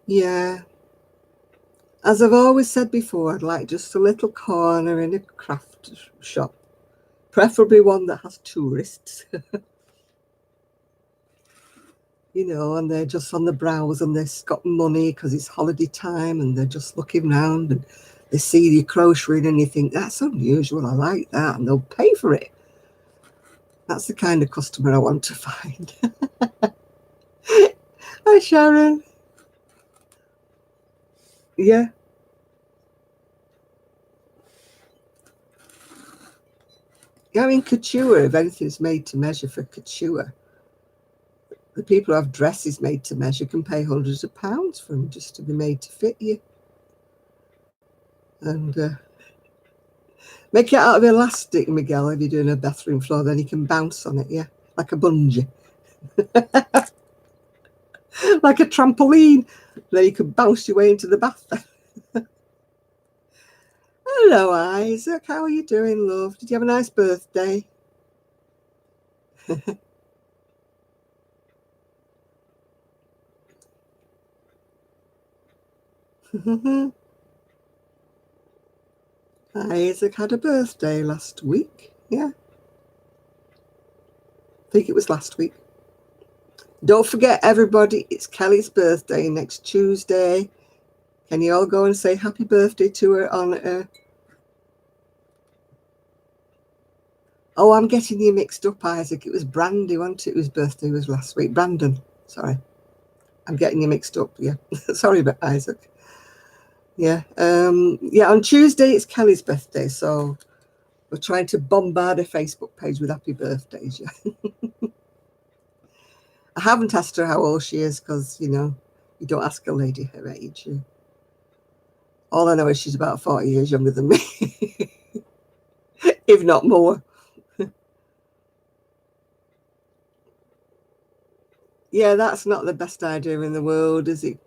Speaker 1: Yeah. As I've always said before, I'd like just a little corner in a craft shop, preferably one that has tourists, and they're just on the browse and they've got money because it's holiday time and they're just looking round and they see the crocheting and you think, that's unusual, I like that, and they'll pay for it. That's the kind of customer I want to find. Hi, Sharon. Yeah. Yeah, I mean, couture, if anything's made to measure for couture, the people who have dresses made to measure can pay hundreds of pounds for them just to be made to fit you. And make it out of elastic, Miguel, if you're doing a bathroom floor, then you can bounce on it, yeah, like a bungee, like a trampoline. Then you can bounce your way into the bath. Hello, Isaac. How are you doing, love? Did you have a nice birthday? Isaac had a birthday last week. Yeah, I think it was last week. Don't forget, everybody, it's Kelly's birthday next Tuesday. Can you all go and say happy birthday to her on her? Oh, I'm getting you mixed up, Isaac. It was Brandy, wasn't it? Whose birthday was last week. Brandon. Sorry. I'm getting you mixed up. Yeah. Sorry about Isaac. Yeah. Yeah, on Tuesday it's Kelly's birthday, so we're trying to bombard her Facebook page with happy birthdays. Yeah. I haven't asked her how old she is because, you don't ask a lady her age. Yeah. All I know is she's about 40 years younger than me, if not more. Yeah, that's not the best idea in the world, is it?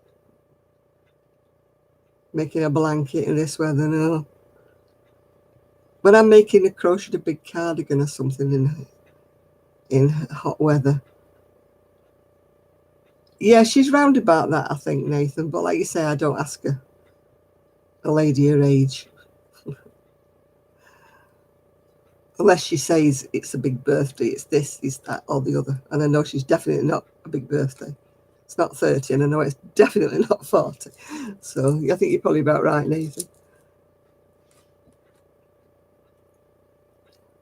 Speaker 1: Making a blanket in this weather, no. When I'm making a crochet a big cardigan or something in hot weather. Yeah, she's round about that, I think, Nathan. But like you say, I don't ask her a lady her age. Unless she says it's a big birthday, it's this, it's that, or the other. And I know she's definitely not a big birthday. It's not 30, and I know it's definitely not 40. So I think you're probably about right, Nathan.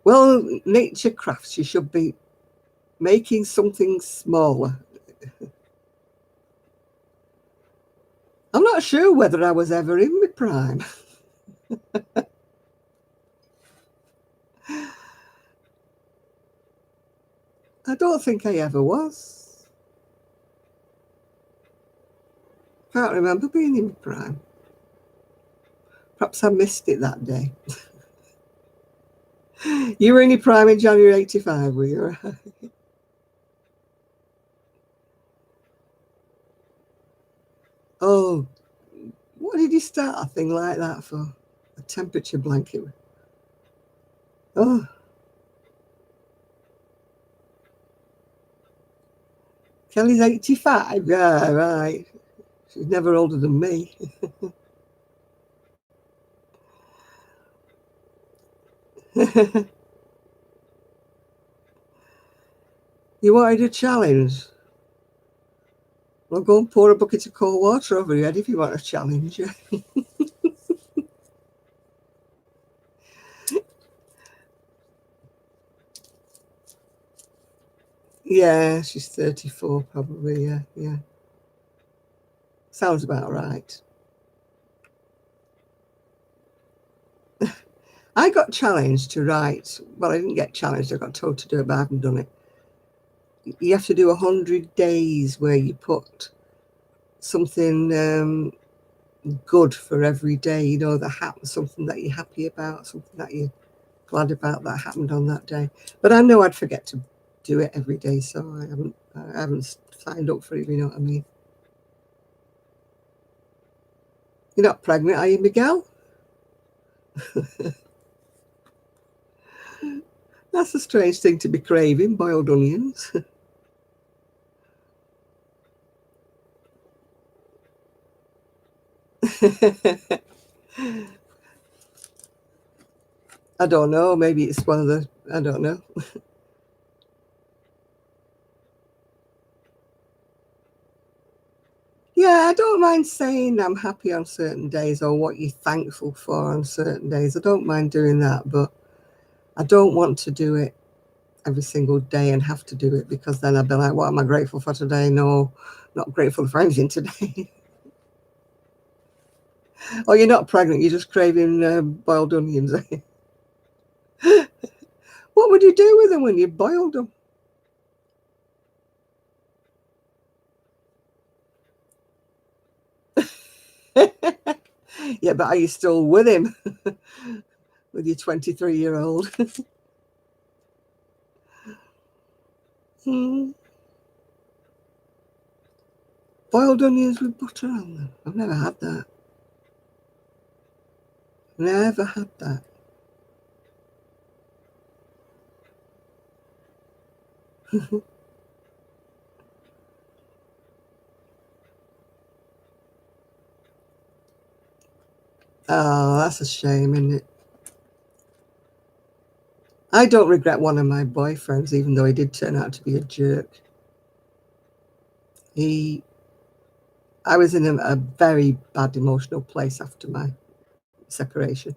Speaker 1: Well, nature crafts, you should be making something smaller. I'm not sure whether I was ever in my prime. I don't think I ever was. Can't remember being in my prime. Perhaps I missed it that day. You were in your prime in January 85, were you? Oh, what did you start a thing like that for? A temperature blanket? Oh, Kelly's 85. Yeah, right. She's never older than me. You wanted a challenge? Well, go and pour a bucket of cold water over your head if you want a challenge. Yeah, she's 34 probably. Yeah, yeah. Sounds about right. I got challenged to write. Well, I didn't get challenged. I got told to do it, but I haven't done it. You have to do 100 days where you put something good for every day, that happens, something that you're happy about, something that you glad about that happened on that day. But I know I'd forget to do it every day, so I haven't signed up for it, you know what I mean? You're not pregnant, are you, Miguel? That's a strange thing to be craving, boiled onions. I don't know. Maybe it's one of the, I don't know. Yeah, I don't mind saying I'm happy on certain days or what you're thankful for on certain days. I don't mind doing that, but I don't want to do it every single day and have to do it, because then I'd be like, what am I grateful for today? No, not grateful for anything today. Oh, you're not pregnant, you're just craving boiled onions. What would you do with them when you boiled them? Yeah, but are you still with him? With your 23-year-old? Hmm. Boiled onions with butter on them. I've never had that. Never had that. Oh, that's a shame, isn't it? I don't regret one of my boyfriends, even though he did turn out to be a jerk. He, I was in a very bad emotional place after my separation,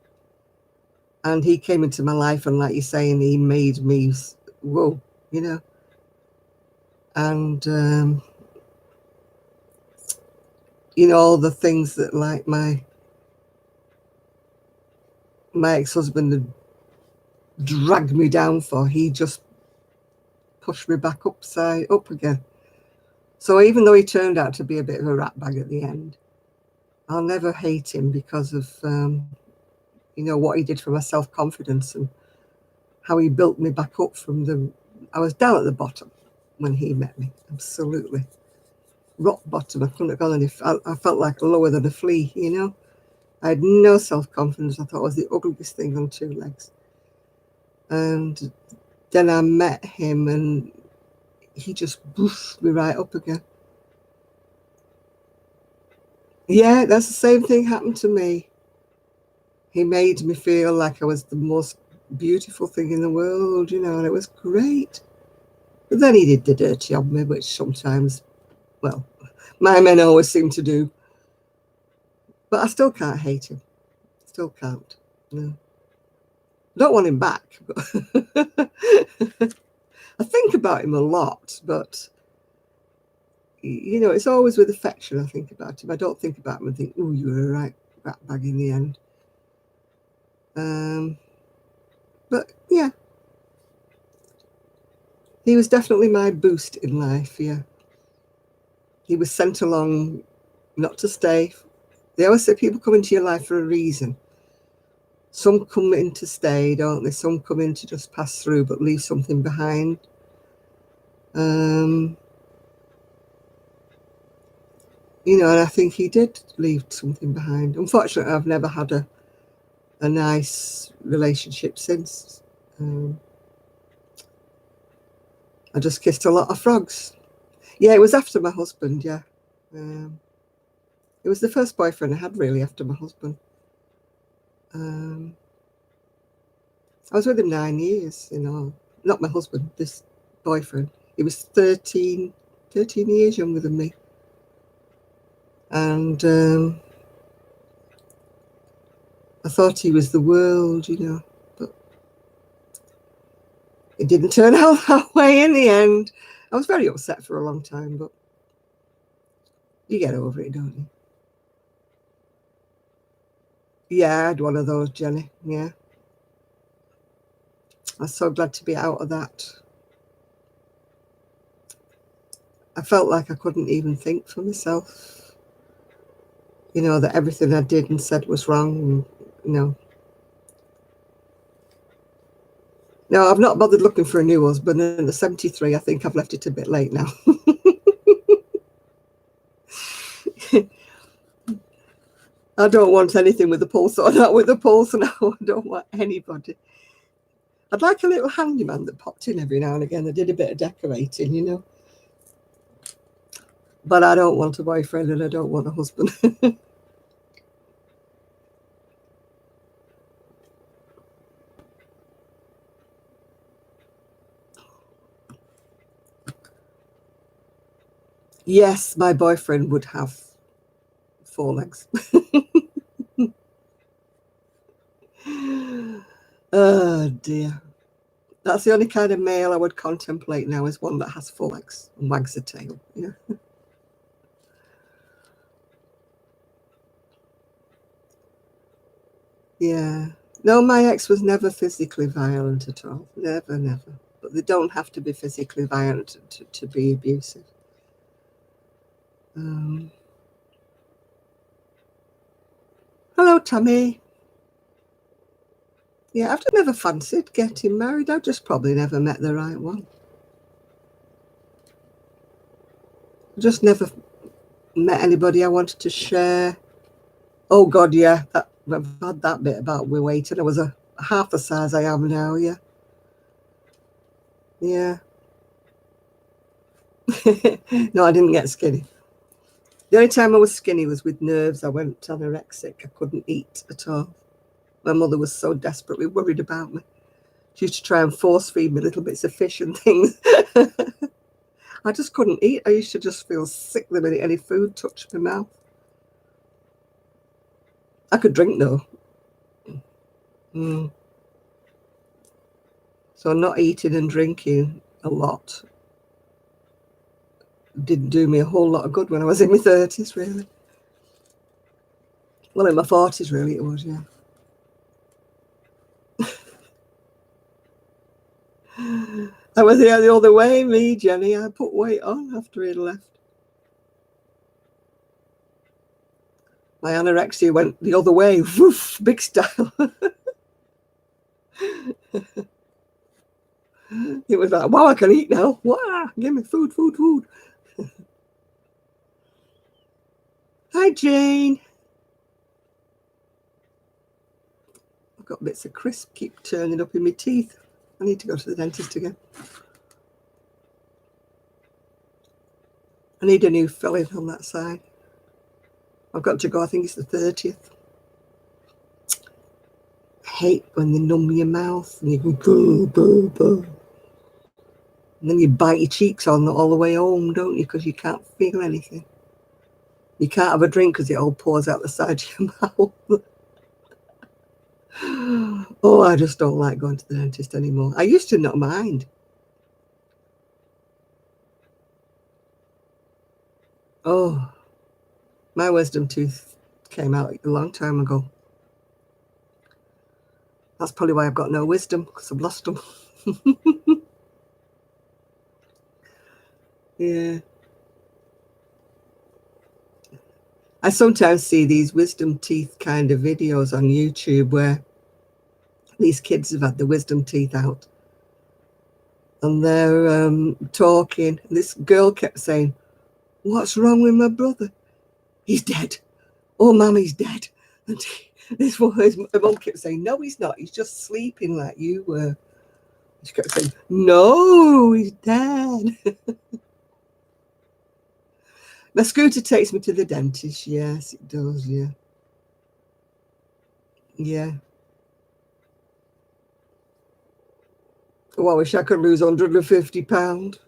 Speaker 1: and he came into my life, and like you're saying, he made me, whoa, you know, and you know, all the things that like my ex-husband had dragged me down for, he just pushed me back up again. So even though he turned out to be a bit of a rat bag at the end, I'll never hate him because of you know, what he did for my self-confidence and how he built me back up from the, I was down at the bottom when he met me, absolutely rock bottom. I couldn't have gone any, I felt like lower than a flea, you know. I had no self-confidence. I thought I was the ugliest thing on two legs. And then I met him, and he just boofed me right up again. Yeah, that's the same thing happened to me. He made me feel like I was the most beautiful thing in the world, you know, and it was great. But then he did the dirty on me, which sometimes, well, my men always seem to do. But I still can't hate him. Still can't. No. I don't want him back. But I think about him a lot, but you know, it's always with affection I think about him. I don't think about him and think, oh, you were a right rat bag in the end. Um, but yeah, he was definitely my boost in life. Yeah, he was sent along not to stay. They always say people come into your life for a reason. Some come in to stay, don't they? Some come in to just pass through but leave something behind. Um, you know, and I think he did leave something behind. Unfortunately, I've never had a nice relationship since. I just kissed a lot of frogs. Yeah, it was after my husband, yeah. Um, it was the first boyfriend I had really after my husband. Um, I was with him 9 years, you know. Not my husband, this boyfriend. He was 13 years younger than me. And I thought he was the world, you know. But it didn't turn out that way in the end. I was very upset for a long time, but you get over it, don't you? Yeah, I had one of those, Jenny. Yeah. I was so glad to be out of that. I felt like I couldn't even think for myself. You know, that everything I did and said was wrong. And, you know, No, I've not bothered looking for a new husband. And at 73, I think I've left it a bit late now. I don't want anything with a pulse or not with a pulse now. I don't want anybody. I'd like a little handyman that popped in every now and again. I did a bit of decorating, you know. But I don't want a boyfriend and I don't want a husband. Yes, my boyfriend would have 4 legs. Oh dear. That's the only kind of male I would contemplate now, is one that has 4 legs and wags a tail. Yeah. Yeah. No, my ex was never physically violent at all. Never, never. But they don't have to be physically violent to be abusive. Hello, Tammy. Yeah, I've never fancied getting married. I've just probably never met the right one. Just never met anybody I wanted to share. Oh God, yeah, I've had that bit about my weight, and I was half the size I am now. Yeah, yeah. No, I didn't get skinny. The only time I was skinny was with nerves. I went anorexic. I couldn't eat at all. My mother was so desperately worried about me. She used to try and force feed me little bits of fish and things. I just couldn't eat. I used to just feel sick the minute any food touched my mouth. I could drink though. Mm. So not eating and drinking a lot didn't do me a whole lot of good when I was in my 30s, really. Well, in my 40s, really, it was, yeah. I was the other way, me, Jenny. I put weight on after he'd left. My anorexia went the other way, woof, big style. It was like, wow, I can eat now. Wow, give me food, food, food. Hi, Jane. I've got bits of crisp keep turning up in my teeth. I need to go to the dentist again. I need a new filling on that side. I've got to go, I think it's the 30th. I hate when they numb your mouth and you go, boo, boo, boo. And then you bite your cheeks on all the way home, don't you? Because you can't feel anything. You can't have a drink because it all pours out the side of your mouth. Oh, I just don't like going to the dentist anymore. I used to not mind. Oh, my wisdom tooth came out a long time ago. That's probably why I've got no wisdom, because I've lost them. Yeah. I sometimes see these wisdom teeth kind of videos on YouTube where these kids have had the wisdom teeth out and they're talking. This girl kept saying, "What's wrong with my brother? He's dead. Oh, Mummy's dead." And his mum kept saying, "No, he's not. He's just sleeping like you were." She kept saying, "No, he's dead." My scooter takes me to the dentist. Yes, it does. Yeah. Yeah. Oh, I wish I could lose £150.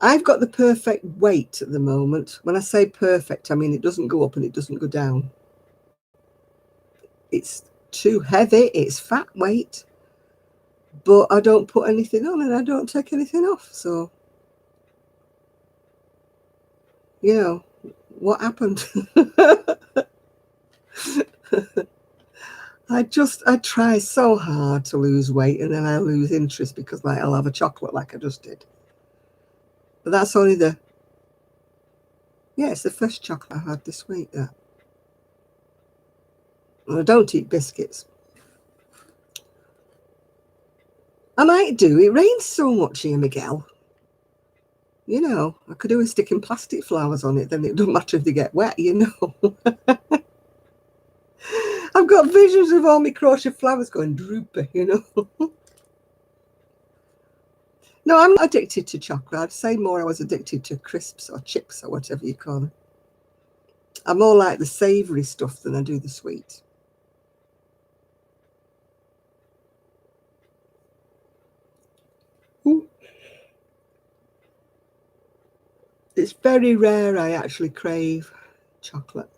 Speaker 1: I've got the perfect weight at the moment. When I say perfect, I mean it doesn't go up and it doesn't go down. It's too heavy, it's fat weight, but I don't put anything on and I don't take anything off. So, you know, what happened? I try so hard to lose weight and then I lose interest because like I'll have a chocolate like I just did. But that's only it's the first chocolate I had this week. And I don't eat biscuits. I might do. It rains so much here, Miguel. You know, I could do with sticking plastic flowers on it, then it doesn't matter if they get wet, you know. I've got visions of all my crochet flowers going droopy, you know. No, I'm not addicted to chocolate. I'd say more I was addicted to crisps or chips or whatever you call them. I more like the savoury stuff than I do the sweet. Ooh. It's very rare I actually crave chocolate.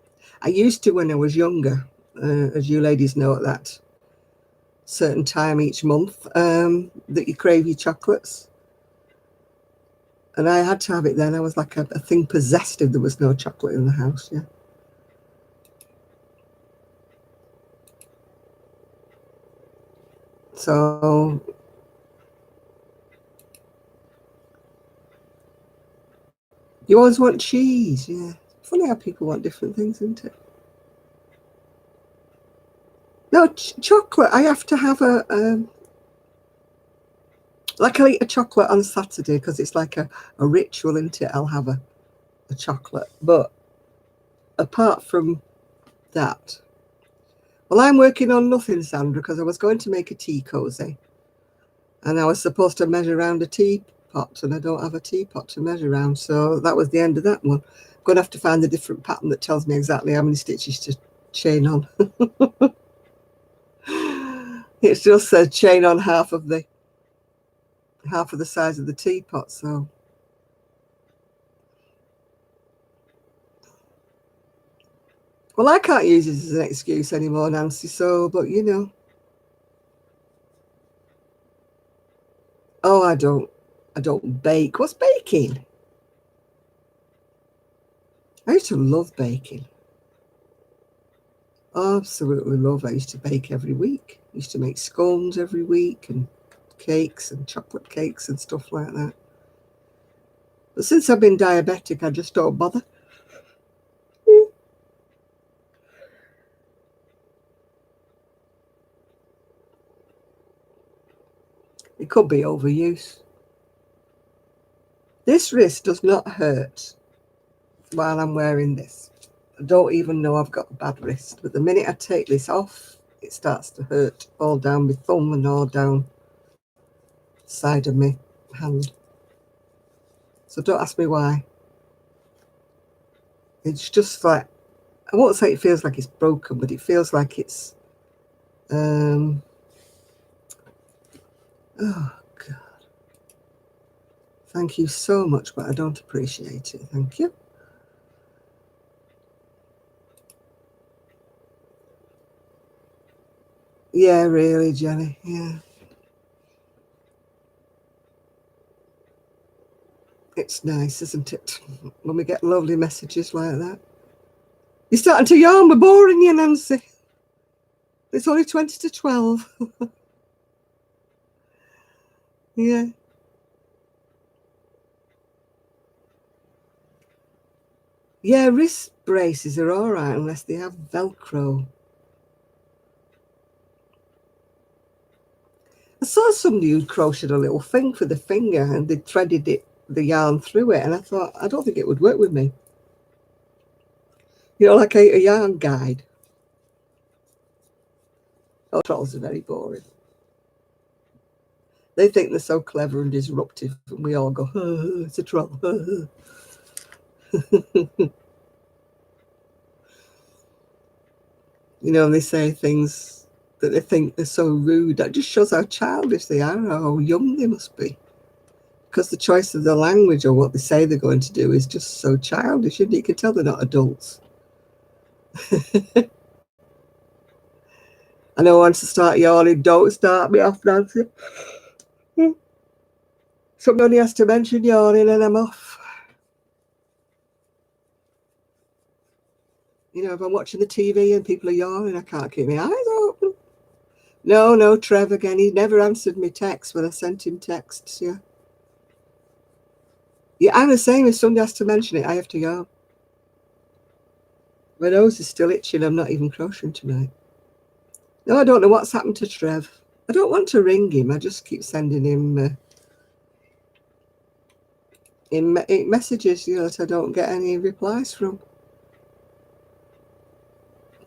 Speaker 1: I used to when I was younger, as you ladies know, at that certain time each month that you crave your chocolates. And I had to have it then. I was like a thing possessed if there was no chocolate in the house, yeah. So you always want cheese, yeah. Funny how people want different things, isn't it? No, chocolate. I have to have like I'll eat a chocolate on Saturday because it's like a ritual, isn't it? I'll have a chocolate. But apart from that, well, I'm working on nothing, Sandra, because I was going to make a tea cozy. And I was supposed to measure around a teapot, and I don't have a teapot to measure around. So that was the end of that one. I'm going to have to find a different pattern that tells me exactly how many stitches to chain on. It just says chain on half of the size of the teapot. So well, I can't use it as an excuse anymore, Nancy. So, but you know, oh, I don't bake. What's baking? I used to love baking. Absolutely love. I used to bake every week. I used to make scones every week and cakes and chocolate cakes and stuff like that. But since I've been diabetic, I just don't bother. It could be overuse. This wrist does not hurt while I'm wearing this. I don't even know I've got a bad wrist. But the minute I take this off, it starts to hurt all down my thumb and all down the side of my hand. So don't ask me why. It's just like, I won't say it feels like it's broken, but it feels like it's, oh God. Thank you so much, but I don't appreciate it. Thank you. Yeah, really, Jenny. Yeah. It's nice, isn't it? When we get lovely messages like that. You're starting to yawn. We're boring you, Nancy. It's only 20 to 12. Yeah. Yeah, wrist braces are all right unless they have Velcro. I saw somebody who crocheted a little thing for the finger and they threaded the yarn through it, and I thought, I don't think it would work with me. You know, like a yarn guide. Oh, trolls are very boring. They think they're so clever and disruptive, and we all go, oh, it's a troll. You know, and they say things that they think they're so rude. That just shows how childish they are, how young they must be. Because the choice of the language or what they say they're going to do is just so childish. And you can tell they're not adults. I know once I start yawning, don't start me off, Nancy. Somebody has to mention yawning and I'm off. You know, if I'm watching the TV and people are yawning, I can't keep my eyes open. No, Trev again. He never answered me texts when I sent him texts, yeah. Yeah, I'm the same. If somebody has to mention it, I have to yawn. My nose is still itching. I'm not even crocheting tonight. No, I don't know what's happened to Trev. I don't want to ring him. I just keep sending him messages, that I don't get any replies from.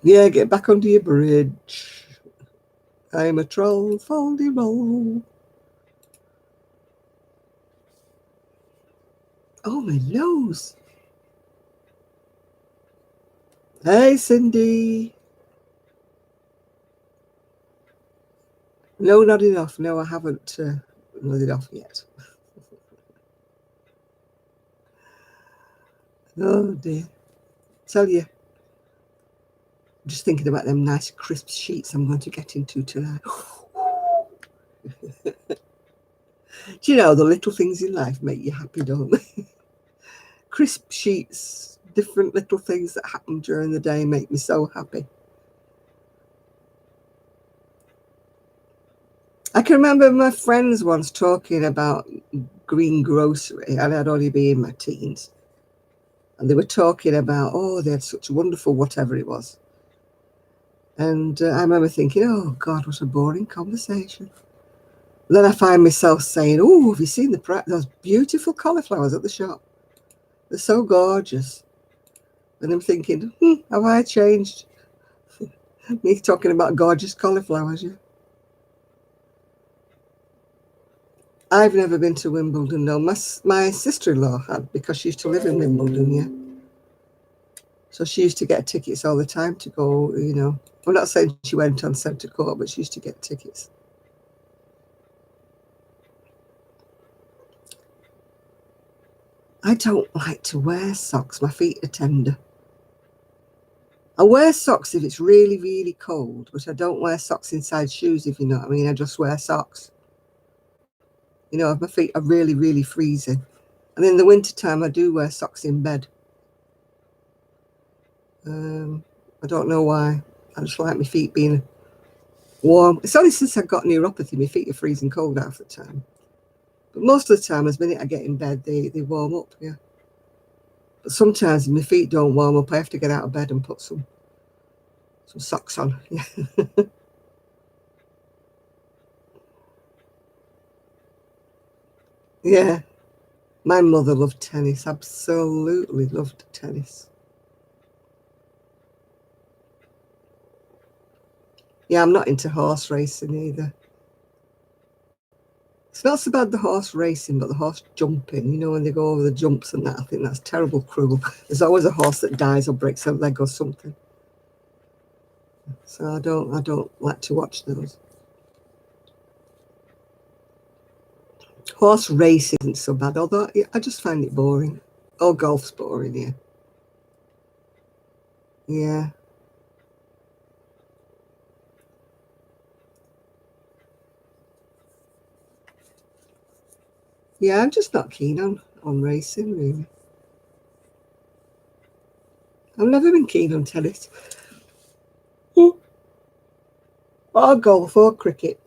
Speaker 1: Yeah, get back under your bridge. I'm a troll, foldy roll. Oh, my nose. Hey, Cindy. No, not enough. No, I haven't nodded off yet. Oh, dear. Tell you, I'm just thinking about them nice crisp sheets I'm going to get into tonight. Do you know, the little things in life make you happy, don't they? Crisp sheets, different little things that happen during the day make me so happy. I can remember my friends once talking about greengrocery, and I'd only be in my teens. And they were talking about, oh, they had such wonderful whatever it was. And I remember thinking, oh, God, what a boring conversation. And then I find myself saying, oh, have you seen those beautiful cauliflowers at the shop? They're so gorgeous. And I'm thinking, have I changed? Me talking about gorgeous cauliflowers, yeah. I've never been to Wimbledon, no. My sister-in-law had, because she used to live in Wimbledon, yeah. So she used to get tickets all the time to go, I'm not saying she went on centre court, but she used to get tickets. I don't like to wear socks. My feet are tender. I wear socks if it's really, really cold, but I don't wear socks inside shoes, if you know what I mean. I just wear socks. If my feet are really, really freezing. And in the wintertime, I do wear socks in bed. I don't know why. I just like my feet being warm. It's only since I got neuropathy, my feet are freezing cold half the time. But most of the time, as minute I get in bed, they warm up, yeah. But sometimes my feet don't warm up. I have to get out of bed and put some socks on. Yeah. Yeah. My mother loved tennis, absolutely loved tennis. Yeah, I'm not into horse racing either. It's not so bad the horse racing, but the horse jumping, when they go over the jumps and that, I think that's terrible cruel. There's always a horse that dies or breaks a leg or something. So I don't like to watch those. Horse race isn't so bad, although I just find it boring. Oh, golf's boring, yeah. Yeah. Yeah, I'm just not keen on racing, really. I've never been keen on tennis. Or golf or cricket.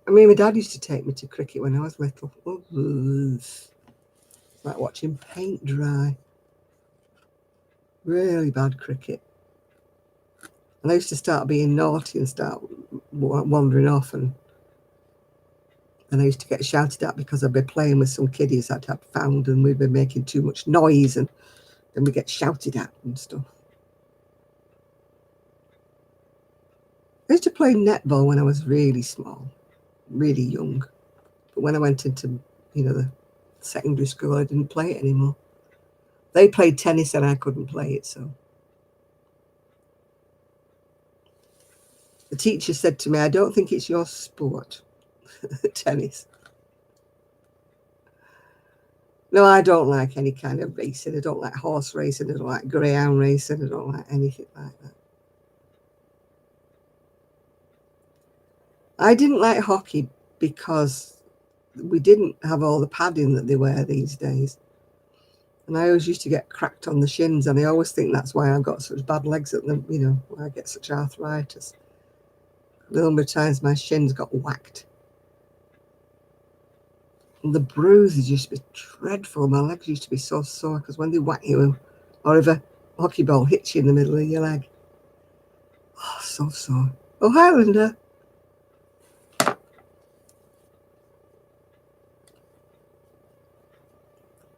Speaker 1: I mean, my dad used to take me to cricket when I was little. It's like watching paint dry. Really bad cricket. And I used to start being naughty and start wandering off, and I used to get shouted at because I'd be playing with some kiddies I'd had found, and we'd be making too much noise, and then we get shouted at and stuff. I used to play netball when I was really small, really young. But when I went into, the secondary school, I didn't play it anymore. They played tennis and I couldn't play it, so. The teacher said to me, I don't think it's your sport, tennis. No, I don't like any kind of racing. I don't like horse racing. I don't like greyhound racing. I don't like anything like that. I didn't like hockey because we didn't have all the padding that they wear these days. And I always used to get cracked on the shins, and I always think that's why I've got such bad legs at them, why I get such arthritis. The number of times my shins got whacked. And the bruises used to be dreadful. My legs used to be so sore because when they whack you, or if a hockey ball hits you in the middle of your leg, Oh, so sore. Oh, Highlander.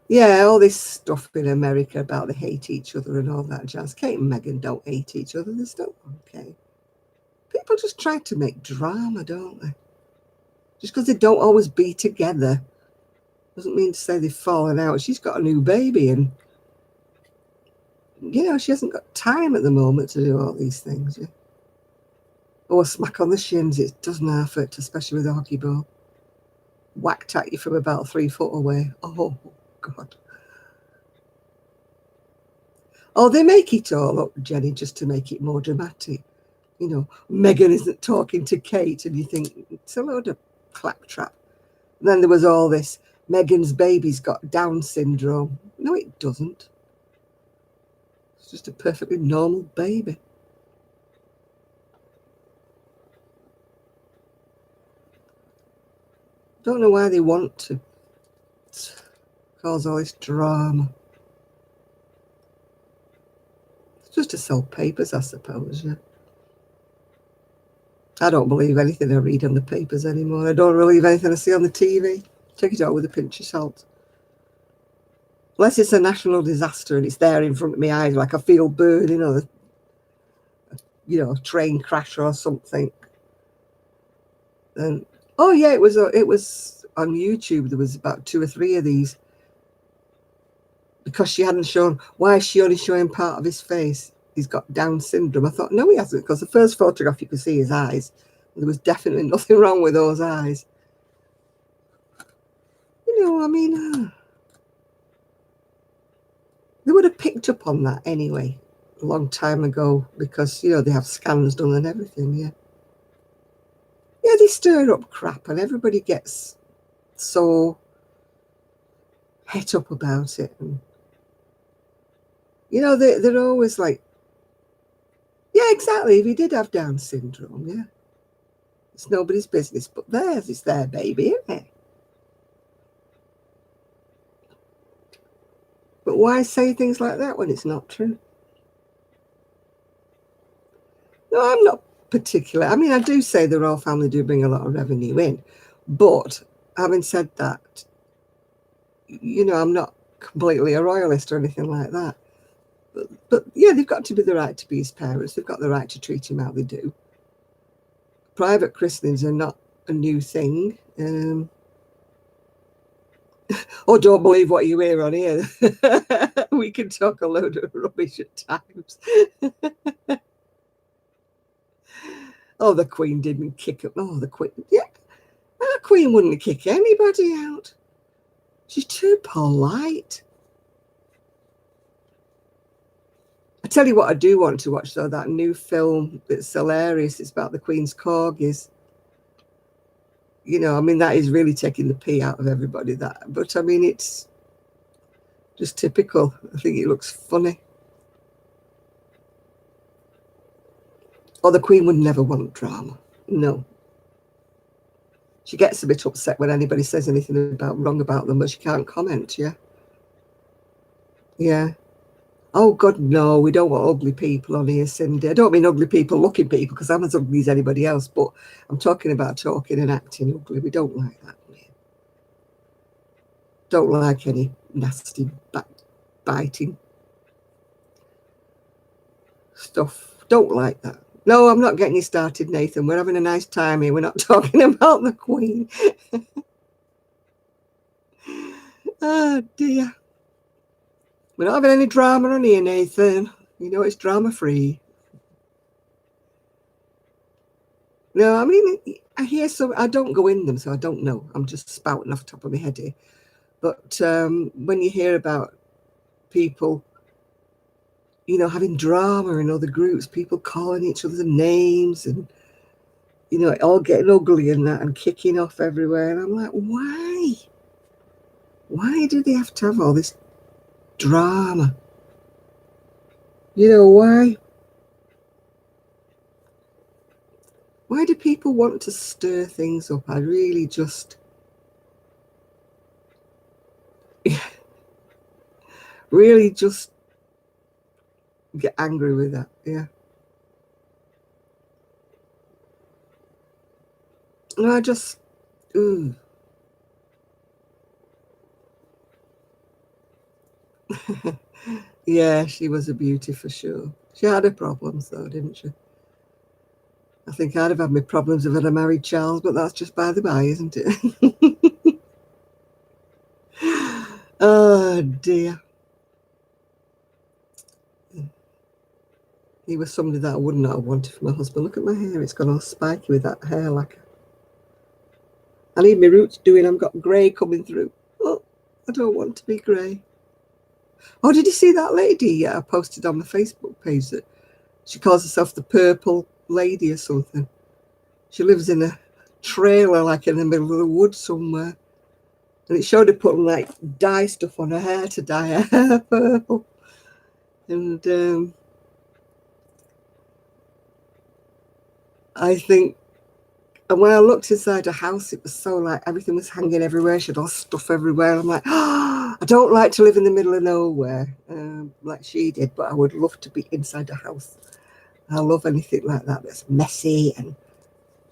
Speaker 1: Yeah, all this stuff in America about they hate each other and all that jazz. Kate and Meghan don't hate each other. They're still okay. People just try to make drama, don't they? Just because they don't always be together doesn't mean to say they've fallen out. She's got a new baby and, you know, she hasn't got time at the moment to do all these things. Yeah. Or a smack on the shins, it doesn't hurt, especially with a hockey ball. Whacked at you from about 3 foot away. Oh, God. Oh, they make it all up, Jenny, just to make it more dramatic. You know, Meghan isn't talking to Kate, and you think it's a load of claptrap. And then there was all this, Meghan's baby's got Down syndrome. No, it doesn't. It's just a perfectly normal baby. Don't know why they want to cause all this drama. It's just to sell papers, I suppose, yeah. I don't believe anything I read on the papers anymore. I don't believe anything I see on the TV. Take it all with a pinch of salt. Unless it's a national disaster and it's there in front of my eyes, like I feel burning or, train crash or something. And oh yeah, it was on YouTube. There was about 2 or 3 of these because she hadn't shown. Why is she only showing part of his face? He's got Down syndrome. I thought, no, he hasn't, because the first photograph you could see his eyes. There was definitely nothing wrong with those eyes. I mean, they would have picked up on that anyway a long time ago because, they have scans done and everything, yeah. Yeah, they stir up crap and everybody gets so het up about it. And, they're always like, yeah, exactly. If he did have Down syndrome, yeah. It's nobody's business but theirs. It's their baby, isn't it? But why say things like that when it's not true? No, I'm not particular. I mean, I do say the royal family do bring a lot of revenue in. But having said that, I'm not completely a royalist or anything like that. But yeah, they've got to be the right to be his parents. They've got the right to treat him how they do. Private christenings are not a new thing. Or don't believe what you hear on here. We can talk a load of rubbish at times. Oh, the Queen didn't kick him. Oh, the Queen. Yeah, the Queen wouldn't kick anybody out. She's too polite. I tell you what I do want to watch, though, that new film that's hilarious. It's about the Queen's corgis. I mean, that is really taking the pee out of everybody, that. But, I mean, it's just typical. I think it looks funny. Or the Queen would never want drama. No. She gets a bit upset when anybody says anything wrong about them, but she can't comment, yeah? Yeah. Oh, God, no, we don't want ugly people on here, Cindy. I don't mean ugly people looking people, because I'm as ugly as anybody else, but I'm talking about talking and acting ugly. We don't like that. Don't like any nasty backbiting stuff. Don't like that. No, I'm not getting you started, Nathan. We're having a nice time here. We're not talking about the Queen. Oh, dear. We're not having any drama on here, Nathan. It's drama-free. No, I mean, I hear some. I don't go in them, so I don't know. I'm just spouting off the top of my head here. But when you hear about people, having drama in other groups, people calling each other names and, all getting ugly and that and kicking off everywhere. And I'm like, why? Why do they have to have all this drama? Why? Why do people want to stir things up? I really just really just get angry with that. Yeah. And I just, ooh. Yeah, she was a beauty for sure. She had her problems though, didn't she? I think I'd have had my problems if I'd have married Charles, but that's just by the by, isn't it? Oh dear. He was somebody that I would not have wanted for my husband. Look at my hair, it's gone all spiky with that hair lacquer. I need my roots doing, I've got grey coming through. Oh, I don't want to be grey. Oh, did you see that lady I posted on the Facebook page that she calls herself the Purple Lady or something? She lives in a trailer like in the middle of the woods somewhere. And it showed her putting like dye stuff on her hair to dye her hair purple. And I think, and when I looked inside her house, it was so like everything was hanging everywhere. She had all stuff everywhere. I'm like, oh, I don't like to live in the middle of nowhere like she did, but I would love to be inside a house. I love anything like that that's messy, and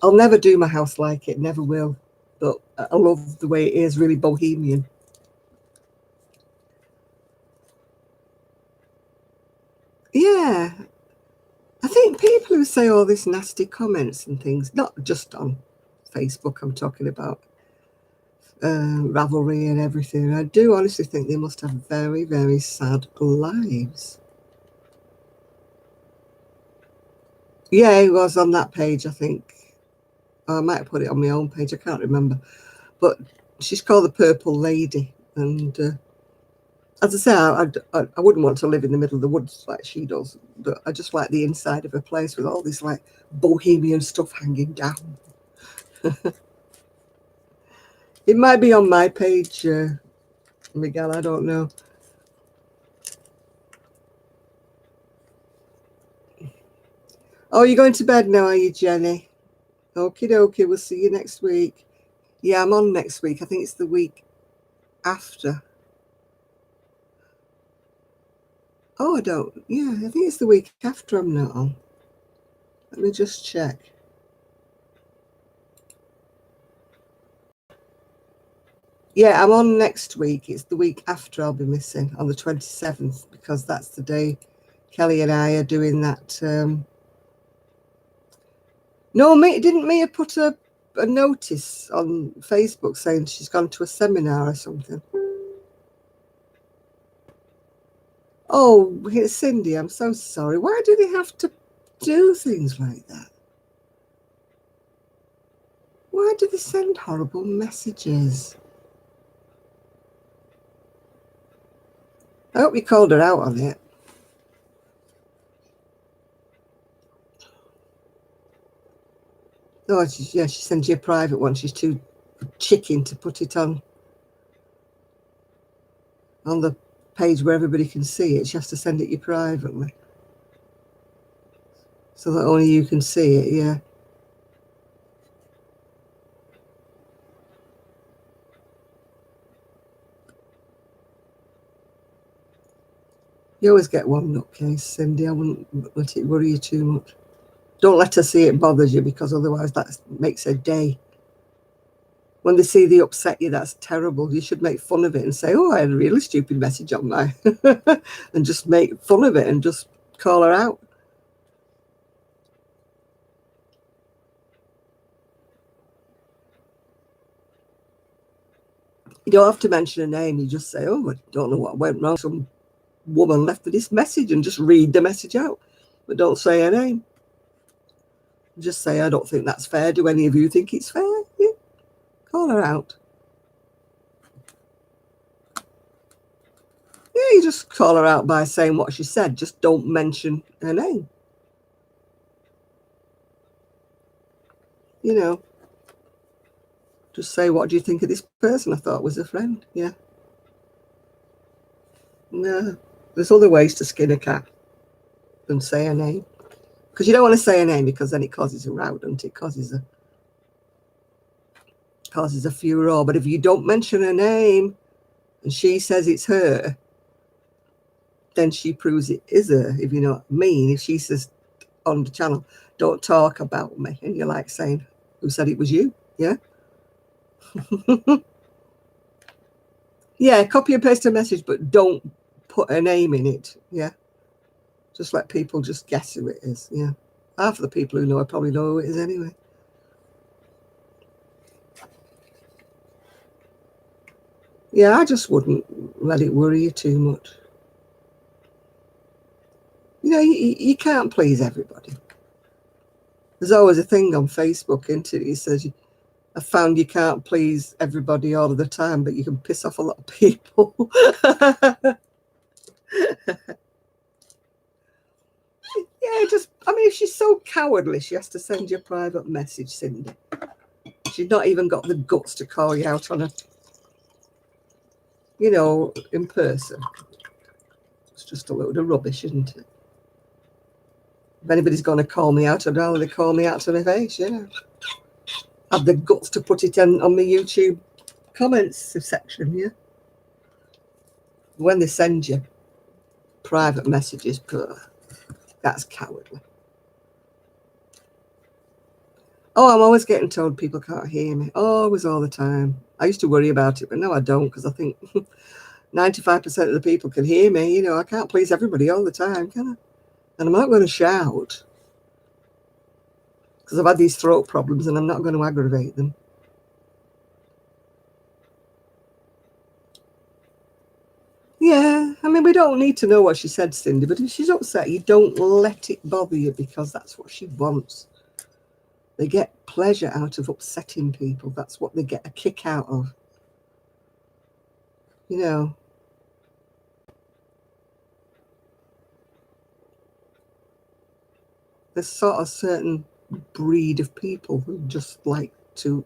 Speaker 1: I'll never do my house like it, never will. But I love the way it is, really bohemian. Yeah, I think people who say all these nasty comments and things, not just on Facebook, I'm talking about Ravelry and everything, I do honestly think they must have very, very sad lives. Yeah, it was on that page, I think. I might have put it on my own page, I can't remember. But she's called the Purple Lady. And as I say, I wouldn't want to live in the middle of the woods like she does. But I just like the inside of her place with all this like bohemian stuff hanging down. It might be on my page, Miguel, I don't know. Oh, you're going to bed now, are you, Jenny? Okie dokie, we'll see you next week. Yeah, I'm on next week. I think it's the week after. Oh, I don't. Yeah, I think it's the week after I'm not on. Let me just check. Yeah, I'm on next week. It's the week after I'll be missing on the 27th because that's the day Kelly and I are doing that. No, didn't Mia put a notice on Facebook saying she's gone to a seminar or something? Oh, Cindy, I'm so sorry. Why do they have to do things like that? Why do they send horrible messages? I hope you called her out on it. Oh, yeah, she sends you a private one. She's too chicken to put it on the page where everybody can see it. She has to send it you privately so that only you can see it. Yeah. You always get one nutcase, Cindy. I wouldn't let it worry you too much. Don't let her see it bothers you because otherwise that makes her day. When they see they upset you, that's terrible. You should make fun of it and say, oh, I had a really stupid message on my and just make fun of it and just call her out. You don't have to mention a name. You just say, oh, I don't know what went wrong. Some woman left this message and just read the message out. But don't say her name. Just say, I don't think that's fair. Do any of you think it's fair? Yeah. Call her out. Yeah, you just call her out by saying what she said. Just don't mention her name. You know, just say, what do you think of this person I thought was a friend? Yeah. No, there's other ways to skin a cat than say her name. Because you don't want to say her name because then it causes a row, doesn't it? Causes a furore. But if you don't mention her name and she says it's her, then she proves it is her, if you know what I mean. If she says on the channel, don't talk about me, and you're like saying, who said it was you? Yeah. Yeah, copy and paste a message, but don't put a name in it. Yeah. Just let people just guess who it is. Yeah. Half of the people who know I probably know who it is anyway. Yeah, I just wouldn't let it worry you too much. You know, you can't please everybody. There's always a thing on Facebook, isn't it? It says, I found you can't please everybody all of the time, but you can piss off a lot of people. Yeah, I mean, if she's so cowardly, she has to send you a private message, Cindy. She's not even got the guts to call you out on a, in person. It's just a load of rubbish, isn't it? If anybody's going to call me out, I'd rather they call me out to my face, Have the guts to put it on my YouTube comments section, yeah? When they send you private messages, that's cowardly. Oh, I'm always getting told people can't hear me. Always, all the time. I used to worry about it, but now I don't, because I think 95% of the people can hear me. I can't please everybody all the time, can I? And I'm not going to shout, because I've had these throat problems and I'm not going to aggravate them. Yeah, I mean, we don't need to know what she said, Cindy, but if she's upset, you don't let it bother you, because that's what she wants. They get pleasure out of upsetting people. That's what they get a kick out of. There's sort of certain breed of people who just like to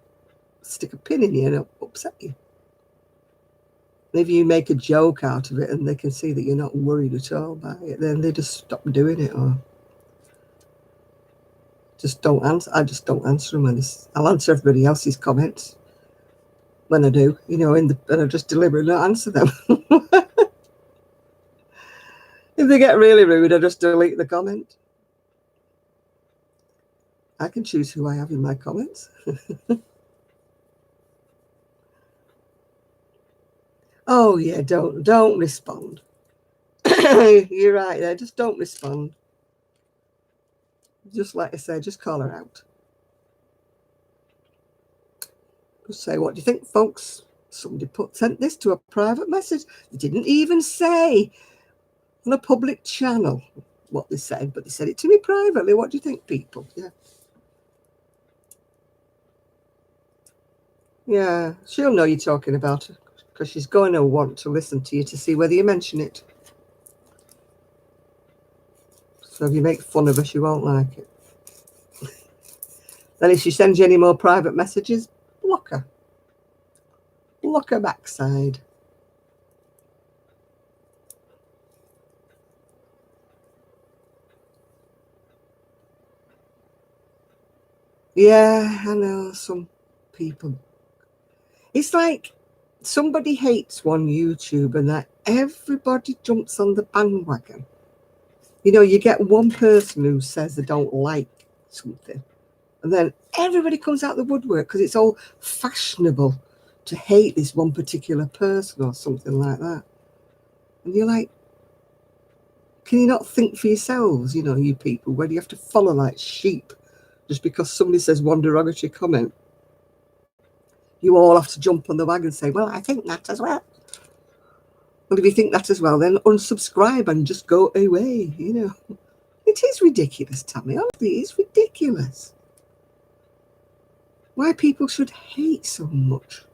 Speaker 1: stick a pin in you and upset you. Maybe you make a joke out of it and they can see that you're not worried at all by it, then they just stop doing it, or just don't answer. I just don't answer them. I'll answer everybody else's comments when I do, and I just deliberately not answer them. If they get really rude, I just delete the comment. I can choose who I have in my comments. Oh yeah, don't respond. You're right there. Just don't respond. Just like I say, just call her out. Just say, what do you think, folks? Somebody sent this to a private message. They didn't even say on a public channel what they said, but they said it to me privately. What do you think, people? Yeah. Yeah, she'll know you're talking about her, because she's going to want to listen to you to see whether you mention it. So if you make fun of her, she won't like it. Then if she sends you any more private messages, block her. Block her backside. Yeah, I know some people. It's like somebody hates one YouTuber and that everybody jumps on the bandwagon. You get one person who says they don't like something, and then everybody comes out the woodwork because it's all fashionable to hate this one particular person or something like that. And you're like, can you not think for yourselves, you people, where do you have to follow like sheep just because somebody says one derogatory comment? You all have to jump on the wagon and say, well, I think that as well. Well, if you think that as well, then unsubscribe and just go away, It is ridiculous, Tammy. Honestly, it's ridiculous. Why people should hate so much.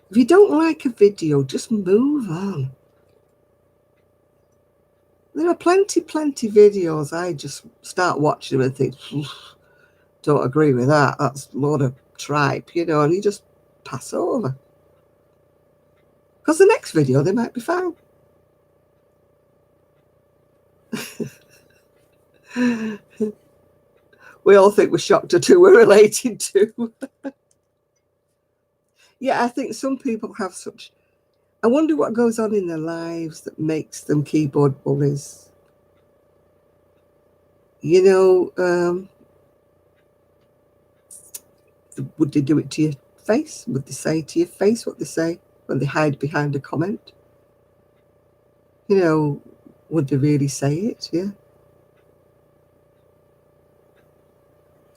Speaker 1: If you don't like a video, just move on. There are plenty videos I just start watching them and think, don't agree with that. That's a lot of tripe, and you just pass over. Because the next video, they might be fine. We all think we're shocked at who we're related to. Yeah, I think some people have such... I wonder what goes on in their lives that makes them keyboard bullies. Would they do it to your face? Would they say to your face what they say when they hide behind a comment? You know, would they really say it? Yeah.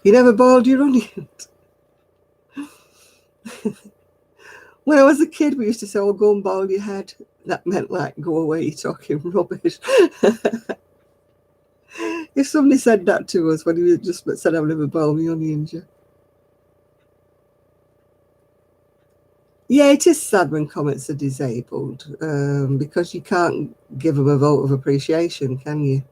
Speaker 1: You never boiled your onions? When I was a kid, we used to say, "Oh, go and boil your head." That meant like, go away, you're talking rubbish. If somebody said that to us when we just said, "I've never boiled my onions," yeah. Yeah, it is sad when comments are disabled, because you can't give them a vote of appreciation, can you?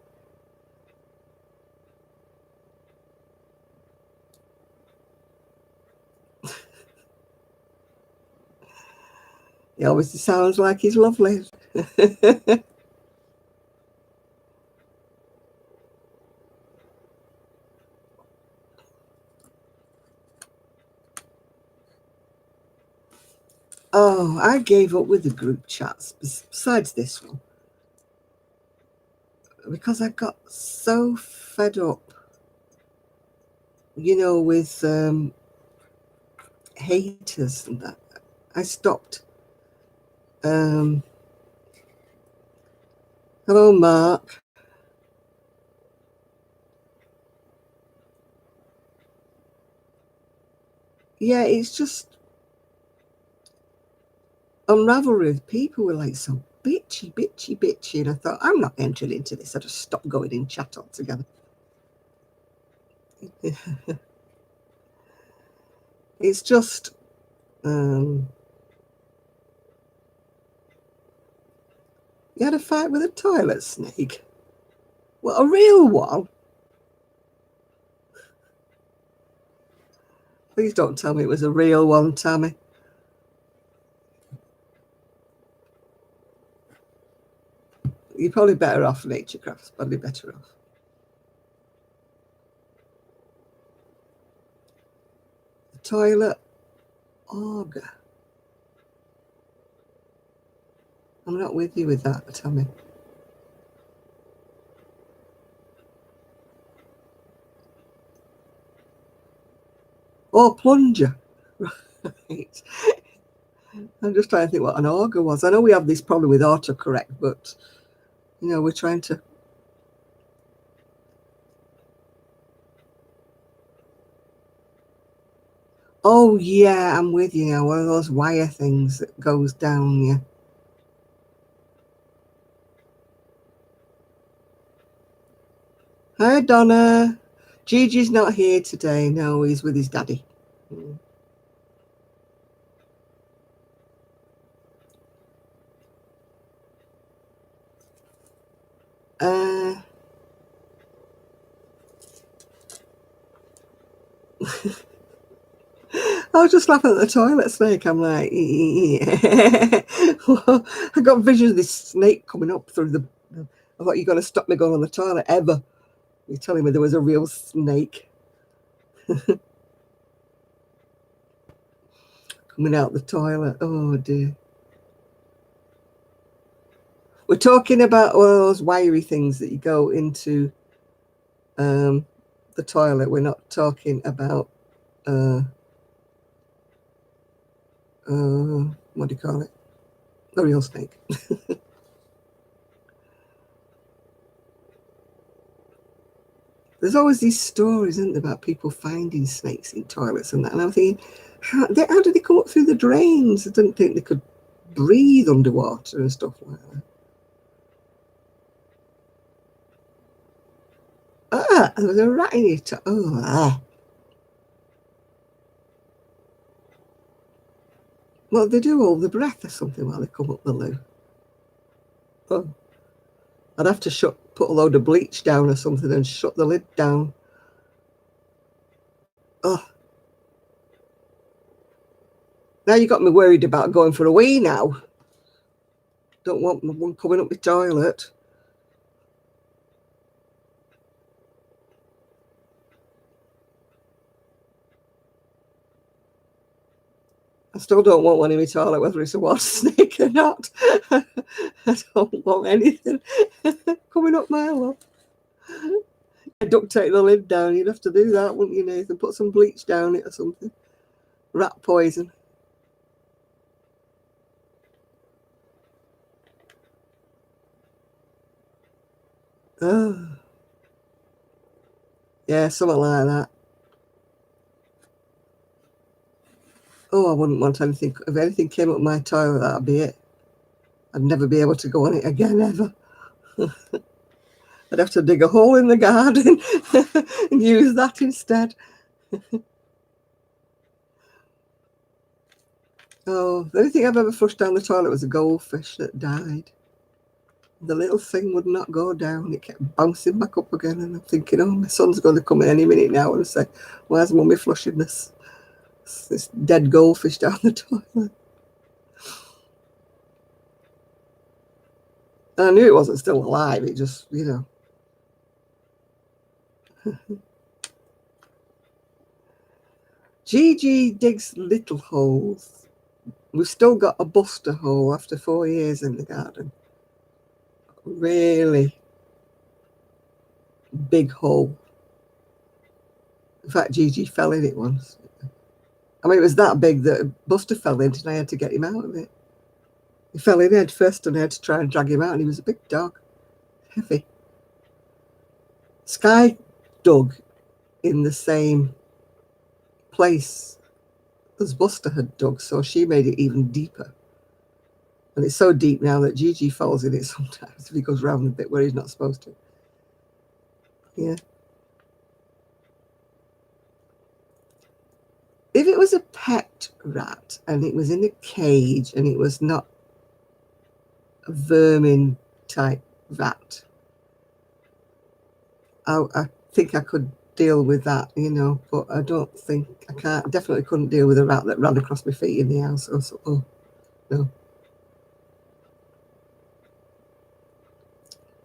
Speaker 1: He always sounds like he's lovely. Oh, I gave up with the group chats, besides this one, because I got so fed up, you know, with haters and that. I stopped. Hello, Mark. Yeah, it's just unravelry with people were like so bitchy, bitchy, bitchy. And I thought, I'm not entering into this. I just stopped going in chat altogether. It's just you had a fight with a toilet snake. Well, a real one. Please don't tell me it was a real one, Tammy. You're probably better off, Nature Crafts. Probably better off. The toilet auger. I'm not with you with that, Tammy. Oh, plunger. Right. I'm just trying to think what an auger was. I know we have this problem with autocorrect, but you know, we're trying to. Oh yeah, I'm with you now. One of those wire things that goes down, yeah. Hi, Donna. Gigi's not here today. No, he's with his daddy. Uh, I was just laughing at the toilet snake. I'm like, I got visions of this snake coming up through the. I thought, you're going to stop me going on the toilet ever. You're telling me there was a real snake coming out the toilet. Oh dear. We're talking about all those wiry things that you go into the toilet. We're not talking about what do you call it? A real snake. There's always these stories, isn't there, about people finding snakes in toilets and that. And I'm thinking, how did they come up through the drains? I didn't think they could breathe underwater and stuff like that. Ah, there was a rat in your toilet. Oh, ah. Well, they do hold the breath or something while they come up the loo. Oh, I'd have to put a load of bleach down or something and shut the lid down. Oh, now you got me worried about going for a wee now. Don't want one coming up the toilet. I still don't want one in my toilet, whether it's a water snake or not. I don't want anything coming up my love. Duct tape the lid down. You'd have to do that, wouldn't you, Nathan? Put some bleach down it or something. rat poison. Oh, yeah, something like that. Oh, I wouldn't want anything. If anything came up my toilet, that'd be it. I'd never be able to go on it again, ever. I'd have to dig a hole in the garden and use that instead. Oh, the only thing I've ever flushed down the toilet was a goldfish that died. The little thing would not go down. It kept bouncing back up again, and I'm thinking, oh, my son's going to come in any minute now and say, where's Mummy flushing this dead goldfish down the toilet? And I knew it wasn't still alive. It just, Gigi digs little holes. We've still got a buster hole after 4 years in the garden. Really big hole. In fact, Gigi fell in it once. I mean, it was that big that Buster fell in, and I had to get him out of it. He fell in head first, and I had to try and drag him out, and he was a big dog. Heavy. Sky dug in the same place as Buster had dug, so she made it even deeper. And it's so deep now that Gigi falls in it sometimes if he goes round the bit where he's not supposed to. Yeah. If it was a pet rat and it was in a cage and it was not a vermin type rat, I think I could deal with that, but I don't think definitely couldn't deal with a rat that ran across my feet in the house. Oh, no.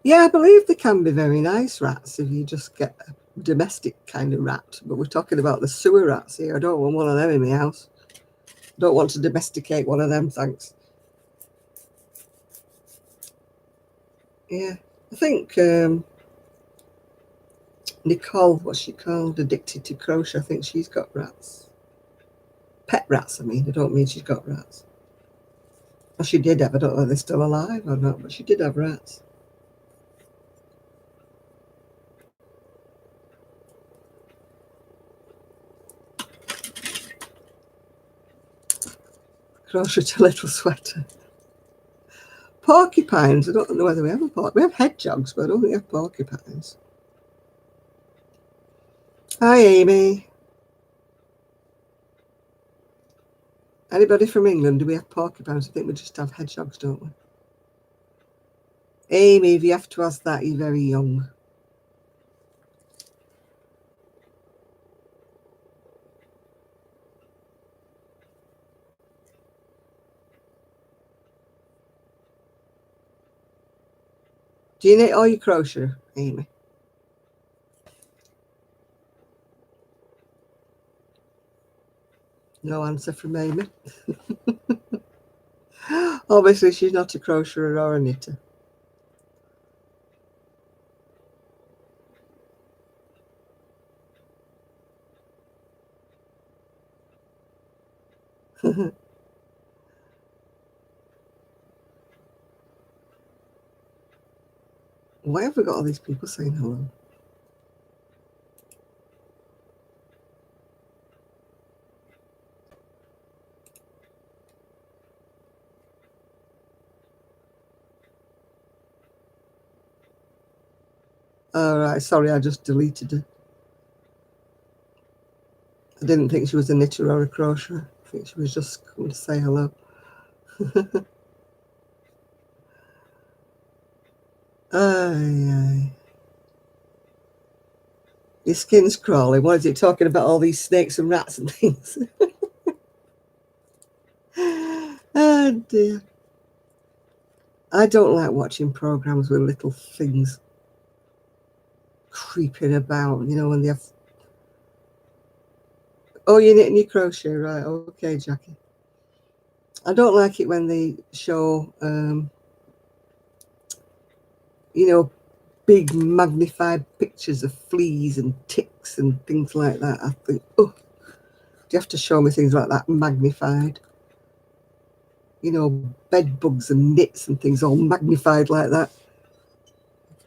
Speaker 1: Yeah, I believe they can be very nice rats if you just get a domestic kind of rat, but we're talking about the sewer rats here. I don't want one of them in my house. Don't want to domesticate one of them, thanks. Yeah, I think Nicole, what's she called, Addicted to Crochet, I think she's got rats. Pet rats, I mean. I don't mean she's got rats. Well, she did have, I don't know if they're still alive or not, but she did have rats. Crochet a little sweater. Porcupines, I don't know whether we have a porcupine. We have hedgehogs, but I don't think we have porcupines. Hi, Amy. Anybody from England? Do we have porcupines? I think we just have hedgehogs, don't we? Amy, if you have to ask that, you're very young. Do you knit all your crochet, Amy? No answer from Amy. Obviously, she's not a crocheter or a knitter. Why have we got all these people saying hello? All right, sorry, I just deleted her. I didn't think she was a knitter or a crocheter. I think she was just coming to say hello. Aye. Your skin's crawling. What is it talking about? All these snakes and rats and things. Oh dear. I don't like watching programs with little things creeping about, when they have. Oh, you're knitting your crochet, right? Okay, Jackie. I don't like it when they show, big magnified pictures of fleas and ticks and things like that. I think, oh, Do you have to show me things like that magnified? You know, bed bugs and nits and things all magnified like that.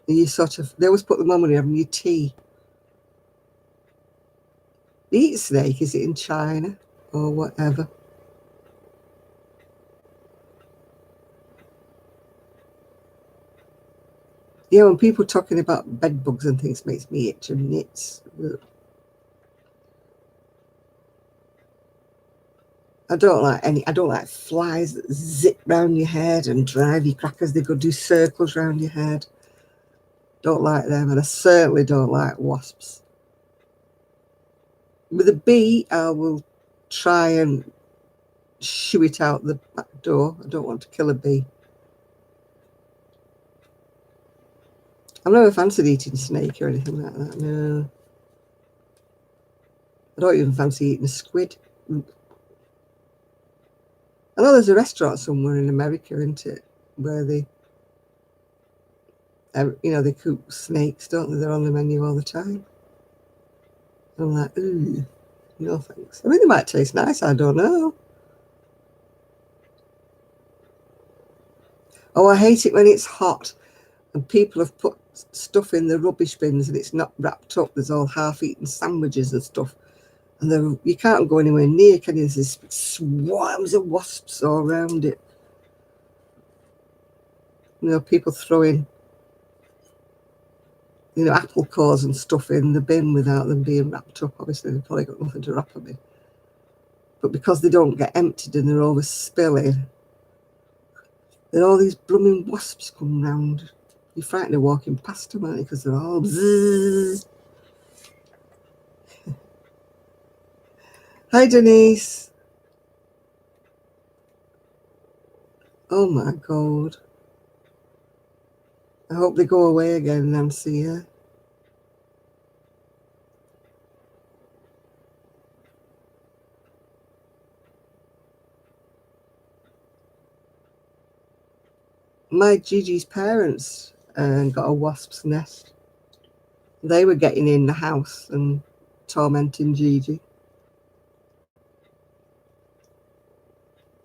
Speaker 1: And you sort of, they always put them on when you're having your tea. You eat snake, is it in China or whatever? Yeah, when people talking about bed bugs and things makes me itch and nits. I don't like flies that zip round your head and drive you crackers. They go do circles round your head. Don't like them, and I certainly don't like wasps. With a bee, I will try and shoo it out the back door. I don't want to kill a bee. I've never fancied eating snake or anything like that, no. I don't even fancy eating a squid. I know there's a restaurant somewhere in America, isn't it, where they, they cook snakes, don't they? They're on the menu all the time. I'm like, ooh, no thanks. I mean, they might taste nice, I don't know. Oh, I hate it when it's hot and people have put stuff in the rubbish bins and it's not wrapped up. There's all half-eaten sandwiches and stuff. And you can't go anywhere near, can you? There's swarms of wasps all around it. You know, people throwing, apple cores and stuff in the bin without them being wrapped up. Obviously, they've probably got nothing to wrap them in. But because they don't get emptied and they're always spilling, then all these blooming wasps come round. You're frightened of walking past them, aren't you? Because they're all bzzz. Hi, Denise. Oh, my God. I hope they go away again, Nancy, yeah? My Gigi's parents got a wasp's nest. They were getting in the house and tormenting Gigi.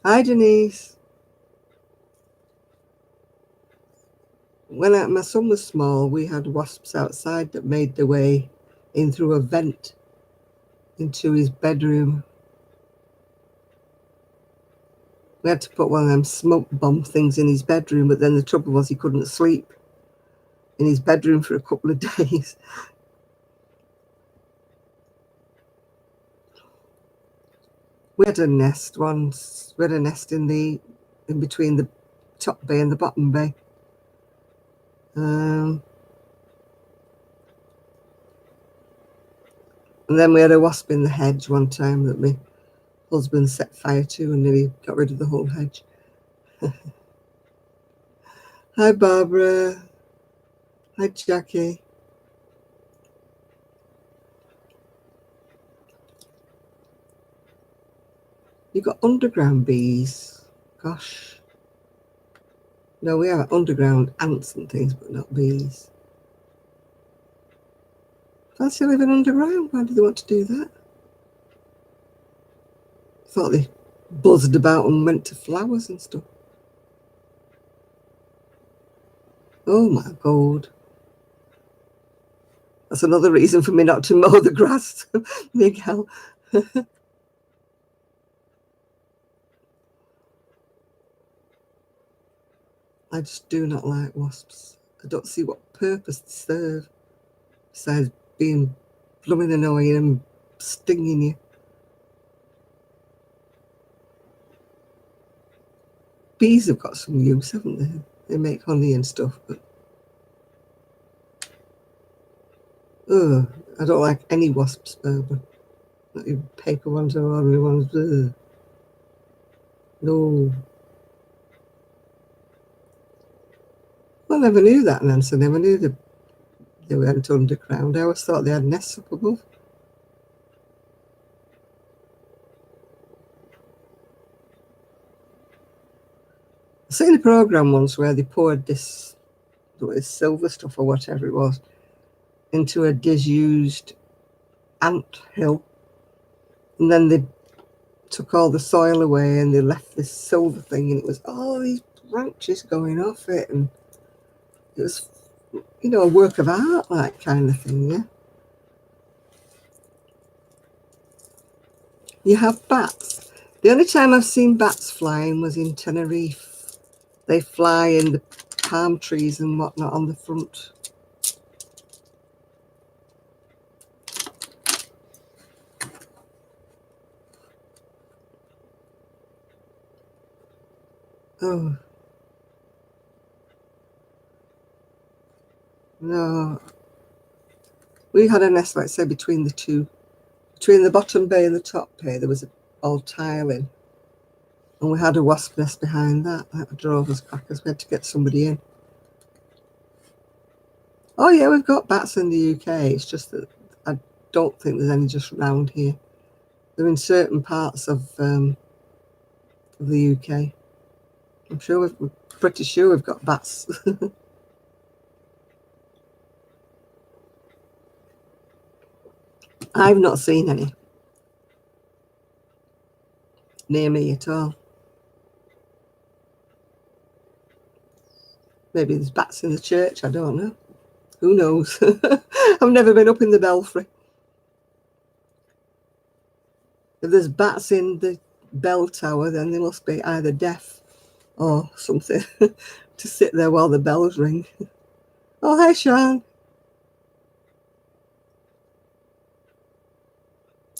Speaker 1: Hi, Denise. When my son was small, we had wasps outside that made their way in through a vent into his bedroom. We had to put one of them smoke bomb things in his bedroom, but then the trouble was he couldn't sleep in his bedroom for a couple of days. We had a nest once. We had a nest in between the top bay and the bottom bay. And then we had a wasp in the hedge one time that my husband set fire to and nearly got rid of the whole hedge. Hi, Barbara. Hi, Jackie. You got underground bees. Gosh. No, we have underground ants and things, but not bees. Fancy living underground? Why do they want to do that? Thought they buzzed about and went to flowers and stuff. Oh my God. That's another reason for me not to mow the grass, Miguel. I just do not like wasps. I don't see what purpose they serve besides being blooming annoying and stinging you. Bees have got some use, haven't they? They make honey and stuff, but I don't like any wasps, Barbara. Not even paper ones or ordinary ones. No. Well, I never knew that, Nancy. I never knew they went underground. I always thought they had nests up above. I seen a program once where they poured this silver stuff or whatever it was into a disused ant hill, And then they took all the soil away and they left this silver thing, and it was all these branches going off it, and it was, you know, a work of art, like, kind of thing, yeah. You have bats. The only time I've seen bats flying was in Tenerife. They fly in the palm trees and whatnot on the front. Oh, no. We had a nest, like I say, between the bottom bay and the top bay, there was an old tiling. And we had a wasp nest behind that. That drove us crackers. We had to get somebody in. Oh, yeah, we've got bats in the UK. It's just that I don't think there's any just round here. They're in certain parts of the UK. We're pretty sure we've got bats. I've not seen any near me at all. Maybe there's bats in the church, I don't know. Who knows? I've never been up in the belfry. If there's bats in the bell tower, then they must be either deaf or something to sit there while the bells ring. Oh, hi, Sean.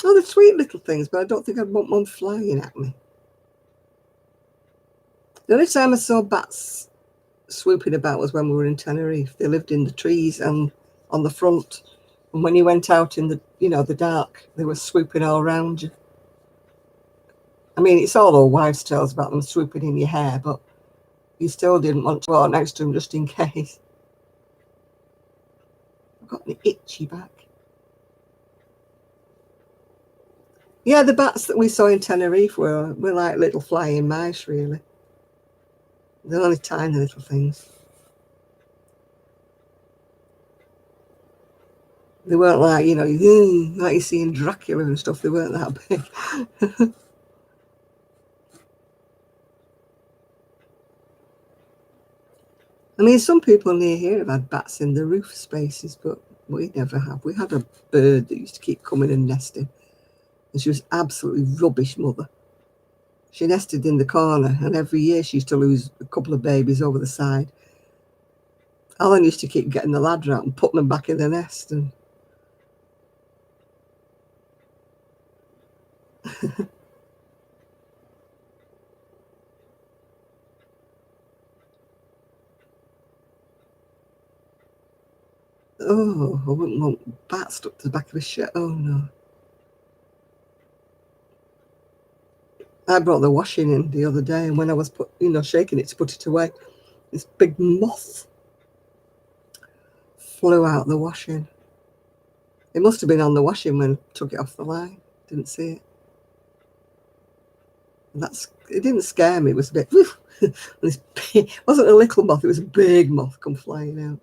Speaker 1: Oh, they're sweet little things, but I don't think I'd want one flying at me. The only time I saw bats swooping about was when we were in Tenerife. They lived in the trees and on the front. And when you went out in the, you know, the dark, they were swooping all around you. I mean, it's all old wives' tales about them swooping in your hair, but you still didn't want to walk next to them just in case. I've got an itchy back. Yeah, the bats that we saw in Tenerife were like little flying mice, really. They're only tiny little things. They weren't like, you know, like you see in Dracula and stuff. They weren't that big. I mean, some people near here have had bats in the roof spaces, but we never have. We had a bird that used to keep coming and nesting, and she was absolutely rubbish mother. She nested in the corner, and every year she used to lose a couple of babies over the side. Alan used to keep getting the ladder out and putting them back in the nest. And oh, I wouldn't want bats stuck to the back of a shirt. Oh no. I brought the washing in the other day, and when I was shaking it to put it away, this big moth flew out the washing. It must have been on the washing when I took it off the line. Didn't see it. It didn't scare me. It was a bit. It wasn't a little moth. It was a big moth come flying out.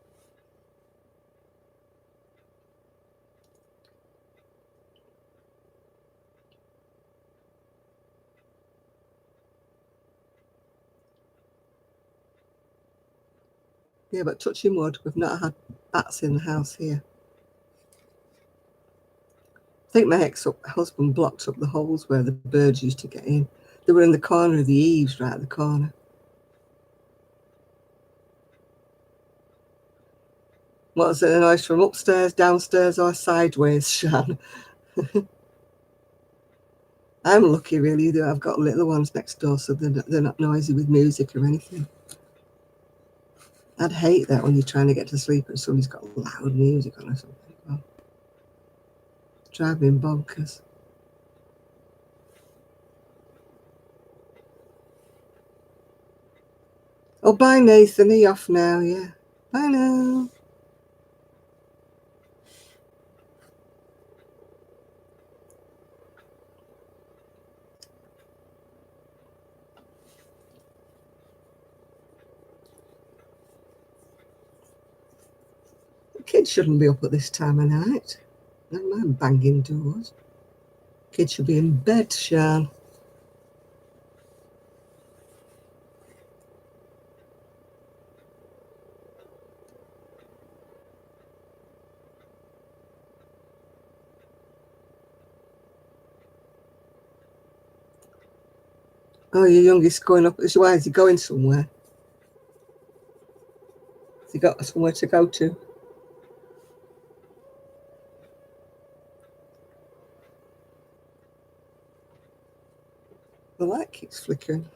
Speaker 1: Yeah, but touching wood, we've not had bats in the house here. I think my ex-husband blocked up the holes where the birds used to get in. They were in the corner of the eaves, right at the corner. What's it, a noise from upstairs, downstairs, or sideways, Shan? I'm lucky, really, that I've got little ones next door, so they're not noisy with music or anything. I'd hate that when you're trying to get to sleep and somebody's got loud music on or something. Well, drive me bonkers. Oh, bye, Nathan. Are you off now? Yeah. Bye now. The kids shouldn't be up at this time of night. Never mind banging doors. Kids should be in bed, Sean. Oh, your youngest going up. Why is he going somewhere? Has he got somewhere to go to? The light keeps flickering.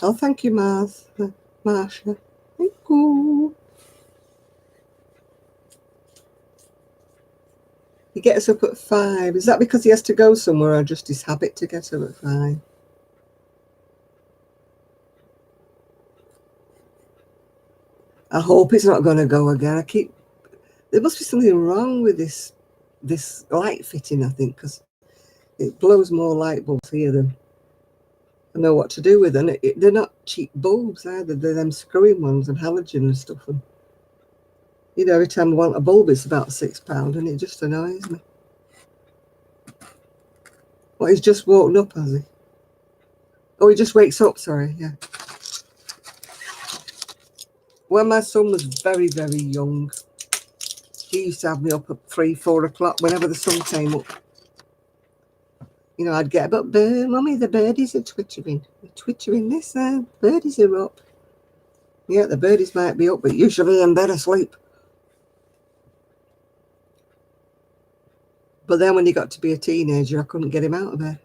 Speaker 1: Oh, thank you, Marsha. Thank you. He gets up at 5. Is that because he has to go somewhere or just his habit to get up at 5? I hope it's not going to go again. There must be something wrong with this light fitting, I think, because it blows more light bulbs here than I know what to do with them. They're not cheap bulbs either. They're them screwing ones and halogen and stuff. And every time I want a bulb, it's about £6, and it just annoys me. Well, he's just woken up, has he? Oh, he just wakes up, sorry, yeah. When my son was very, very young, he used to have me up at 3, 4 o'clock whenever the sun came up. I'd get up, Mummy, the birdies are twittering. They're twittering this end. Birdies are up. Yeah, the birdies might be up, but usually in bed asleep. But then when he got to be a teenager, I couldn't get him out of bed.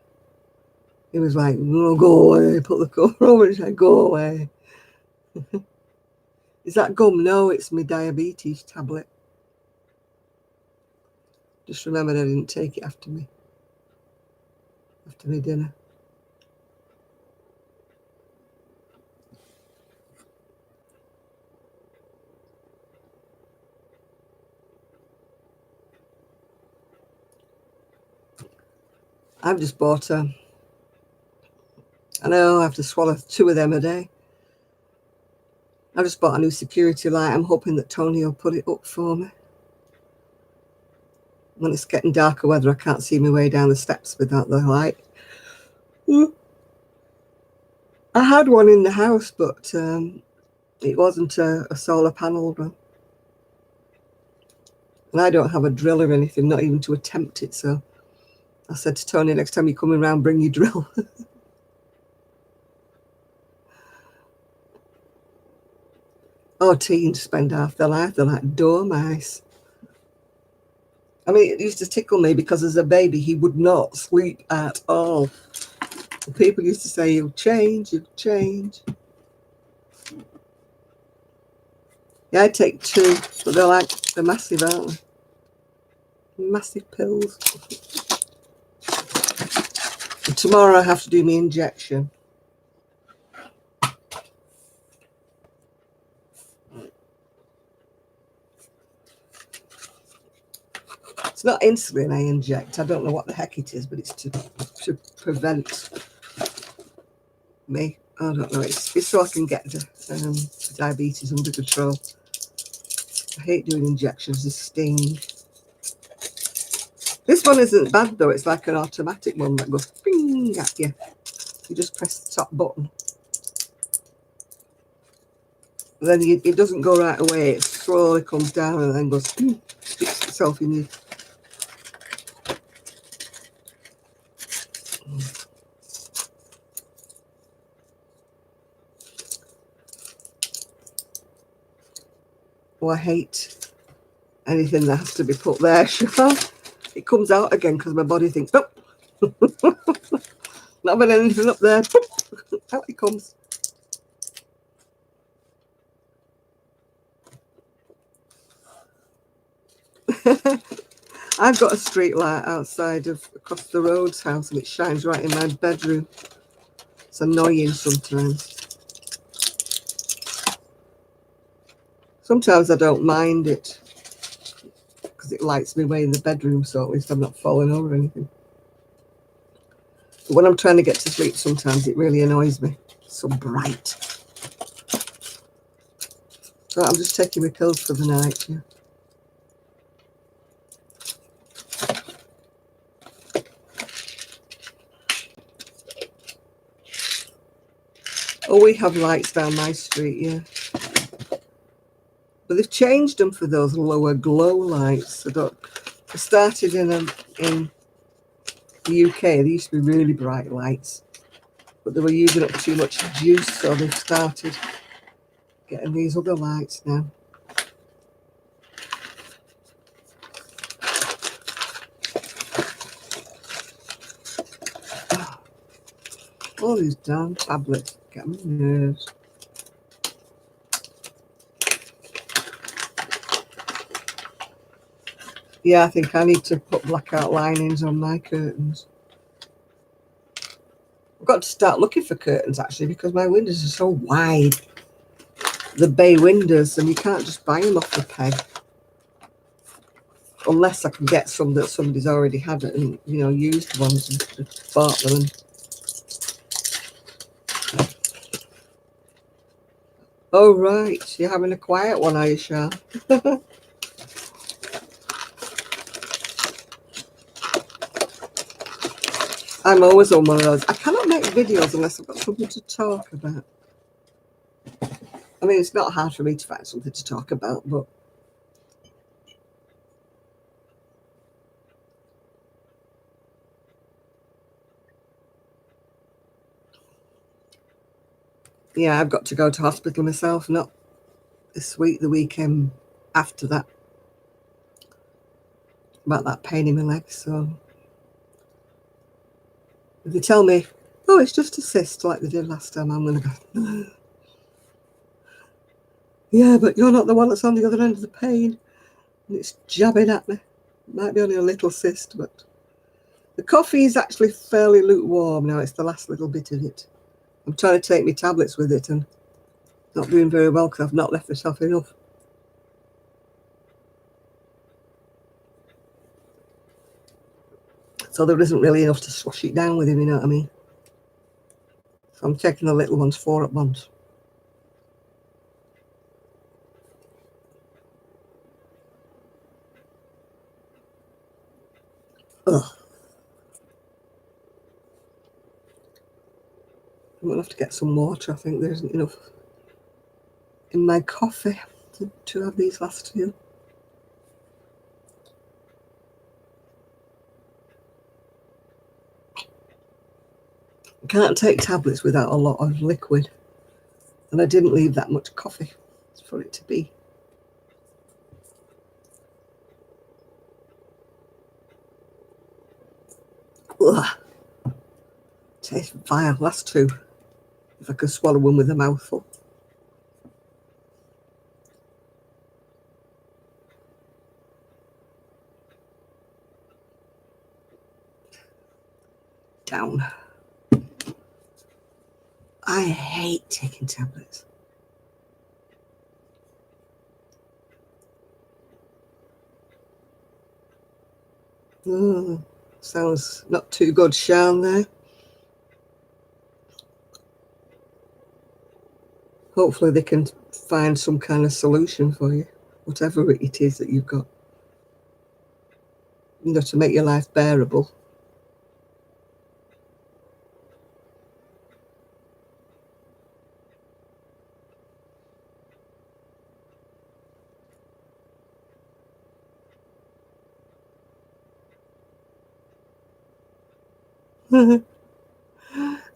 Speaker 1: He was like, oh, go away, put the cover over and say, go away. Is that gum? No, it's my diabetes tablet. Just remembered I didn't take it after my dinner. I've just bought I know I have to swallow 2 of them a day. I just bought a new security light. I'm hoping that Tony will put it up for me. When it's getting darker weather, I can't see my way down the steps without the light. I had one in the house, but it wasn't a solar panel one. And I don't have a drill or anything, not even to attempt it. So I said to Tony, next time you're coming around, bring your drill. Oh, teens spend half their life. They're like dormice. I mean, it used to tickle me because as a baby, he would not sleep at all. And people used to say, you'll change. Yeah, I take 2, but they're massive, aren't they? Massive pills. And tomorrow I have to do my injection. It's not insulin I inject. I don't know what the heck it is, but it's to prevent me. I don't know. It's so I can get the diabetes under control. I hate doing injections. They sting. This one isn't bad though. It's like an automatic one that goes ping at you. You just press the top button. Then it doesn't go right away. It slowly comes down and then goes sticks itself in you. Oh, I hate anything that has to be put there, Sean. It comes out again because my body thinks, nope. Not having anything up there. Out it comes. I've got a street light outside of across the road's house and it shines right in my bedroom. It's annoying sometimes. Sometimes I don't mind it because it lights me way in the bedroom, so at least I'm not falling over anything. But when I'm trying to get to sleep, sometimes it really annoys me. It's so bright. So I'm just taking my pills for the night, yeah. Oh, we have lights down my street, yeah. But they've changed them for those lower glow lights. They started in the UK. They used to be really bright lights, but they were using up too much juice, so they've started getting these other lights now. All these damn tablets get my nerves. Yeah, I think I need to put blackout linings on my curtains. I've got to start looking for curtains actually, because my windows are so wide. The bay windows, and you can't just buy them off the peg. Unless I can get some that somebody's already had it and, you know, used ones and bought them. Oh, right. You're having a quiet one, are you, Shah? I'm always on one of those. I cannot make videos unless I've got something to talk about. I mean, it's not hard for me to find something to talk about, but yeah, I've got to go to hospital myself, not this week, the weekend after that, about that pain in my legs. So if they tell me, oh, it's just a cyst like they did last time, I'm going to go, yeah, but you're not the one that's on the other end of the pain. And it's jabbing at me. It might be only a little cyst, but the coffee is actually fairly lukewarm now. It's the last little bit of it. I'm trying to take my tablets with it and not doing very well because I've not left myself enough. So there isn't really enough to swash it down with him, you know what I mean? So I'm taking the little ones 4 at once. Ugh. I'm going to have to get some water. I think there isn't enough in my coffee to have these last 2. I can't take tablets without a lot of liquid. And I didn't leave that much coffee for it to be. Ugh. Tastes vile. Last 2. If I could swallow one with a mouthful. Down. I hate taking tablets. Sounds not too good, Sean, there. Hopefully they can find some kind of solution for you, whatever it is that you've got, you know, to make your life bearable.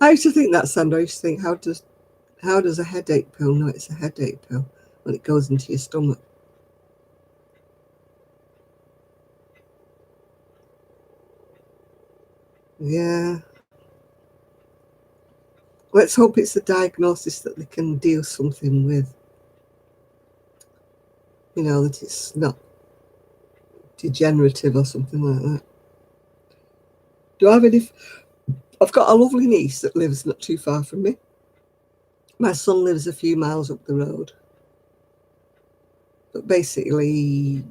Speaker 1: I used to think that, Sandra. I used to think, how does a headache pill know it's a headache pill when it goes into your stomach? Yeah. Let's hope it's a diagnosis that they can deal something with. You know, that it's not degenerative or something like that. Do I have any? I've got a lovely niece that lives not too far from me. My son lives a few miles up the road. But basically,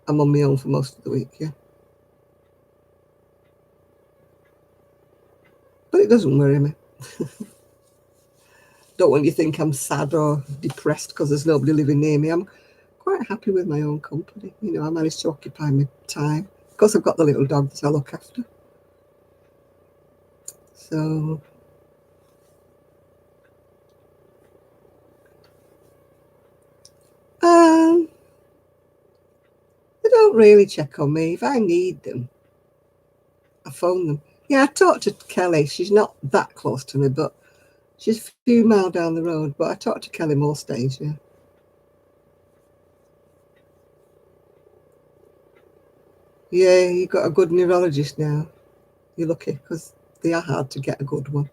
Speaker 1: I'm on my own for most of the week, yeah. But it doesn't worry me. Don't want you to think I'm sad or depressed because there's nobody living near me. I'm quite happy with my own company. You know, I managed to occupy my time. Of course, I've got the little dog that I look after. So, they don't really check on me. If I need them, I phone them. Yeah, I talk to Kelly. She's not that close to me, but she's a few miles down the road. But I talk to Kelly most days, yeah. Yeah, you got a good neurologist now. You're lucky because they are hard to get a good one.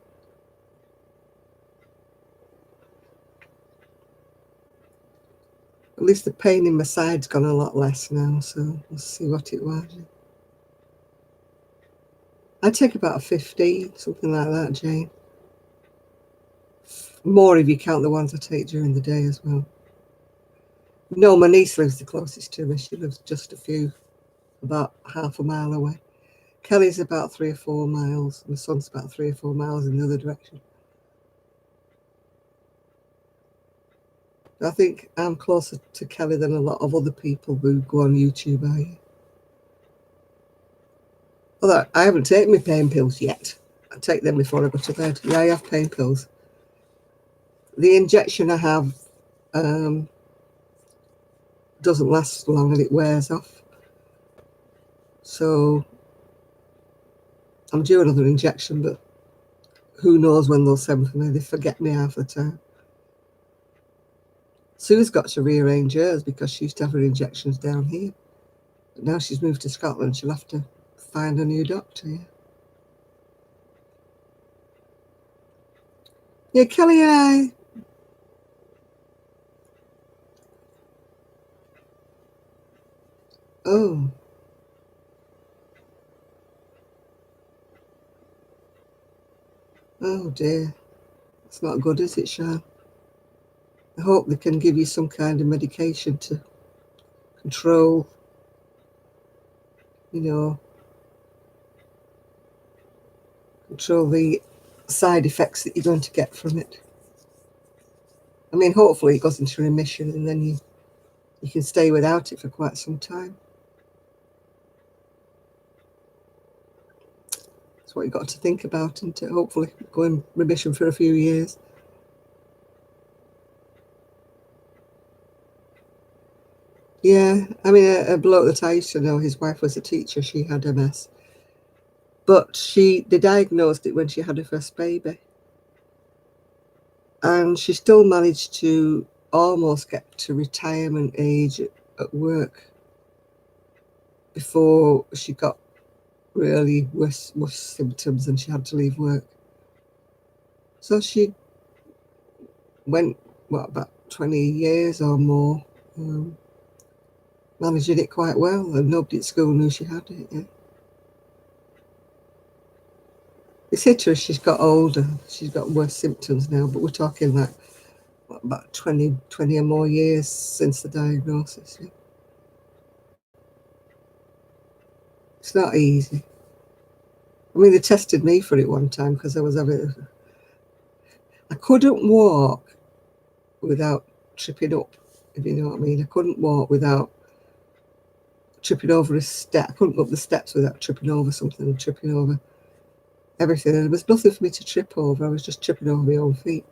Speaker 1: At least the pain in my side's gone a lot less now, so we'll see what it was. I take about a 15, something like that, Jane. More if you count the ones I take during the day as well. No, my niece lives the closest to me. She lives just about half a mile away. Kelly's about 3 or 4 miles. My son's about 3 or 4 miles in the other direction. I think I'm closer to Kelly than a lot of other people who go on YouTube, are you? Although I haven't taken my pain pills yet. I take them before I go to bed. Yeah, I have pain pills. The injection I have doesn't last long and it wears off. So I'm due another injection, but who knows when they'll send for me. They forget me half the time. Sue's got to rearrange hers because she used to have her injections down here. But now she's moved to Scotland. She'll have to find a new doctor. Yeah, Kelly and I. Oh. Oh dear. It's not good, is it, Sean? I hope they can give you some kind of medication to control, control the side effects that you're going to get from it. I mean, hopefully it goes into remission and then you can stay without it for quite some time. That's what you've got to think about, and to hopefully go in remission for a few years. Yeah, I mean, a bloke that I used to know, his wife was a teacher, she had MS. But they diagnosed it when she had her first baby. And she still managed to almost get to retirement age at work before she got really worse symptoms and she had to leave work. So she went, about 20 years or more, managing it quite well, and nobody at school knew she had it. Yeah. It's hit her as she's got older. She's got worse symptoms now, but we're talking like about 20 or more years since the diagnosis. Yeah. It's not easy. I mean, they tested me for it one time because I couldn't walk without tripping up, if you know what I mean. I couldn't walk without tripping over a step. I couldn't go up the steps without tripping over something and tripping over everything. And there was nothing for me to trip over. I was just tripping over my own feet.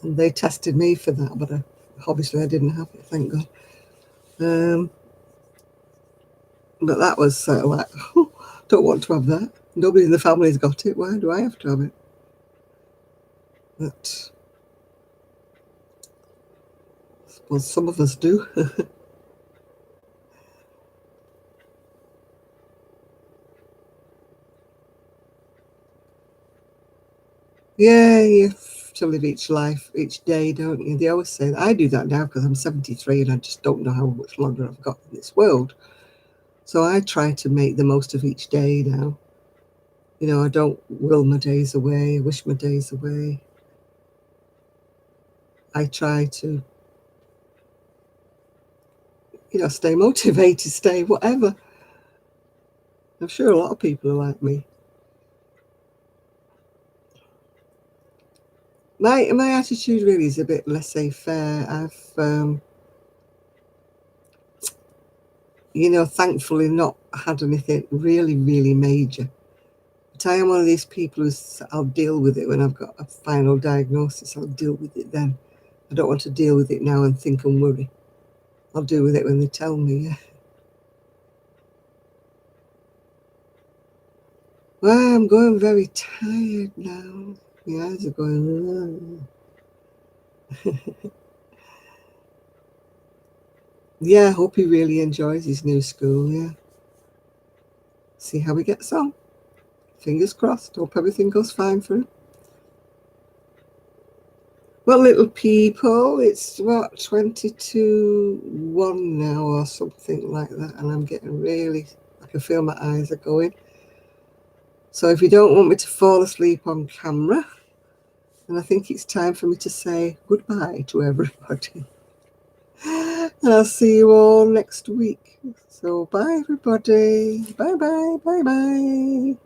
Speaker 1: And they tested me for that, but obviously I didn't have it, thank God. But that was sort of like, oh, don't want to have that. Nobody in the family's got it. Why do I have to have it? But I suppose some of us do. Yeah, you have to live each life, each day, don't you? They always say that. I do that now because I'm 73 and I just don't know how much longer I've got in this world. So I try to make the most of each day now. I don't will my days away, wish my days away. I try to, stay motivated, stay whatever. I'm sure a lot of people are like me. My attitude really is a bit laissez-faire. I've thankfully not had anything really, really major. But I am one of these people I'll deal with it when I've got a final diagnosis. I'll deal with it then. I don't want to deal with it now and think and worry. I'll deal with it when they tell me, yeah. Well, I'm going very tired now. My eyes are going, yeah, I hope he really enjoys his new school, yeah. See how he gets on. Fingers crossed. Hope everything goes fine for him. Well, little people, it's what, 22:01 now or something like that, and I'm getting really, I can feel my eyes are going. So if you don't want me to fall asleep on camera, then I think it's time for me to say goodbye to everybody. And I'll see you all next week. So bye, everybody. Bye-bye, bye-bye.